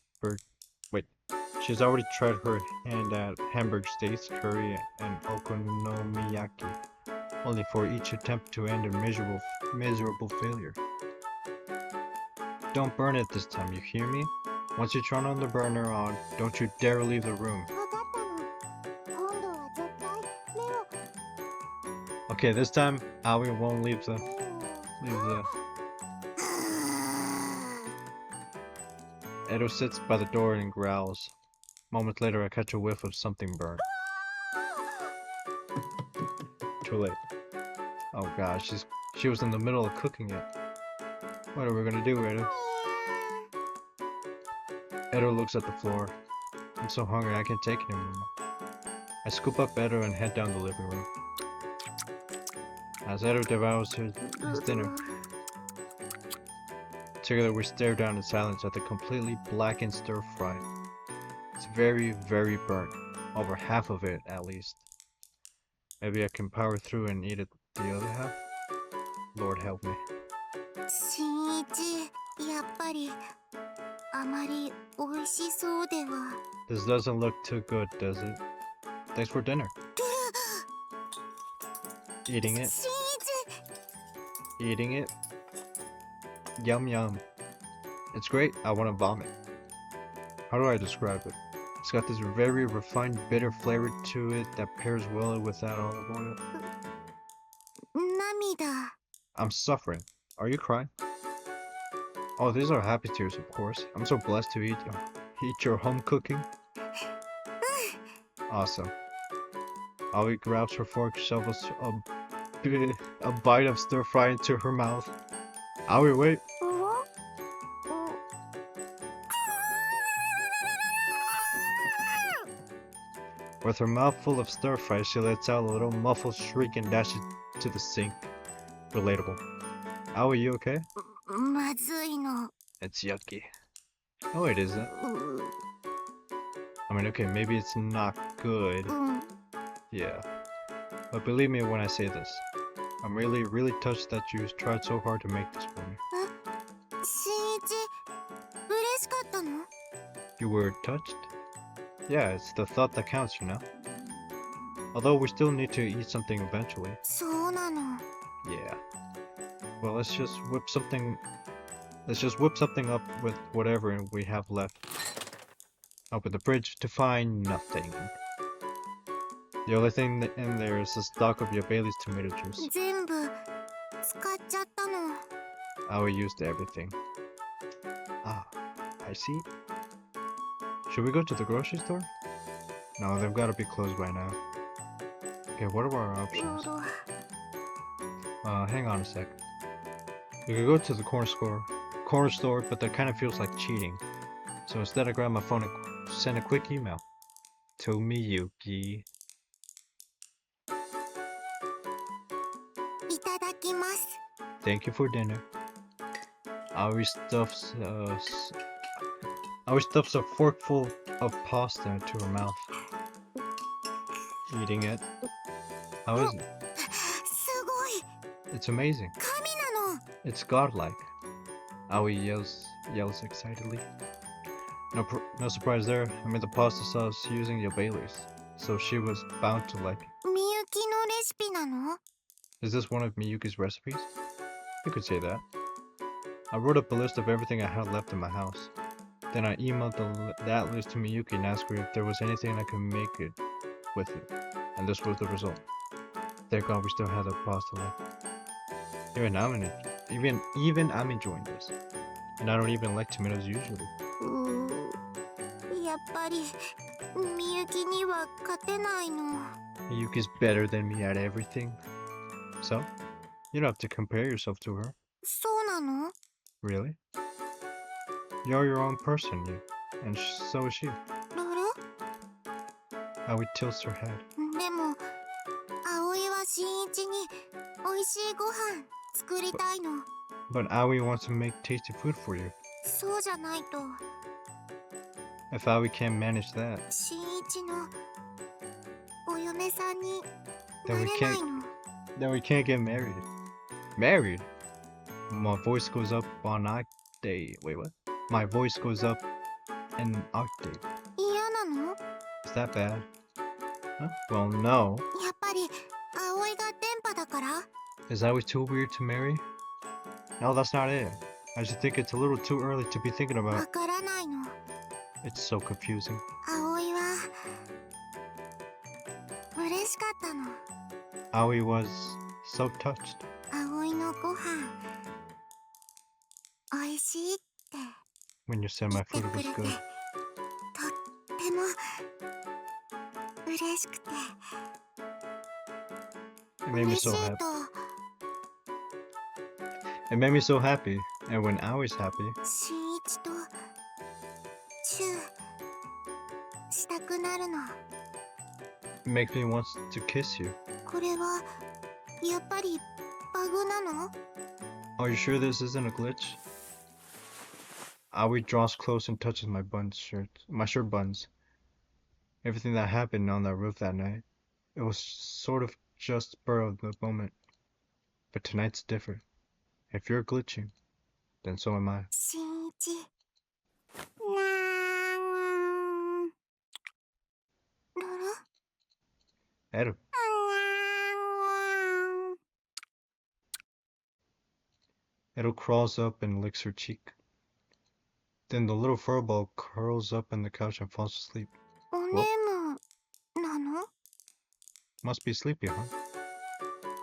at Hamburg steaks, curry, and okonomiyaki, only for each attempt to end in miserable failure. Don't burn it this time, you hear me? Once you turn on the burner on, don't you dare leave the room. わかったの今度は絶対目を Okay, this time, Aoi won't leave the... 目を Edo sits by the door and growls. Moments later, I catch a whiff of something burnt. Too late. Oh gosh, she was in the middle of cooking it. What are we gonna do, Edo? Edo looks at the floor. I'm so hungry I can't take it anymore. I scoop up Edo and head down the living room. As Edo devours his dinner, together we stare down in silence at the completely blackened stir fry. It's very, very burnt. Over half of it, at least. Maybe I can power through and eat it the other half? Lord help me. 新一やっぱりあまり美味しそうでは This doesn't look too good, does it? Thanks for dinner. Eating it. 新一 Eating it. Yum yum. It's great. I want to vomit. How do I describe it? It's got this very refined bitter flavor to it that pairs well with that olive oil. 涙 I'm suffering. Are you crying? Oh, these are happy tears, of course. I'm so blessed to eat your home cooking. Awesome. Aoi grabs her fork, shovels a bite of stir fry into her mouth. Aoi, wait. おお With her mouth full of stir fry, she lets out a little muffled shriek and dashes to the sink. Relatable. Aoi, you okay? まずいの It's yucky. No, it isn't. う I mean, okay, maybe it's not good. うん Yeah. But believe me when I say this. I'm really, really touched that you tried so hard to make this for me. 新一嬉しかったの You were touched? Yeah, it's the thought that counts, you know? Although we still need to eat something eventually. そうなの Yeah. Well, let's just whip something up with whatever we have left. Open the fridge to find nothing. The only thing in there is a stock of your Bailey's tomato juice. 全部使っちゃったの Aoi used everything. Ah, I see. Should we go to the grocery store? No, they've got to be closed by now. Okay, what are our なる options? ほど Hang on a sec. We could go to the corner store, but that kind of feels like cheating. So instead I grab my phone and send a quick email. To Miyuki. いただきます Thank you for dinner. Aoi stuffs a forkful of pasta into her mouth. Eating it. How is it? すごい It's amazing. 神なの It's godlike. Aoi yells excitedly. No surprise there. I made the pasta sauce using your Bailey's, so she was bound to like it. みゆきのレシピなの Is this one of Miyuki's recipes? You could say that. I wrote up a list of everything I had left in my house. Then I emailed that list to Miyuki and asked her if there was anything I could make it with it. And this was the result. Thank God we still have the pasta left. Even I'm enjoying this. And I don't even like tomatoes usually. やっぱりみゆきには勝てないの。 Miyuki's better than me at everything. So, you don't have to compare yourself to her. そうなの？ Really? You're your own person, you. And so is she. ロロ？ Aoi tilts her head. でも葵は新一に美味しいご飯作りたいの。 But Aoi wants to make tasty food for you. そうじゃないと If Aoi can't manage that, 新一のお嫁さんに then な we れない can't の。 then we can't get married. Married? My voice goes up on octave. Wait, what? My voice goes up an octave. 嫌なの？ Is that bad? Huh? Well, no. やっぱり葵が電波だから？ Is Aoi too weird to marry? No, that's not it. I just think it's a little too early to be thinking わ about. からないの。 It's so confusing. 葵は嬉しかったの。 Aoi was so touched 葵のご飯美味しいって when you said 言 my って food くれ was て good. とっても嬉しくて It made me 嬉し so い happy. と It made me so happy. And when Aoi's happy, 新一とチューしたくなるの。 it makes me want to kiss you. これはやっぱりバグなの？ Are you sure this isn't a glitch? Aoi draws close and touches my shirt buttons. Everything that happened on that roof that night, it was sort of just spur of the moment. But tonight's different. If you're glitching, then so am I. 新一なんロロ Edo. Edo crawls up and licks her cheek. Then the little furball curls up on the couch and falls asleep. おねむなの？ Must be sleepy, huh?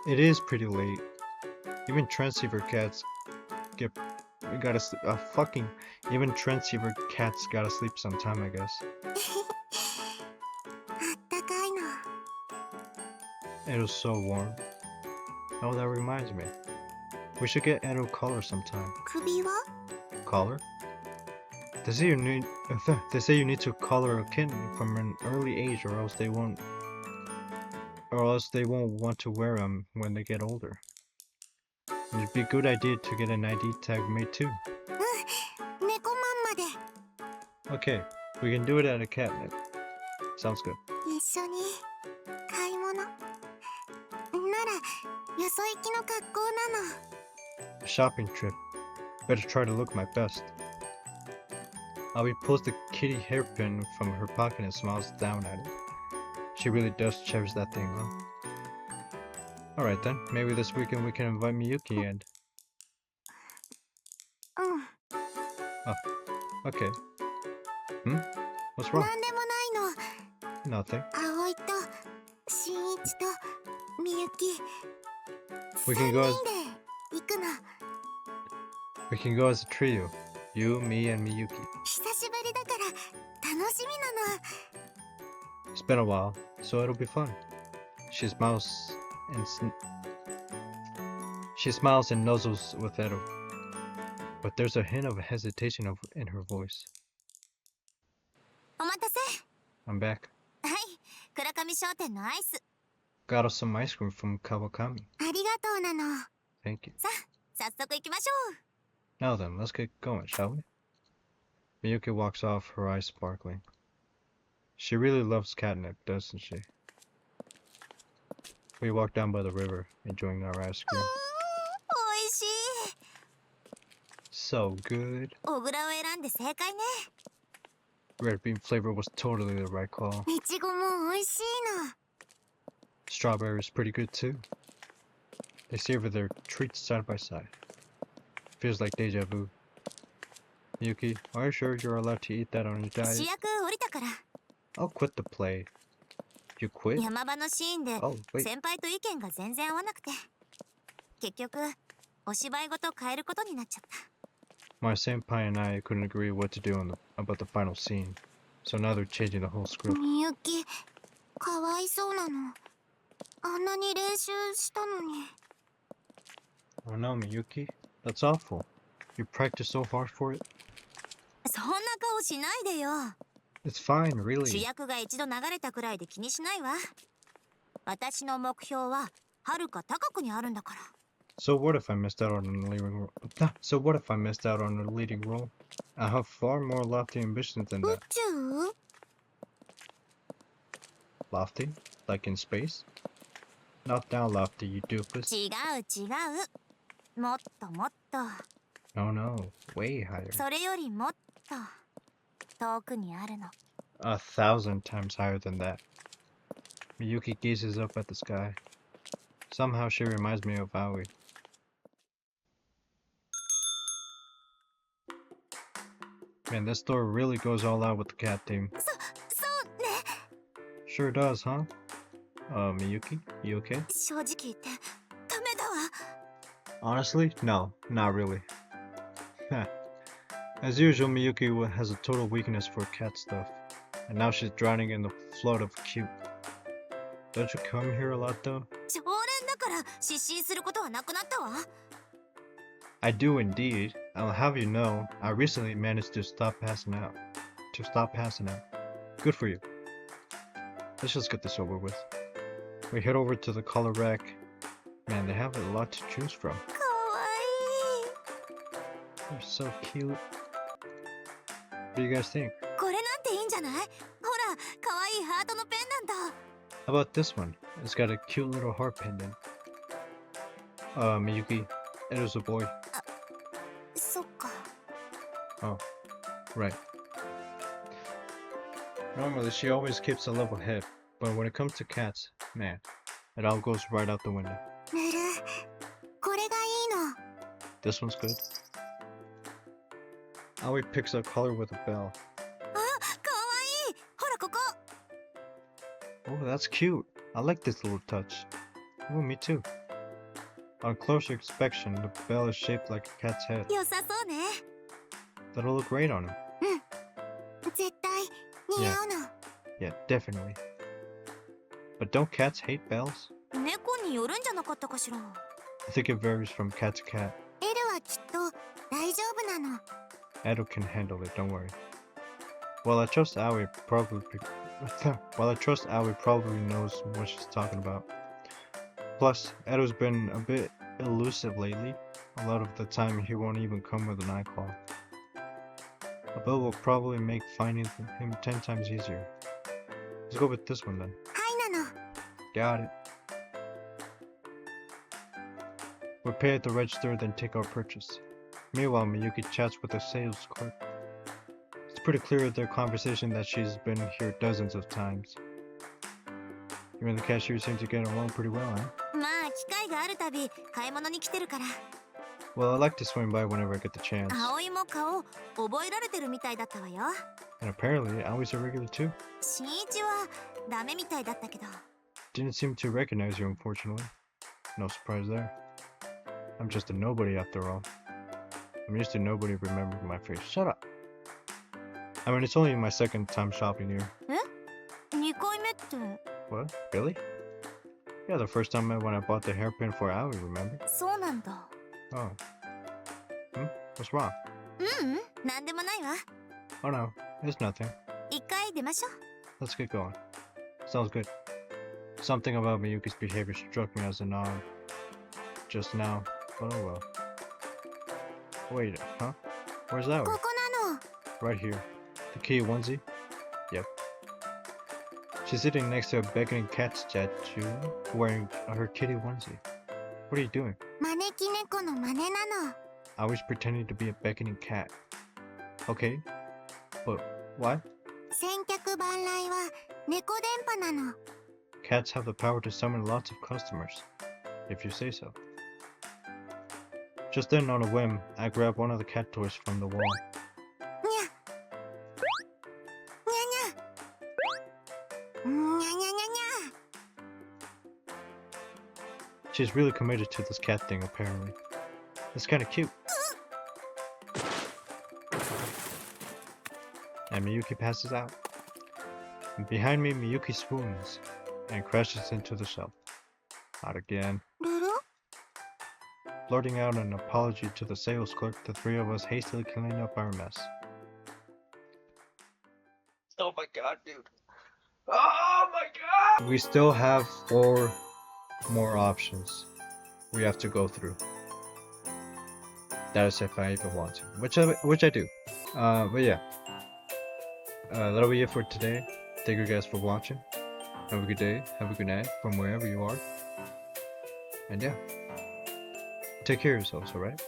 It is pretty late. Even transceiver cats even transceiver cats gotta sleep sometime, I guess. あったかいの。 Edo's so warm. Oh, that reminds me. We should get Edo collar sometime. 首は？ Collar? They say you need to collar a kitten from an early age, or else they won't want to wear them when they get older. It'd be a good idea to get an ID tag made too. うん、猫まんまで Okay, we can do it at a catnip. Sounds good. 一緒に買い物ならよそ行きの格好なの。 A shopping trip. Better try to look my best. Aoi pulls the kitty hairpin from her pocket and smiles down at it. She really does cherish that thing, huh? Alright then, maybe this weekend we can invite Miyuki and... うん、 Okay. Hmm? What's wrong? なんでもないの。 Nothing. 葵と新一とみゆき We 3 can go 人 as で行くの。 we can go as a trio. You, me, and Miyuki. 久しぶりだから楽しみなの。 It's been a while, so it'll be fun. She smiles and nuzzles with Edo. But there's a hint of hesitation in her voice. お待たせ。 I'm back. はい、倉上商店のアイス。 Got us some ice cream from Kawakami. ありがとうなの。 Thank you. さあ、早速行きましょう。 Now then, let's get going, shall we? Miyuki walks off, her eyes sparkling. She really loves catnip, doesn't she? We walk down by the river, enjoying our ice cream. おいしい。 So good. 小倉を選んで正解ね。 Red bean flavor was totally the right call. いちごも美味しいの。 Strawberry is pretty good too. They savor their treats side by side. Feels like deja vu. Miyuki, are you sure you're allowed to eat that on your 主 diet? 役降りたから。 I'll quit the play. You quit? 山場のシーンで Oh, wait. 先輩と意見が全然合わなくて、結局お芝居ごと変えることになっちゃった。 My senpai and I couldn't agree what to do about the final scene, so now they're changing the whole script. みゆき、かわいそうなの。あんなに練習したのに。 Oh no, Miyuki, that's awful. You practiced so hard for it. そんな顔しないでよ。 It's fine, 主 really. 役が一度流れたくらいで気にしないわ。私の目標ははるか高くにあるんだから。 So what if I missed out on the leading role? So what if I missed out on the leading role? I have far more lofty ambitions than 宇 that. 宙？ Lofty? Like in space? Not down lofty, you doofus. 違う。もっともっと。 No, no, way higher. それよりもっと遠くにあるの。 1,000 times higher than that. Miyuki gazes up at the sky. Somehow she reminds me of Aoi. Man, this store really goes all out with the cat theme. そうね。 Sure does, huh? Miyuki, you okay? 正直言ってダメだわ。 Honestly, no, not really. As usual, Miyuki has a total weakness for cat stuff, and now she's drowning in the flood of cute. Don't you come here a lot though? 常連だから失神することはなくなったわ。 I do indeed. I'll have you know, I recently managed to stop passing out. Good for you. Let's just get this over with. We head over to the color rack. Man, they have a lot to choose from. かわいい。 They're so cute. What do you guys think? これなんていいんじゃない？ほら、かわいいハートのペンダント。 How about this one? It's got a cute little heart pendant. Miyuki, it is a boy. そっか。 Oh, right. Normally, she always keeps a level head, but when it comes to cats, man, it all goes right out the window. ぬる、これがいいの。 This one's good. Aoi picks a collar with a bell. あ、かわいい。ほらここ。 Oh, that's cute. I like this little touch. Oh, me too. On closer inspection, the bell is shaped like a cat's head. 良さそうね。 That'll look great on him. 絶対似合うの。 Yeah, definitely. But don't cats hate bells? 猫によるんじゃなかったかしら。 I think it varies from cat to cat. エルはきっと大丈夫なの。 Edo can handle it, don't worry. Well, I trust Aoi probably knows what she's talking about. Plus, Edo's been a bit elusive lately. A lot of the time he won't even come with an eye claw. A bell will probably make finding him 10 times easier. Let's go with this one then. はいなの。 Got it. We pay at the register, then take our purchase. Meanwhile, Miyuki chats with the sales clerk. It's pretty clear in their conversation that she's been here dozens of times. You and the cashier seem to get along pretty well, huh? まあ機会があるたび買い物に来てるから。 Well, I like to swing by whenever I get the chance. 葵も顔覚えられてるみたいだったわよ。 And apparently, Aoi's a regular too. 新一はダメみたいだったけど。 Didn't seem to recognize you, unfortunately. No surprise there. I'm just a nobody after all. I'm used to nobody remembering my face. Shut up. I mean, it's only my second time shopping here. 2回目って。 What? Really? Yeah, the first time when I bought the hairpin for Aoi, remember? そうなんだ。 Oh. What's wrong? なんでもないわ。 Oh no, it's nothing. 一回出ましょう。 Let's get going. Sounds good. Something about Miyuki's behavior struck me as an odd just now, but oh well. Wait, huh? Where's Aoi? ここなの。 Right here. The key onesie? Yep. She's sitting next to a beckoning cat statue wearing her kitty onesie. What are you doing? 招き猫の真似なの。 I was pretending to be a beckoning cat. Okay, but why? 千客万来は猫電波なの。 Cats have the power to summon lots of customers, if you say so. Just then, on a whim, I grabbed one of the cat toys from the wall. にゃ。にゃにゃ。にゃにゃにゃにゃ。She's really committed to this cat thing, apparently. It's kind of cute. And Miyuki passes out. And behind me, Miyuki swoons and crashes into the shelf. Not again. ルル Blurting out an apology to the sales clerk, the three of us hastily clean up our mess. Oh my god, dude. Oh my god! We still have 4 more options we have to go through. That is if I even want to, which I do. But yeah. That'll be it for today. Thank you guys for watching. Have a good day, have a good night from wherever you are. And yeah. Take care of yourselves, alright?